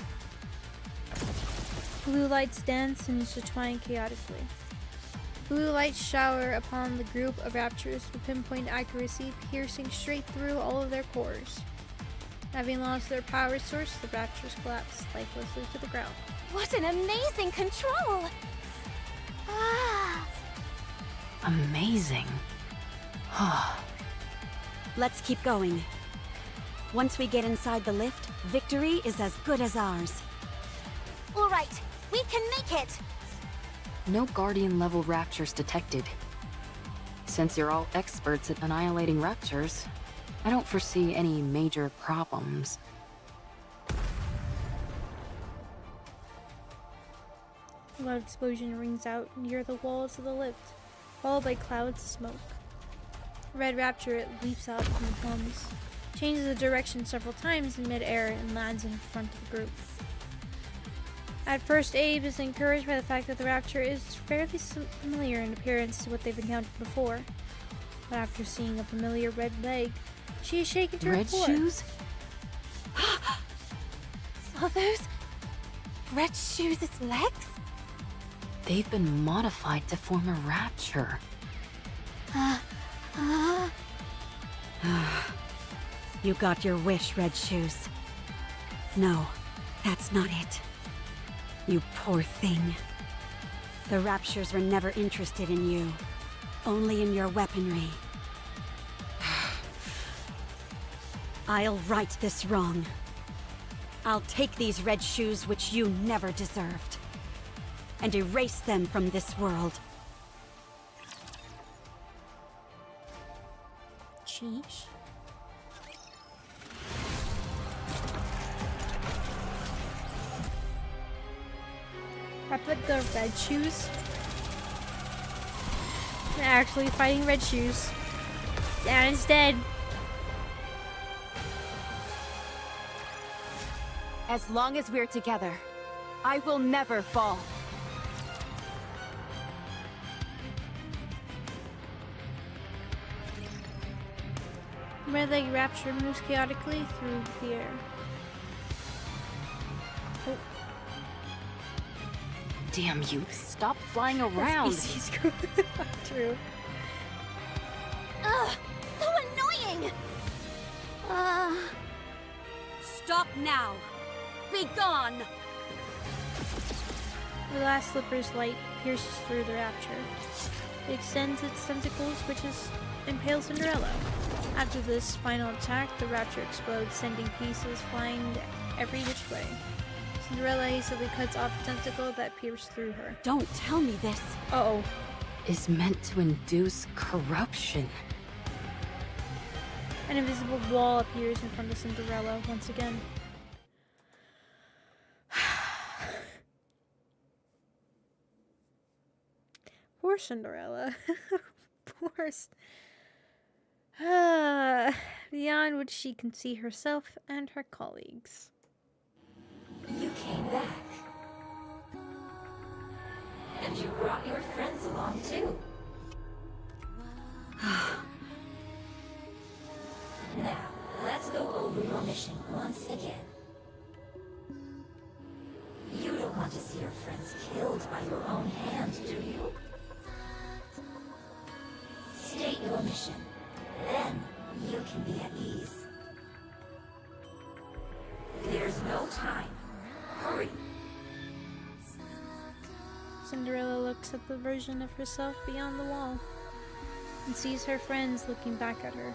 Blue lights dance and intertwine chaotically. Blue lights shower upon the group of Raptures with pinpoint accuracy, piercing straight through all of their cores. Having lost their power source, the Raptures collapse lifelessly to the ground. What an amazing control! Amazing. Let's keep going. Once we get inside the lift, victory is as good as ours. All right, we can make it! No Guardian-level Raptures detected. Since you're all experts at annihilating Raptures, I don't foresee any major problems. A loud explosion rings out near the walls of the lift, followed by clouds of smoke. Red Rapture leaps out from the plums, changes the direction several times in mid-air, and lands in front of the group. At first, Abe is encouraged by the fact that the Rapture is fairly familiar in appearance to what they've encountered before. But after seeing a familiar red leg, she is shaken to her core. Red shoes? Are those Red Shoes' legs? They've been modified to form a Rapture. You got your wish, Red Shoes. No, that's not it. You poor thing. The Raptures were never interested in you. Only in your weaponry. I'll right this wrong. I'll take these Red Shoes which you never deserved, and erase them from this world. Sheesh. Replica Red Shoes. They're actually fighting Red Shoes. Dan is dead. As long as we're together, I will never fall. Red Leg Rapture moves chaotically through the air. Oh. Damn you, stop flying around. He's true. Ugh, so annoying! Stop now! Be gone! The last slipper's light pierces through the Rapture. It extends its tentacles, which impales Cinderella. After this final attack, the Rapture explodes, sending pieces flying every which way. Cinderella hastily cuts off the tentacle that pierced through her. Don't tell me this. Uh-oh. Is meant to induce corruption. An invisible wall appears in front of Cinderella once again. Poor Cinderella. Poor. Beyond which she can see herself and her colleagues. You came back. And you brought your friends along too. Now, let's go over your mission once again. You don't want to see your friends killed by your own hand, do you? State your mission. Then, you can be at ease. There's no time. Hurry. Cinderella looks at the version of herself beyond the wall and sees her friends looking back at her.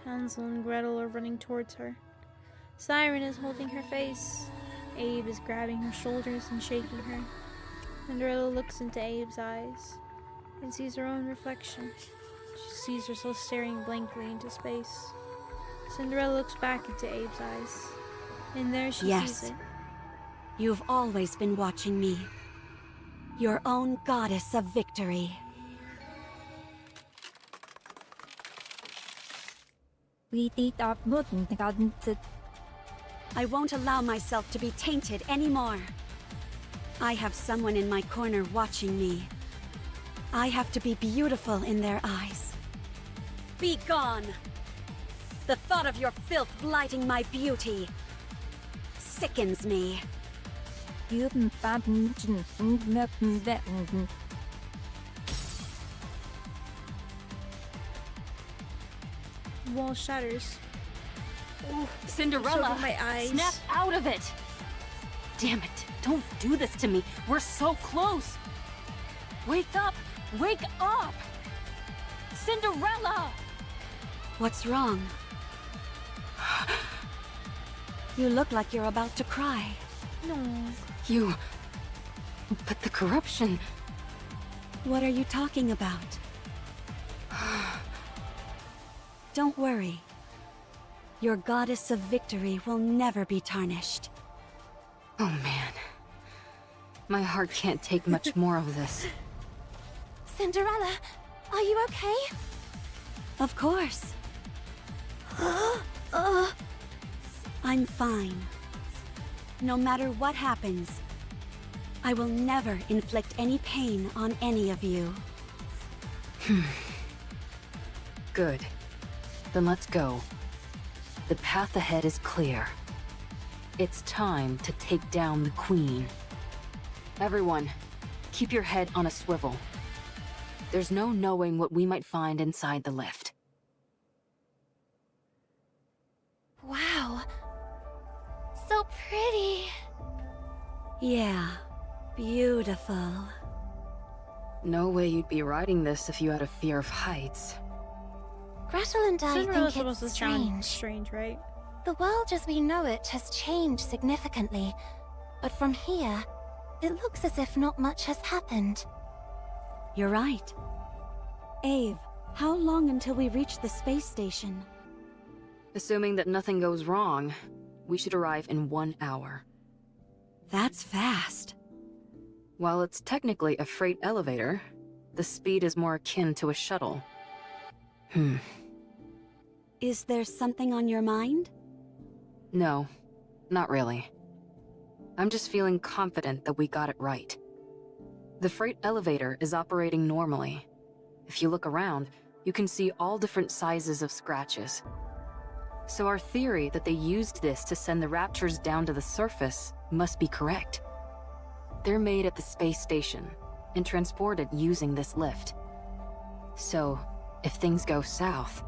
Hansel and Gretel are running towards her. Siren is holding her face. Abe is grabbing her shoulders and shaking her. Cinderella looks into Abe's eyes and sees her own reflection. She sees herself staring blankly into space. Cinderella looks back into Abe's eyes, and there she sees it. You've always been watching me. Your own goddess of victory. I won't allow myself to be tainted anymore. I have someone in my corner watching me. I have to be beautiful in their eyes. Be gone! The thought of your filth blighting my beauty sickens me. Wall shatters. Oh, Cinderella, my eyes. Snap out of it! Damn it, don't do this to me. We're so close. Wake up! Wake up! Cinderella! What's wrong? You look like you're about to cry. No. You... But the corruption... What are you talking about? Don't worry. Your goddess of victory will never be tarnished. Oh man. My heart can't take much more of this. Cinderella, are you okay? Of course. I'm fine. No matter what happens, I will never inflict any pain on any of you. Good. Then let's go. The path ahead is clear. It's time to take down the Queen. Everyone, keep your head on a swivel. There's no knowing what we might find inside the lift. Wow. So pretty. Yeah, beautiful. No way you'd be riding this if you had a fear of heights. Gretel and I Cinderella's think supposed it's to sound strange. strange, right? The world as we know it has changed significantly, but from here, it looks as if not much has happened. You're right. Ave, how long until we reach the space station? Assuming that nothing goes wrong, we should arrive in 1 hour. That's fast. While it's technically a freight elevator, the speed is more akin to a shuttle. Is there something on your mind? No, not really. I'm just feeling confident that we got it right. The freight elevator is operating normally. If you look around, you can see all different sizes of scratches. So our theory that they used this to send the Raptors down to the surface must be correct. They're made at the space station and transported using this lift. So, if things go south,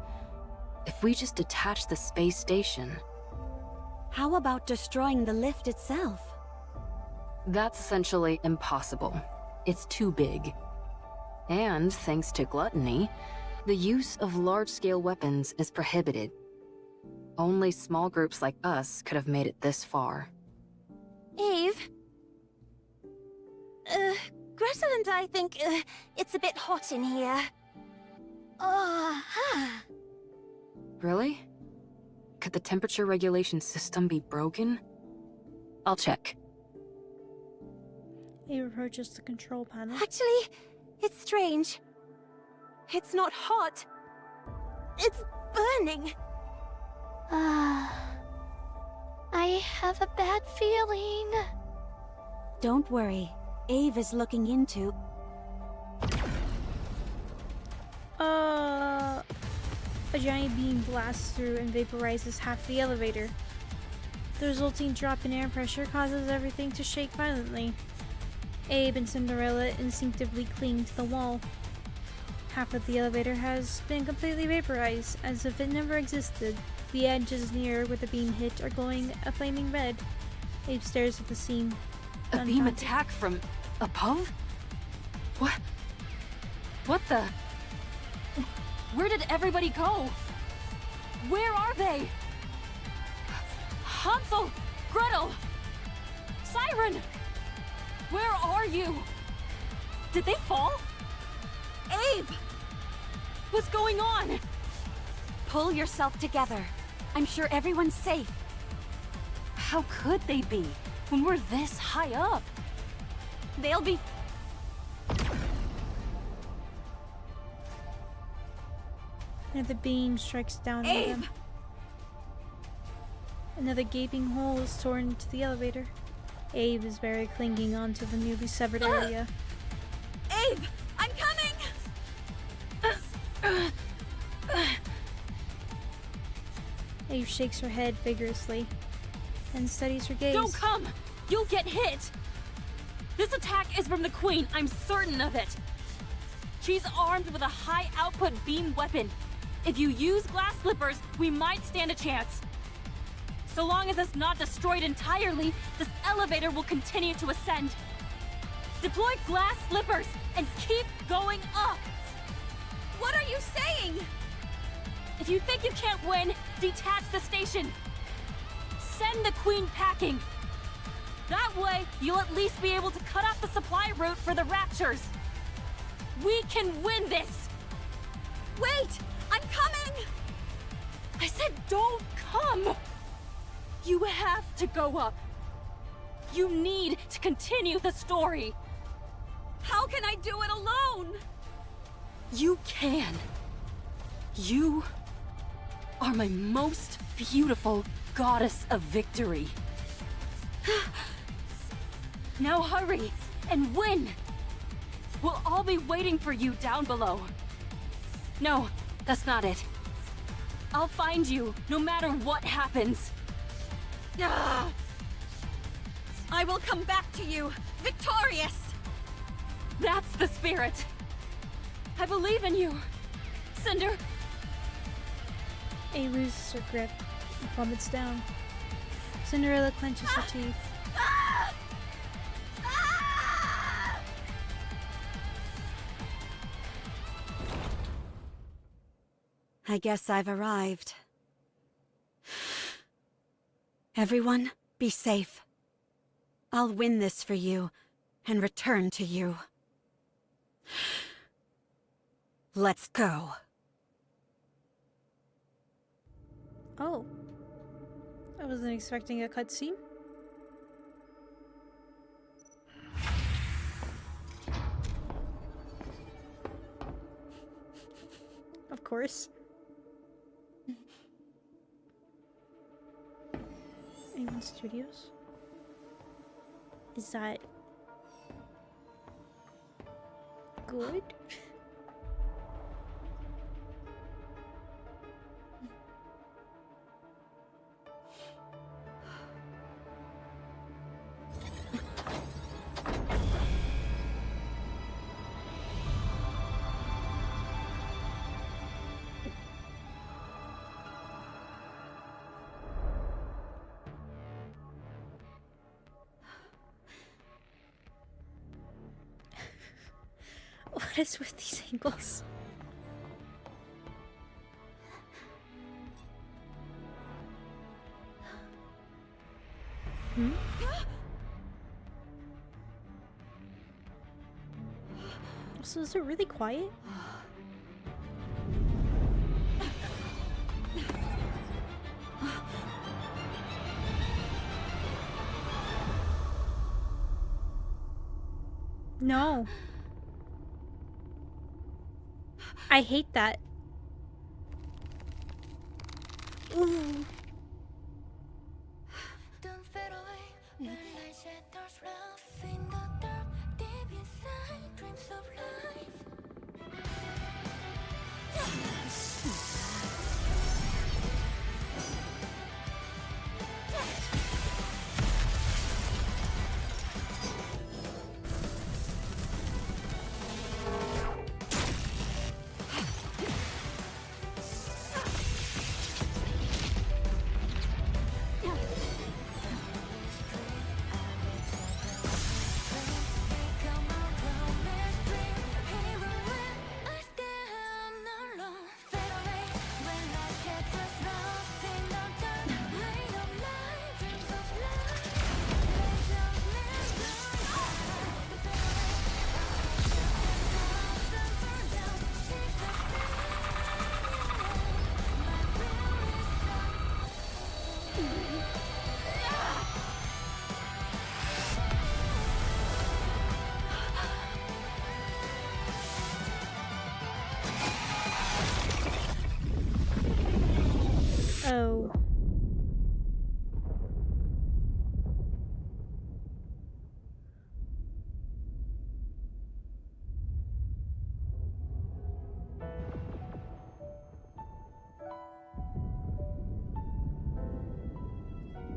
if we just detach the space station... How about destroying the lift itself? That's essentially impossible. It's too big. And, thanks to gluttony, the use of large-scale weapons is prohibited. Only small groups like us could have made it this far. Eve? Gretel and I think, it's a bit hot in here. Really? Could the temperature regulation system be broken? I'll check. He approaches the control panel. Actually, it's strange. It's not hot. It's burning. I have a bad feeling. Don't worry. Ave is looking into... A giant beam blasts through and vaporizes half the elevator. The resulting drop in air pressure causes everything to shake violently. Abe and Cinderella instinctively cling to the wall. Half of the elevator has been completely vaporized, as if it never existed. The edges near where the beam hit are glowing a flaming red. Abe stares at the scene. A beam attack from above? What? What the? Where did everybody go? Where are they? Hansel! Gretel! Siren! Where are you? Did they fall? Ave! What's going on? Pull yourself together. I'm sure everyone's safe. How could they be when we're this high up? They'll be... Another beam strikes down on them. Another gaping hole is torn into the elevator. Abe is barely clinging onto the newly severed area. Abe! I'm coming! Abe shakes her head vigorously and steadies her gaze. Don't come! You'll get hit! This attack is from the Queen, I'm certain of it! She's armed with a high-output beam weapon. If you use glass slippers, we might stand a chance. So long as it's not destroyed entirely, this elevator will continue to ascend. Deploy glass slippers and keep going up! What are you saying? If you think you can't win, detach the station. Send the Queen packing. That way, you'll at least be able to cut off the supply route for the Raptors. We can win this! Wait! I'm coming! I said don't come! You have to go up. You need to continue the story. How can I do it alone? You can. You are my most beautiful goddess of victory. Now hurry and win! We'll all be waiting for you down below. No, that's not it. I'll find you no matter what happens. I will come back to you, victorious! That's the spirit. I believe in you, Cinder. A loses her grip and plummets down. Cinderella clenches her teeth. I guess I've arrived. Everyone, be safe. I'll win this for you and return to you. Let's go. Oh. I wasn't expecting a cutscene. course. A1 Studios? Is that good? What is with these angles? Hmm? So is it really quiet? No. I hate that. Ooh. Oh.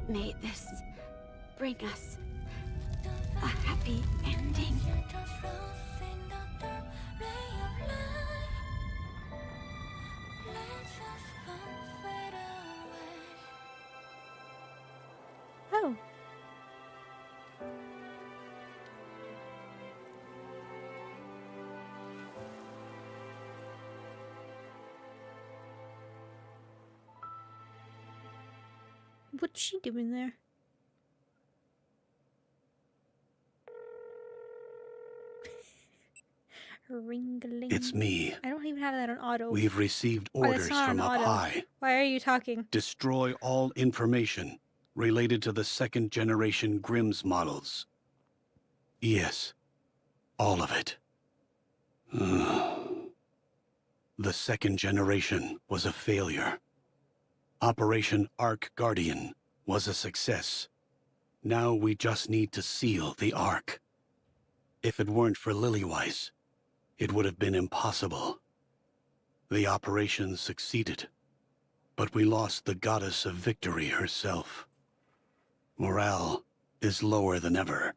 May this bring us a happy ending. Oh. What's she doing there? Ring-a-ling. It's me. I don't even have that on auto. We've received Oh, that's orders not from on up auto. high. Why are you talking? Destroy all information related to the second generation Grimm's models. Yes, all of it. The second generation was a failure. Operation Ark Guardian was a success. Now we just need to seal the Ark. If it weren't for Lillyweiss, it would have been impossible. The operation succeeded, but we lost the goddess of victory herself. Morale is lower than ever.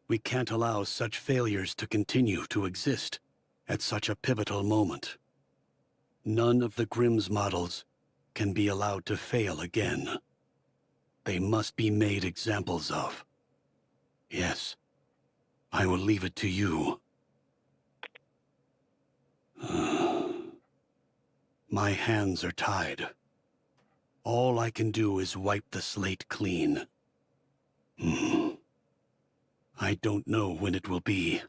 We can't allow such failures to continue to exist at such a pivotal moment. None of the Grimm's models can be allowed to fail again. They must be made examples of. Yes, I will leave it to you. My hands are tied. All I can do is wipe the slate clean. I don't know when it will be.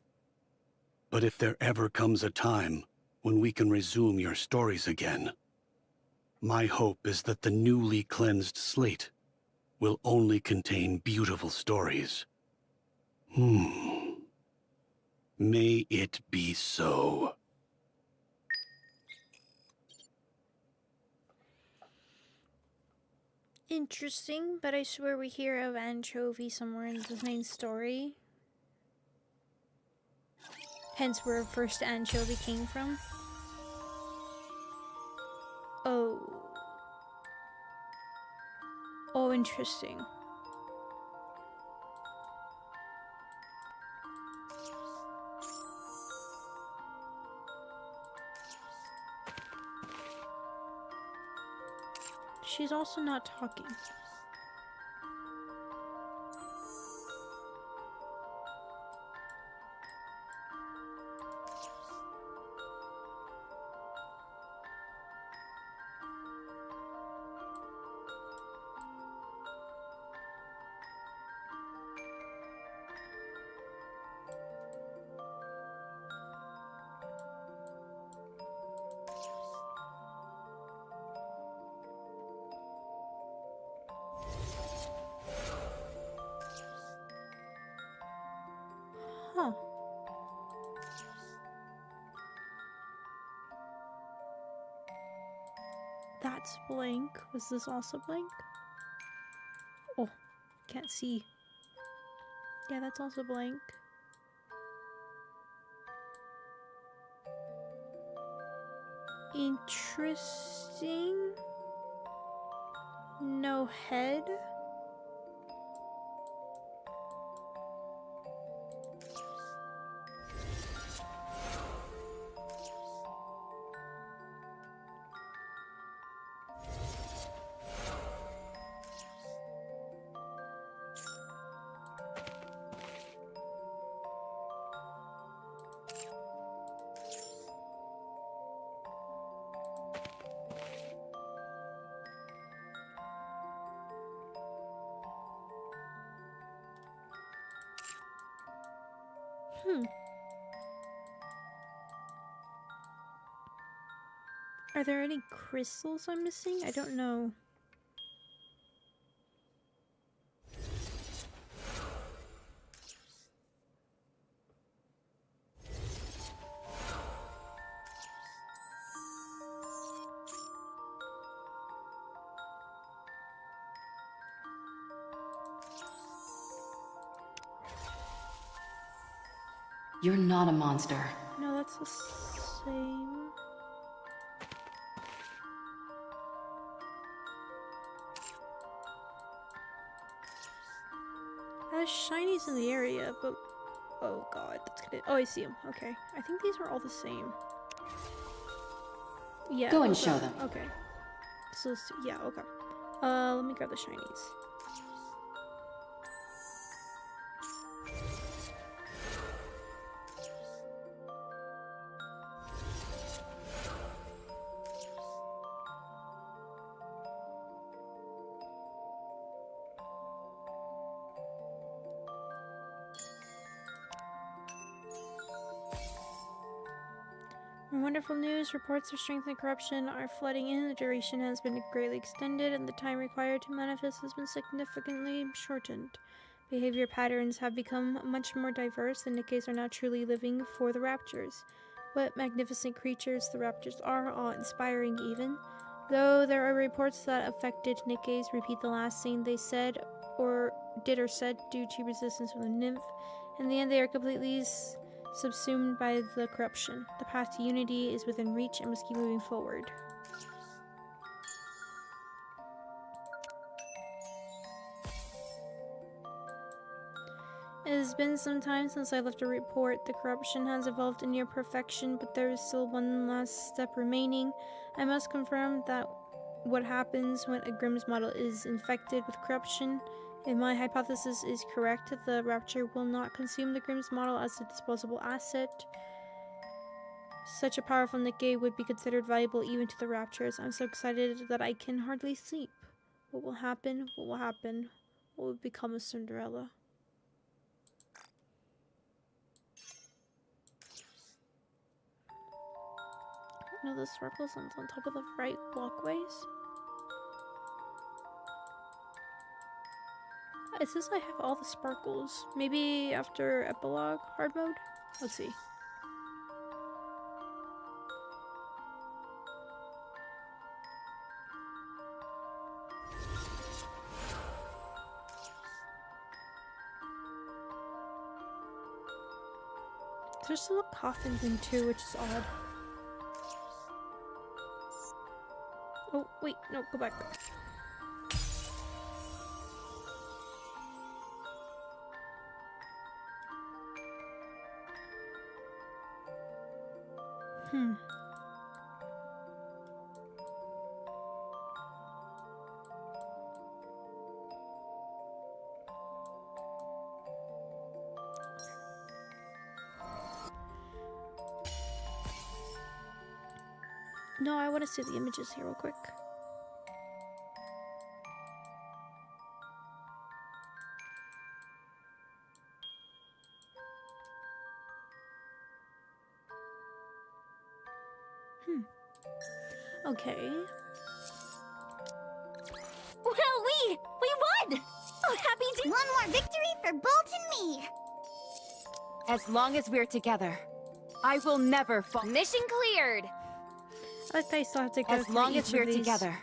But if there ever comes a time when we can resume your stories again, my hope is that the newly cleansed slate will only contain beautiful stories. May it be so. Interesting, but I swear we hear of anchovy somewhere in the main story. Hence where first anchovy came from. Oh. Oh, interesting. She's also not talking. Huh. That's blank. Was this also blank? Oh, can't see. Yeah, that's also blank. Interesting. No head. Are there any crystals I'm missing? I don't know. You're not a monster. No, that's the same. There's shinies in the area, but oh god, that's gonna. Oh, I see them. Okay, I think these are all the same. Yeah. Go and okay. show them. Okay. So yeah. Okay. Let me grab the shinies. Wonderful news. Reports of strength and corruption are flooding in. The duration has been greatly extended, and the time required to manifest has been significantly shortened. Behavior patterns have become much more diverse. The Nikkes are now truly living for the Raptors. What magnificent creatures the Raptors are, awe-inspiring even. Though there are reports that affected Nikkes repeat the last thing they said or did or said due to resistance from the nymph. In the end, they are completely subsumed by the corruption. The path to unity is within reach and must keep moving forward. It has been some time since I left a report. The corruption has evolved in near perfection, but there is still one last step remaining. I must confirm that what happens when a Grimm's model is infected with corruption. If my hypothesis is correct, the Rapture will not consume the Grimm's model as a disposable asset. Such a powerful Nikke would be considered valuable even to the Raptors. I'm so excited that I can hardly sleep. What will happen? What will happen? What will become of Cinderella? No, the sparkles on top of the right walkways. It says I have all the sparkles. Maybe after epilogue hard mode? Let's see. There's still a coffin thing too, which is odd. Oh, wait, no, go back. No, I want to see the images here real quick. Okay. Well, we won! Oh, happy day! One more victory for Bolt and me! As long as we're together, I will never fall. Mission cleared! I like that I still have to go As through long each as we're of these. together,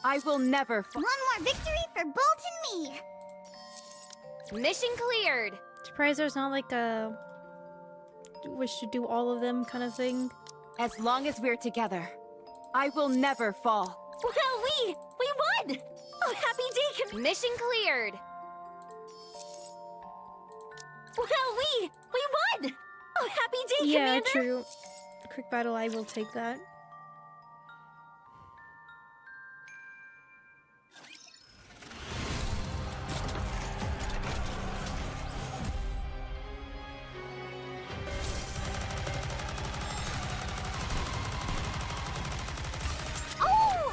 I will never fall. One more victory for Bolt and me! Mission cleared! Surprised there's not like a wish to do all of them kind of thing. As long as we're together, I will never fall. Well, we won! Oh, happy day! Mission cleared! Well, we won! Oh, happy day, Yeah, Commander! true. Quick battle, I will take that.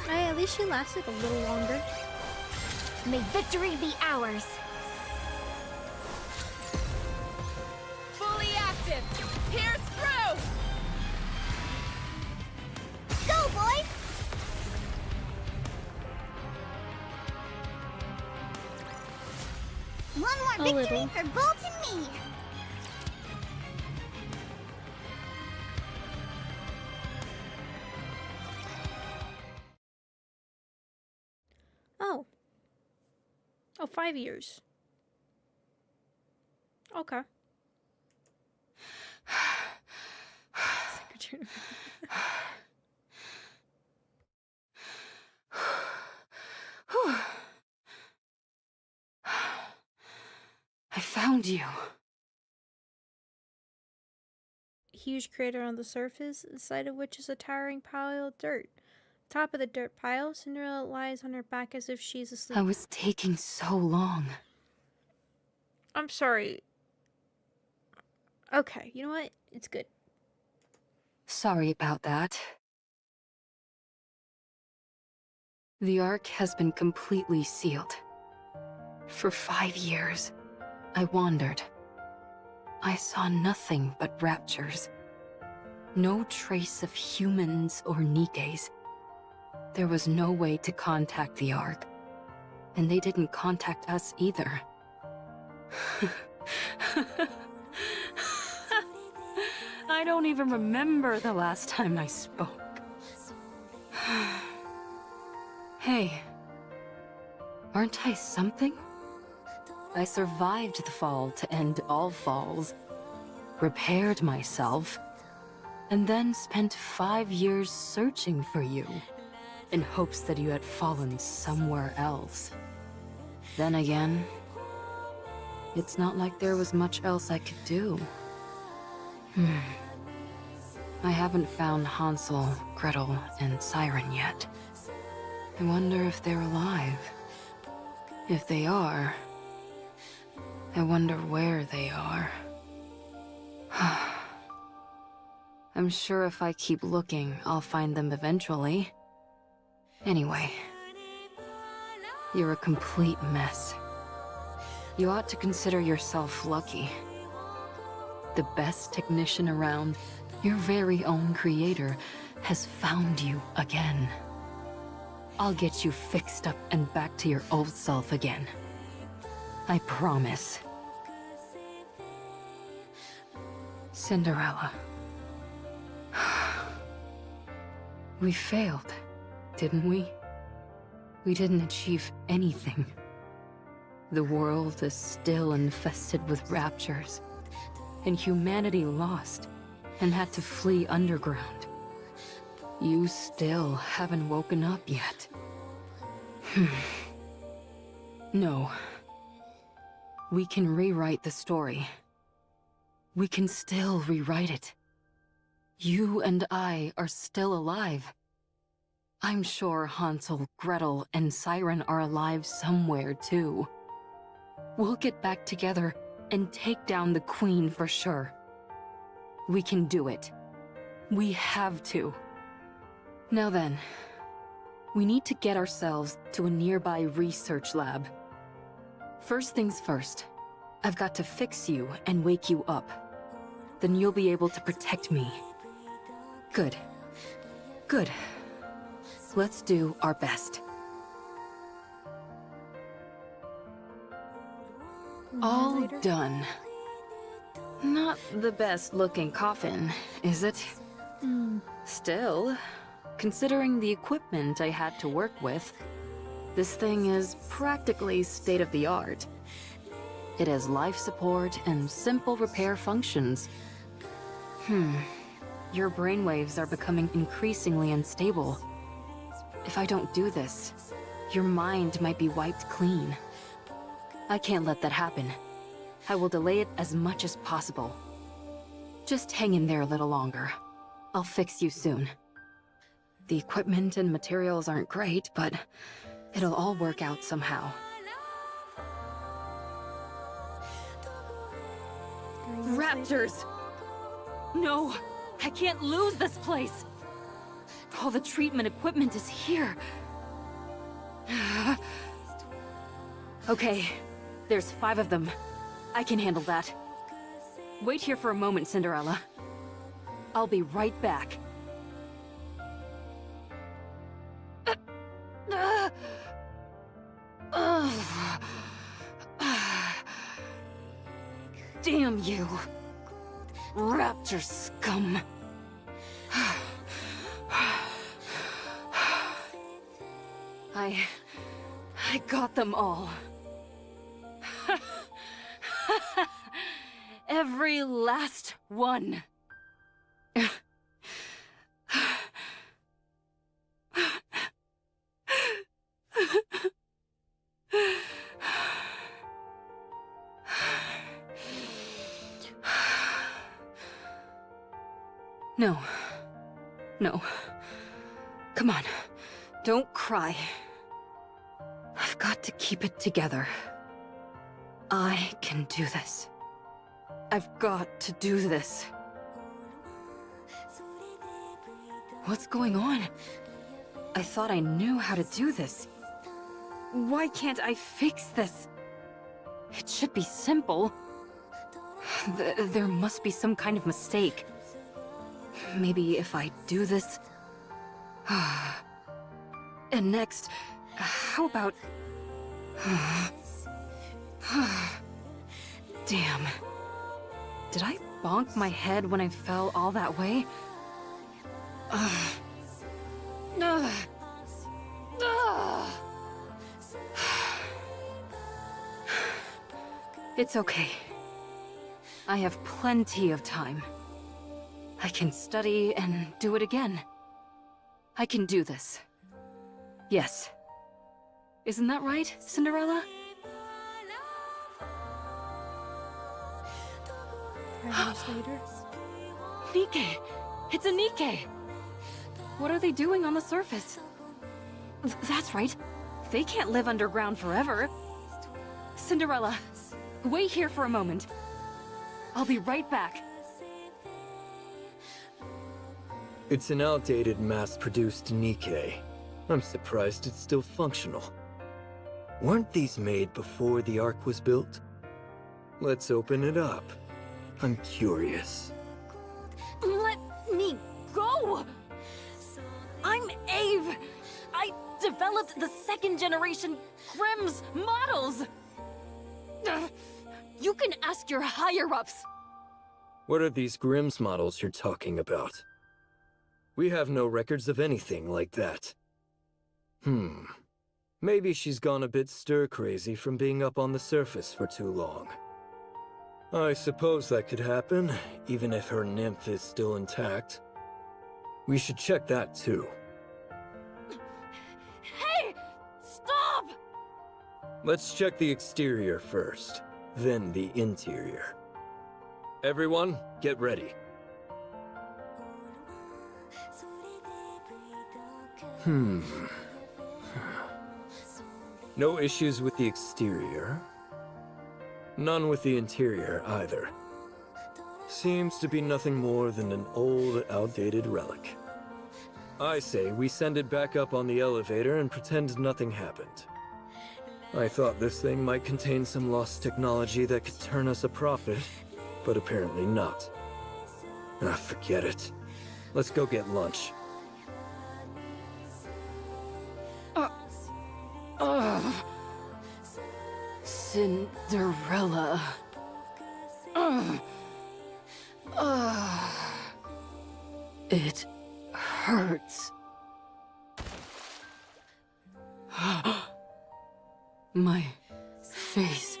Hey, at least she lasted a little longer. May victory be ours! Fully active! Pierce through! Go, boys! One more victory little. for Bolt and me! Oh. Oh, 5 years. Okay. I found you. Huge crater on the surface, inside of which is a towering pile of dirt. Top of the dirt pile, Cinderella lies on her back as if she's asleep. I was taking so long. I'm sorry. Okay, you know what? It's good. Sorry about that. The Ark has been completely sealed. For 5 years, I wandered. I saw nothing but raptures. No trace of humans or Nikkes. There was no way to contact the Ark. And they didn't contact us either. I don't even remember the last time I spoke. Hey, aren't I something? I survived the fall to end all falls, repaired myself, and then spent 5 years searching for you, in hopes that you had fallen somewhere else. Then again, it's not like there was much else I could do. I haven't found Hansel, Gretel, and Siren yet. I wonder if they're alive. If they are, I wonder where they are. I'm sure if I keep looking, I'll find them eventually. Anyway, you're a complete mess. You ought to consider yourself lucky. The best technician around, your very own creator, has found you again. I'll get you fixed up and back to your old self again. I promise. Cinderella. We failed, didn't we? We didn't achieve anything. The world is still infested with raptures, and humanity lost and had to flee underground. You still haven't woken up yet. No. We can rewrite the story. We can still rewrite it. You and I are still alive. I'm sure Hansel, Gretel, and Siren are alive somewhere, too. We'll get back together and take down the Queen for sure. We can do it. We have to. Now then, we need to get ourselves to a nearby research lab. First things first, I've got to fix you and wake you up. Then you'll be able to protect me. Good. Good. Let's do our best. All done. Not the best looking coffin, is it? Still, considering the equipment I had to work with, this thing is practically state-of-the-art. It has life support and simple repair functions. Your brainwaves are becoming increasingly unstable. If I don't do this, your mind might be wiped clean. I can't let that happen. I will delay it as much as possible. Just hang in there a little longer. I'll fix you soon. The equipment and materials aren't great, but it'll all work out somehow. Raptors! No! I can't lose this place! All the treatment equipment is here. Okay, there's 5 of them. I can handle that. Wait here for a moment, Cinderella. I'll be right back. Damn you! Raptor scum! I got them all. Every last one. No. No. Come on. Don't cry. I've got to keep it together. I can do this. I've got to do this. What's going on? I thought I knew how to do this. Why can't I fix this? It should be simple. There must be some kind of mistake. Maybe if I do this... And next, how about... Damn. Did I bonk my head when I fell all that way? It's okay. I have plenty of time. I can study and do it again. I can do this. Yes. Isn't that right, Cinderella? Nikke! It's a Nikke! What are they doing on the surface? That's right. They can't live underground forever. Cinderella, wait here for a moment. I'll be right back. It's an outdated mass-produced Nikke. I'm surprised it's still functional. Weren't these made before the Ark was built? Let's open it up. I'm curious. Let me go! I'm Ave! I developed the 2nd generation Grimm's models! You can ask your higher-ups! What are these Grimm's models you're talking about? We have no records of anything like that. Maybe she's gone a bit stir-crazy from being up on the surface for too long. I suppose that could happen, even if her nymph is still intact. We should check that too. Hey! Stop! Let's check the exterior first, then the interior. Everyone, get ready. No issues with the exterior. None with the interior either. Seems to be nothing more than an old, outdated relic. I say we send it back up on the elevator and pretend nothing happened. I thought this thing might contain some lost technology that could turn us a profit, but apparently not. Forget it. Let's go get lunch. Cinderella. It hurts. My face.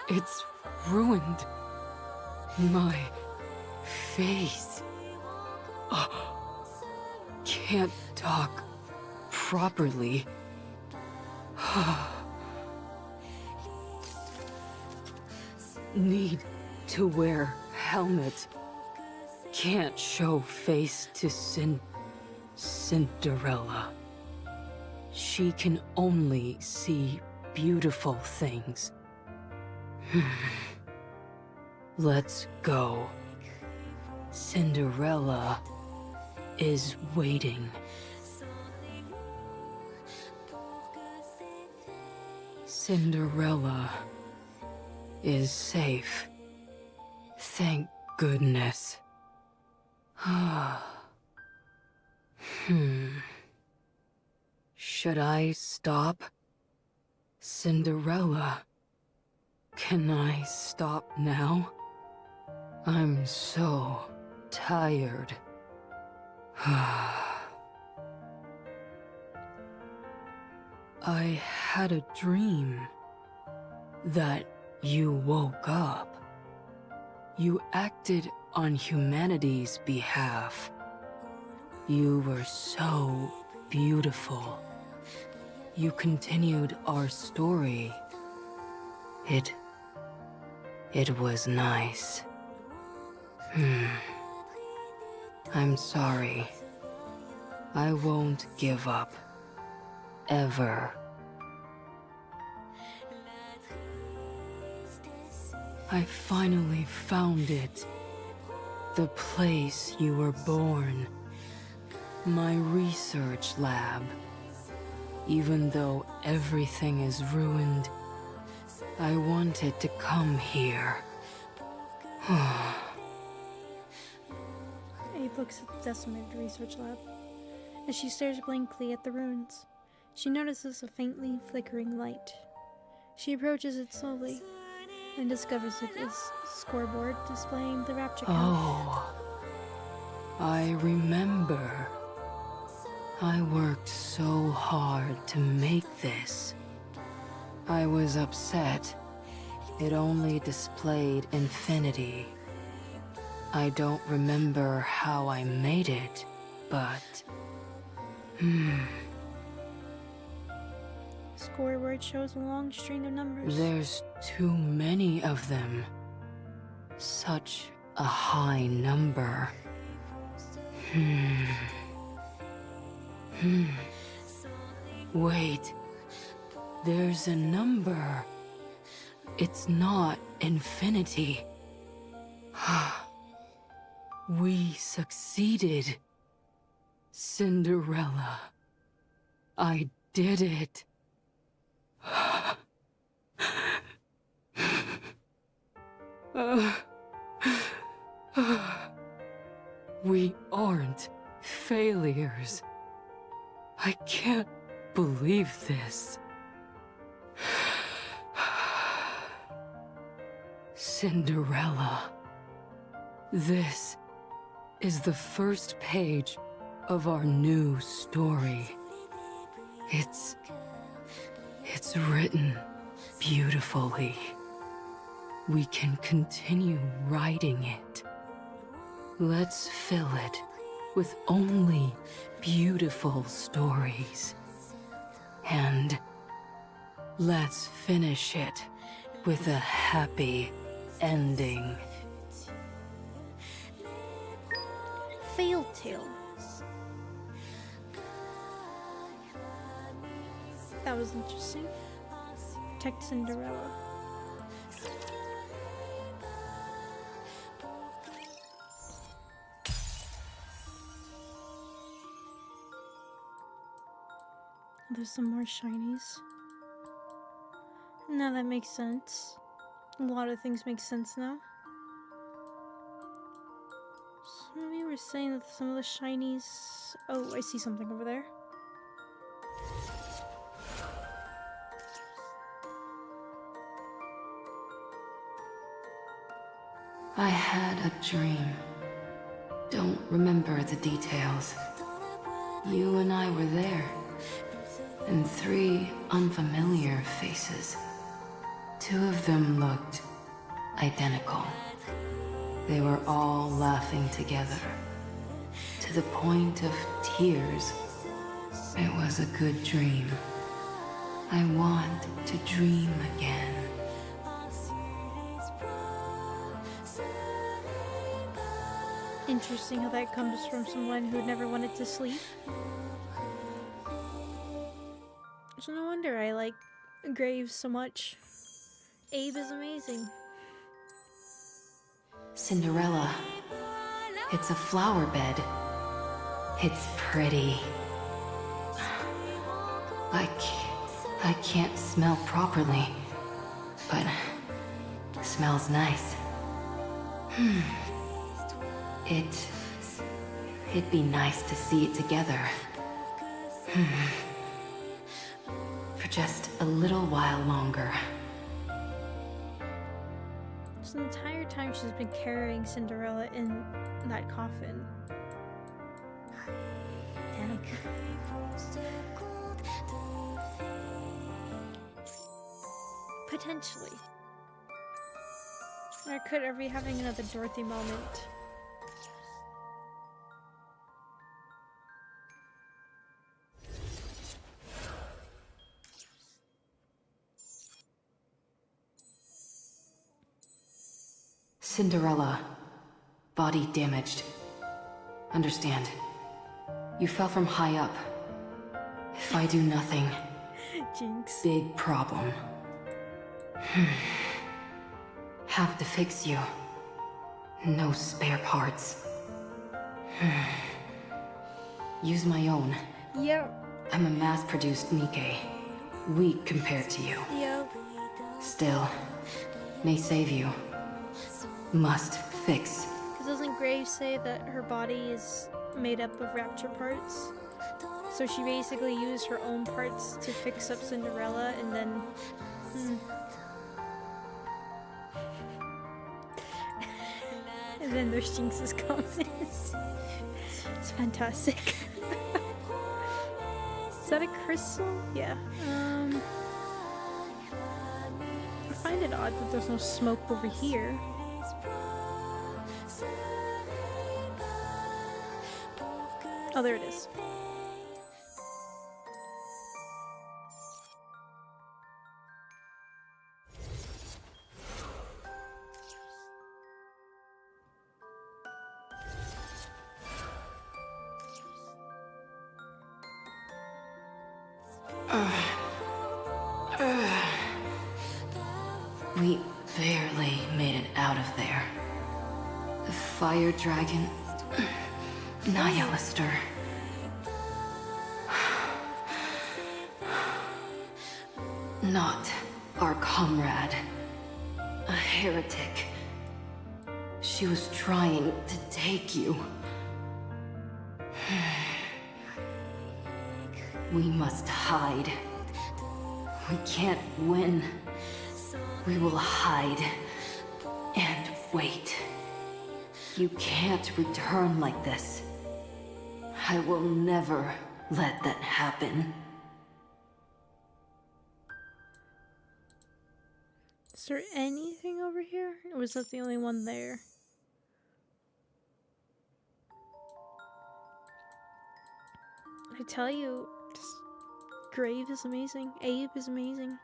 It's ruined. My face. Can't talk properly. Need to wear helmet. Can't show face to Cinderella. She can only see beautiful things. Let's go. Cinderella is waiting. Cinderella is safe. Thank goodness. Should I stop? Cinderella, can I stop now? I'm so tired. I had a dream that you woke up. You acted on humanity's behalf. You were so beautiful. You continued our story. It was nice. I'm sorry. I won't give up. Ever. I finally found it. The place you were born. My research lab. Even though everything is ruined, I wanted to come here. Abe looks at the decimated research lab. As she stares blankly at the ruins, she notices a faintly flickering light. She approaches it slowly and discovers it is a scoreboard displaying the Rapture count. Oh, I remember. I worked so hard to make this. I was upset. It only displayed infinity. I don't remember how I made it, but... Scoreboard shows a long string of numbers. There's too many of them. Such a high number. Wait. There's a number. It's not infinity. We succeeded. Cinderella. I did it. We aren't failures. I can't believe this. Cinderella. This is the first page of our new story. It's written beautifully. we can continue writing it. Let's fill it with only beautiful stories. And let's finish it with a happy ending. Fail Tale. That was interesting. Protect Cinderella. There's some more shinies. Now that makes sense. A lot of things make sense now. So maybe we're saying that some of the shinies... Oh, I see something over there. I had a dream. Don't remember the details. You and I were there. And 3 unfamiliar faces. 2 of them looked identical. They were all laughing together. To the point of tears. It was a good dream. I want to dream again. Interesting how that comes from someone who never wanted to sleep. So no wonder I like Graves so much. Abe is amazing. Cinderella. It's a flower bed. It's pretty. I can't smell properly, but it smells nice. It'd be nice to see it together. For just a little while longer. So the entire time she's been carrying Cinderella in that coffin. Damn. Potentially. Or could are we having another Dorothy moment? Cinderella. Body damaged. Understand. You fell from high up. If I do nothing... Jinx. Big problem. Have to fix you. No spare parts. Use my own. Yep. I'm a mass-produced Nikke. Weak compared to you. Yep. Still, may save you. Must fix. Because doesn't Graves say that her body is made up of Rapture parts? So she basically used her own parts to fix up Cinderella and then... And then there's Jinx's comments. It's fantastic. Is that a crystal? Yeah. I find it odd that there's no smoke over here. Oh, there it is. We barely made it out of there. The fire dragon... Nihilister. Not our comrade. A heretic. She was trying to take you. We must hide. We can't win. We will hide and wait. You can't return like this. I will never let that happen. Is there anything over here? Or was that the only one there? I tell you, this grave is amazing. Abe is amazing.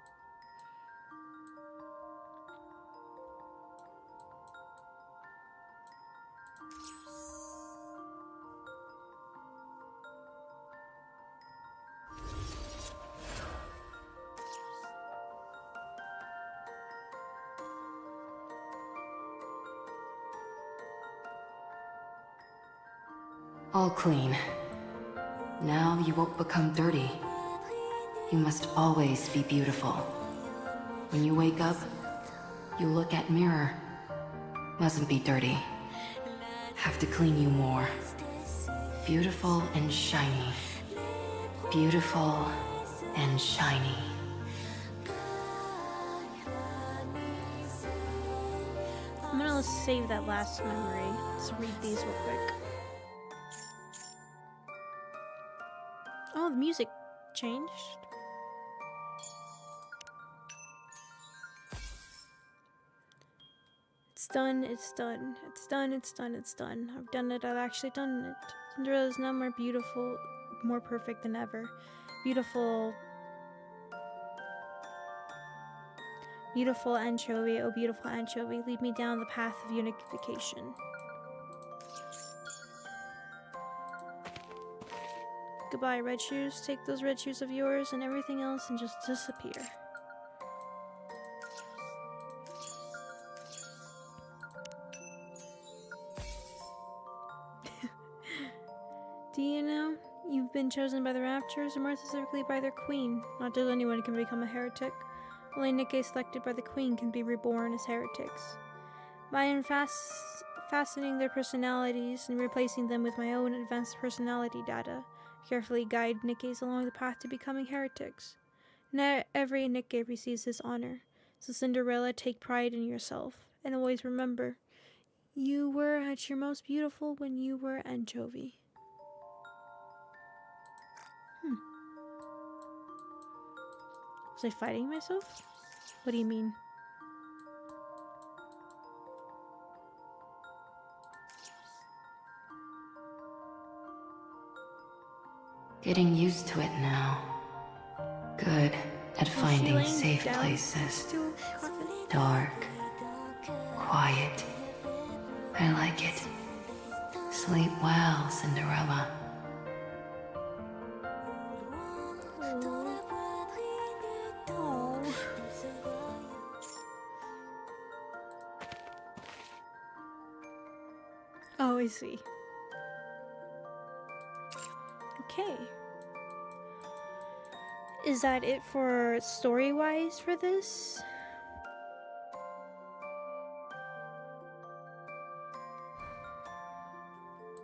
All clean. Now you won't become dirty. You must always be beautiful. When you wake up, you look at mirror. Mustn't be dirty. Have to clean you more. Beautiful and shiny. Beautiful and shiny. I'm gonna save that last memory. Let's read these real quick. Oh, the music changed. It's done, it's done. It's done, it's done, it's done. I've done it, I've actually done it. Cinderella is now more beautiful, more perfect than ever. Beautiful. Beautiful anchovy, oh beautiful anchovy, lead me down the path of unification. Goodbye, red shoes. Take those red shoes of yours and everything else and just disappear. Do you know? You've been chosen by the Raptors, or more specifically by their queen. Not just anyone can become a heretic. Only Nikke selected by the queen can be reborn as heretics. By fastening their personalities and replacing them with my own advanced personality data, carefully guide Nikkes along the path to becoming heretics. Not every Nikke receives this honor, so Cinderella, take pride in yourself, and always remember, you were at your most beautiful when you were anchovy. Was I fighting myself? What do you mean? Getting used to it now. Good at finding safe places. Dark. Quiet. I like it. Sleep well, Cinderella. Oh, I see. Okay. Is that it for story-wise for this?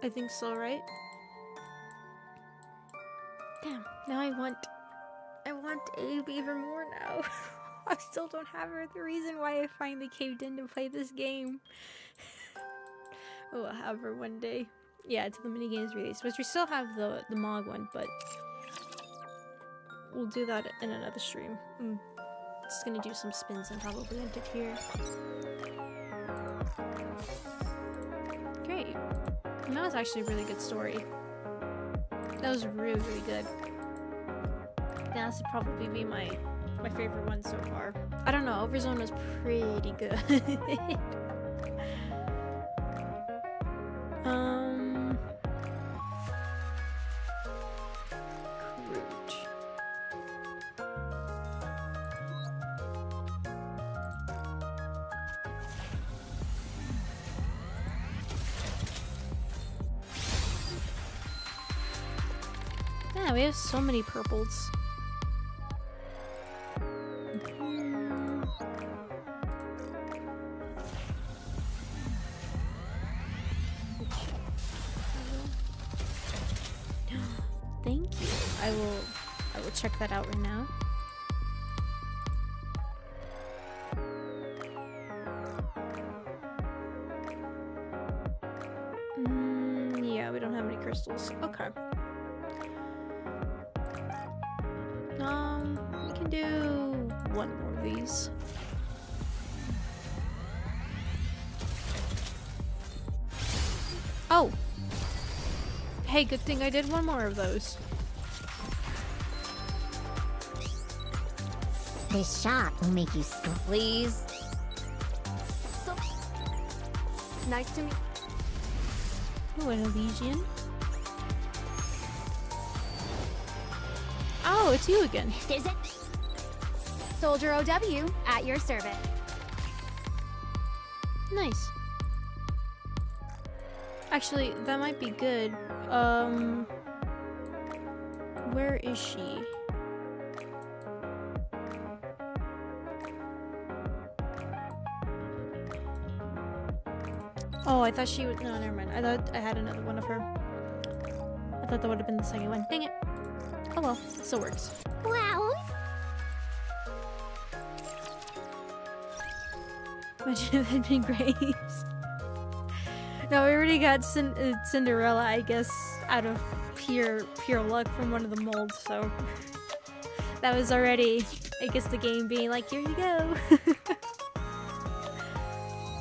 I think so, right? Damn, now I want Abe even more now. I still don't have her. The reason why I finally caved in to play this game. We'll have her one day. Yeah, it's the minigames release, which we still have the Mog one, but we'll do that in another stream. I'm just gonna do some spins and probably end it here. Great. That was actually a really good story. That was really, really good. That's probably be my favorite one so far. I don't know, Overzone was pretty good. Yeah, we have so many purples. Thank you. I will check that out right now. Yeah, we don't have any crystals. Okay. We can do one more of these. Oh. Hey, good thing I did one more of those. This shot will make you please. So nice to meet. Oh, an Elysian. Oh, it's you again. Is it? Soldier OW at your service. Nice. Actually, that might be good. Where is she? Oh, I thought she would. No, never mind. I thought I had another one of her. I thought that would have been the second one. Dang it. Oh well, it still works. Wow. Imagine if it had been Graves. No, we already got Cinderella, I guess, out of pure luck from one of the molds, so that was already, I guess, the game being like, here you go.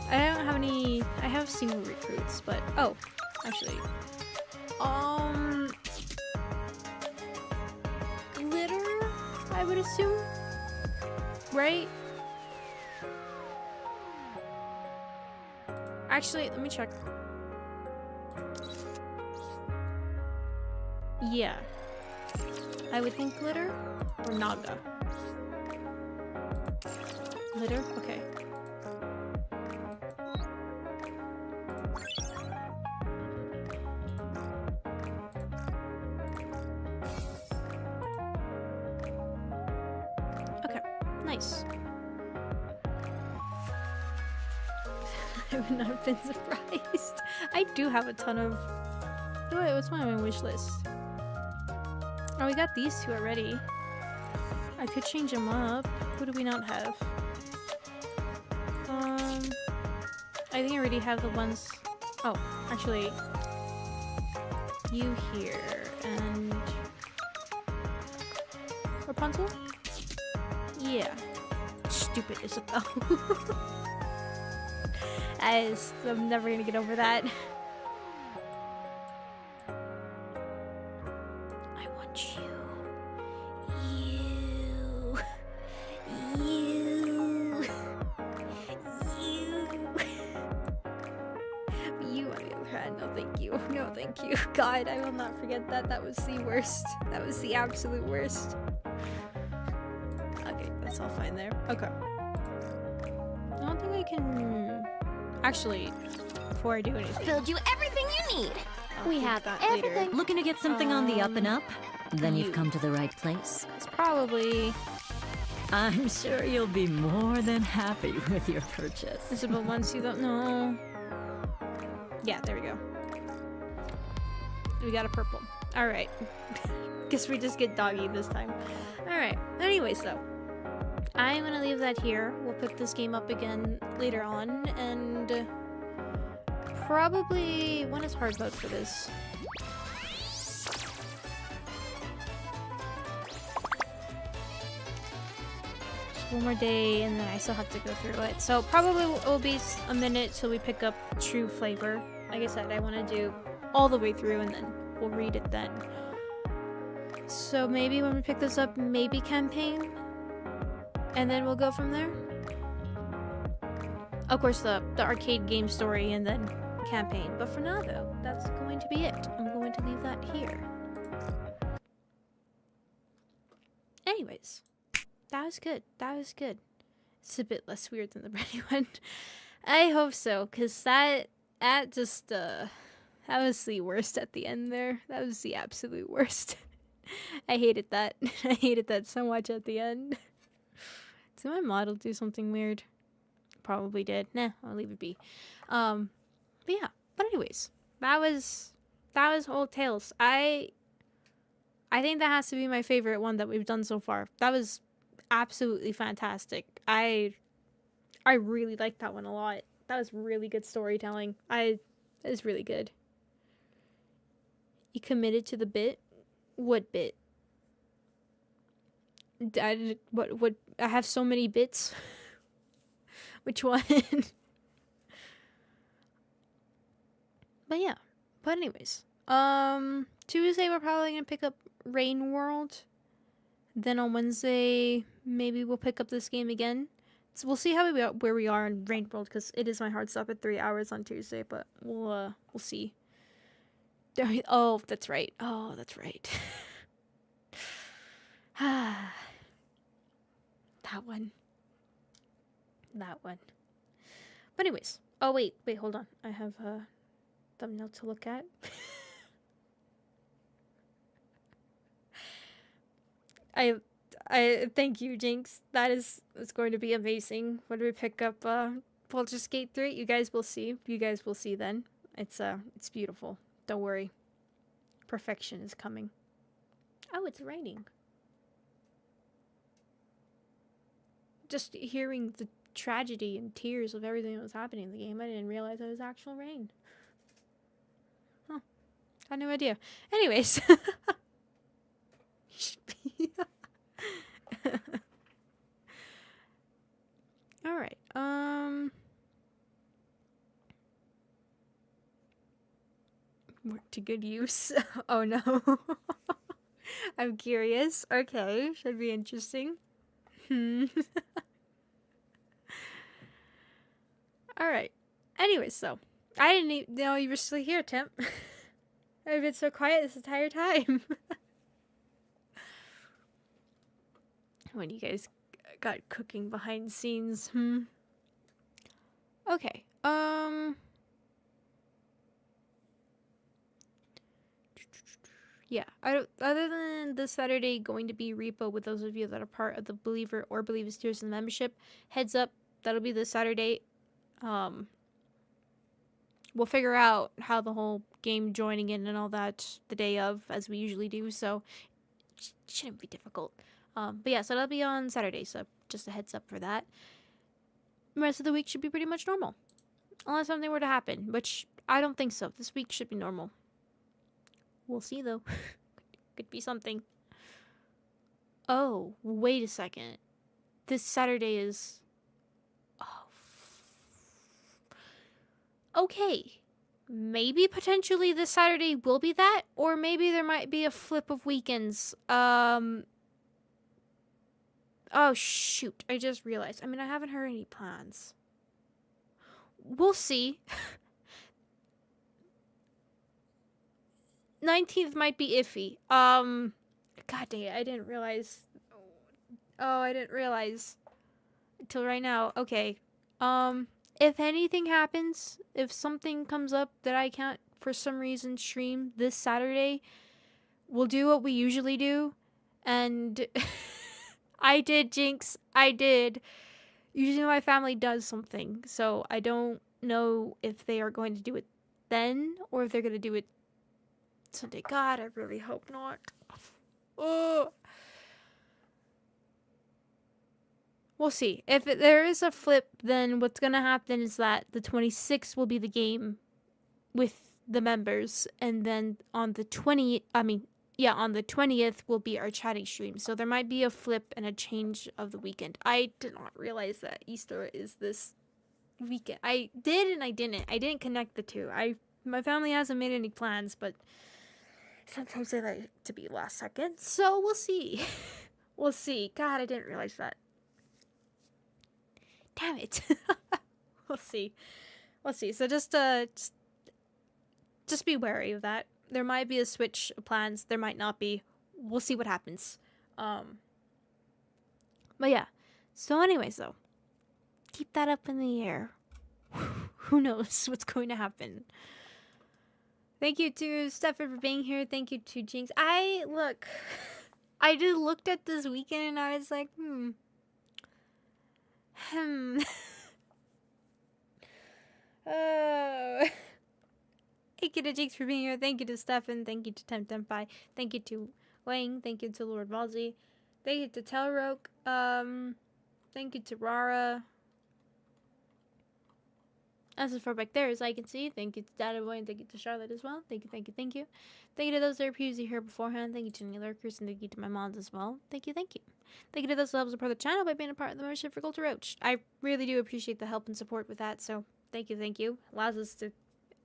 I don't have any. I have single recruits, but oh, actually, glitter, I would assume, right? Actually, let me check. Yeah, I would think glitter or naga. Glitter, okay. Okay, nice. I would not have been surprised. I do have a ton of... Wait, what's my wish list? Oh, we got these two already. I could change them up. Who do we not have? I think I already have the ones... Oh, actually... You here, and... Rapunzel? Yeah. Stupid Isabel. I'm never gonna get over that. I want you. You. You, on the other hand, no thank you. No thank you. God, I will not forget that. That was the worst. That was the absolute worst. Okay, that's all fine there. Okay. I don't think I can... Actually, before I do anything... Build you everything you need. We have that everything. later. Looking to get something on the up and up? Then you've come to the right place. It's probably... I'm sure you'll be more than happy with your purchase. It's about once you don't know. Yeah, there we go. We got a purple. Alright. Guess we just get doggy this time. Alright. Anyways, though. I'm gonna leave that here. We'll pick this game up again later on, and probably... When is hard mode for this? Just one more day, and then I still have to go through it. So probably it will be a minute till we pick up True Flavor. Like I said, I want to do all the way through, and then we'll read it then. So maybe when we pick this up, maybe campaign? And then we'll go from there. Of course, the arcade game story and then campaign. But for now, though, that's going to be it. I'm going to leave that here. Anyways, that was good. That was good. It's a bit less weird than the Brady one. I hope so, because that just, that was the worst at the end there. That was the absolute worst. I hated that. I hated that so much at the end. Did my model do something weird? Probably did. Nah, I'll leave it be. But yeah. But anyways, that was Old Tales. I think that has to be my favorite one that we've done so far. That was absolutely fantastic. I really liked that one a lot. That was really good storytelling. It was really good. You committed to the bit? What bit? What I have so many bits. Which one? But yeah, But anyways, Tuesday we're probably gonna pick up Rain World. Then on Wednesday, maybe we'll pick up this game again. So we'll see where we are in Rain World, because it is my hard stop at 3 hours on Tuesday. But we'll see. Oh, that's right. Oh, that's right. That one. That one. But anyways. Oh, wait, hold on. I have a thumbnail to look at. I thank you, Jinx. It's going to be amazing when we pick up Baldur's Gate 3. You guys will see. You guys will see then. It's beautiful. Don't worry. Perfection is coming. Oh, it's raining. Just hearing the tragedy and tears of everything that was happening in the game, I didn't realize it was actual rain. Huh. I had no idea. Anyways. Alright, work to good use. Oh no. I'm curious. Okay, should be interesting. Alright. Anyways, so I didn't even know you were still here, Temp. I've been so quiet this entire time. When you guys got cooking behind scenes, Okay, yeah, other than this Saturday going to be repo with those of you that are part of the Believer or Believer's Tiers in the membership, heads up, that'll be this Saturday. We'll figure out how the whole game joining in and all that the day of, as we usually do, so it shouldn't be difficult. But yeah, so that'll be on Saturday, so just a heads up for that. The rest of the week should be pretty much normal. Unless something were to happen, which I don't think so. This week should be normal. We'll see, though. Could be something. Oh, wait a second. This Saturday is... Oh. Okay. Maybe potentially this Saturday will be that, or maybe there might be a flip of weekends. Oh, shoot. I just realized. I mean, I haven't heard any plans. We'll see. 19th might be iffy. God dang it. I didn't realize. Oh, I didn't realize. Until right now. Okay. If anything happens, if something comes up that I can't, for some reason, stream this Saturday, we'll do what we usually do. And... I did, Jinx. I did. Usually my family does something, so I don't know if they are going to do it then or if they're going to do it Sunday. God, I really hope not. Oh. We'll see. If there is a flip, then what's going to happen is that the 26th will be the game with the members, and then on the 20th will be our chatting stream. So there might be a flip and a change of the weekend. I did not realize that Easter is this weekend. I did and I didn't. I didn't connect the two. My family hasn't made any plans, but sometimes they like to be last second. So we'll see. We'll see. God, I didn't realize that. Damn it. We'll see. We'll see. So just be wary of that. There might be a switch of plans. There might not be. We'll see what happens. But yeah. So anyways, though. Keep that up in the air. Who knows what's going to happen. Thank you to Stefan for being here. Thank you to Jinx. I just looked at this weekend and I was like, Oh... Thank you to Jinx for being here. Thank you to Stefan. Thank you to Temtempi. Thank you to Wang. Thank you to Lord Valzi. Thank you to Telroke. Thank you to Rara. As for back there, as I can see, thank you to Data Boy and thank you to Charlotte as well. Thank you, thank you, thank you. Thank you to those that are previously here beforehand. Thank you to any lurkers and thank you to my mods as well. Thank you, thank you. Thank you to those that help support the channel by being a part of the membership for Gold to Roach. I really do appreciate the help and support with that, so thank you, thank you. Allows us to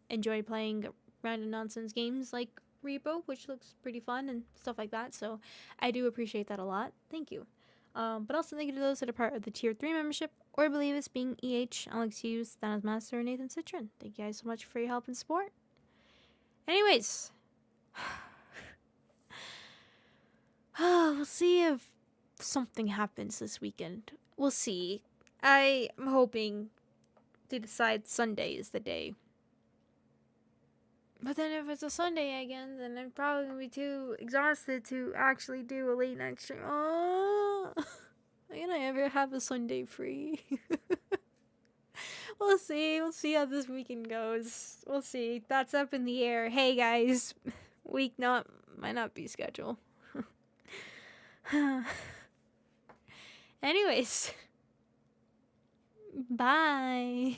enjoy playing random nonsense games like Repo, which looks pretty fun and stuff like that. So I do appreciate that a lot. Thank you. But also thank you to those that are part of the Tier 3 membership, or believe us, being EH, Alex Hughes, Thanos Master, and Nathan Citron. Thank you guys so much for your help and support. Anyways, we'll see if something happens this weekend. We'll see. I am hoping to decide Sunday is the day. But then if it's a Sunday again, then I'm probably going to be too exhausted to actually do a late night stream. Oh, can I ever have a Sunday free? We'll see. We'll see how this weekend goes. We'll see. That's up in the air. Hey guys, might not be scheduled. Anyways, bye.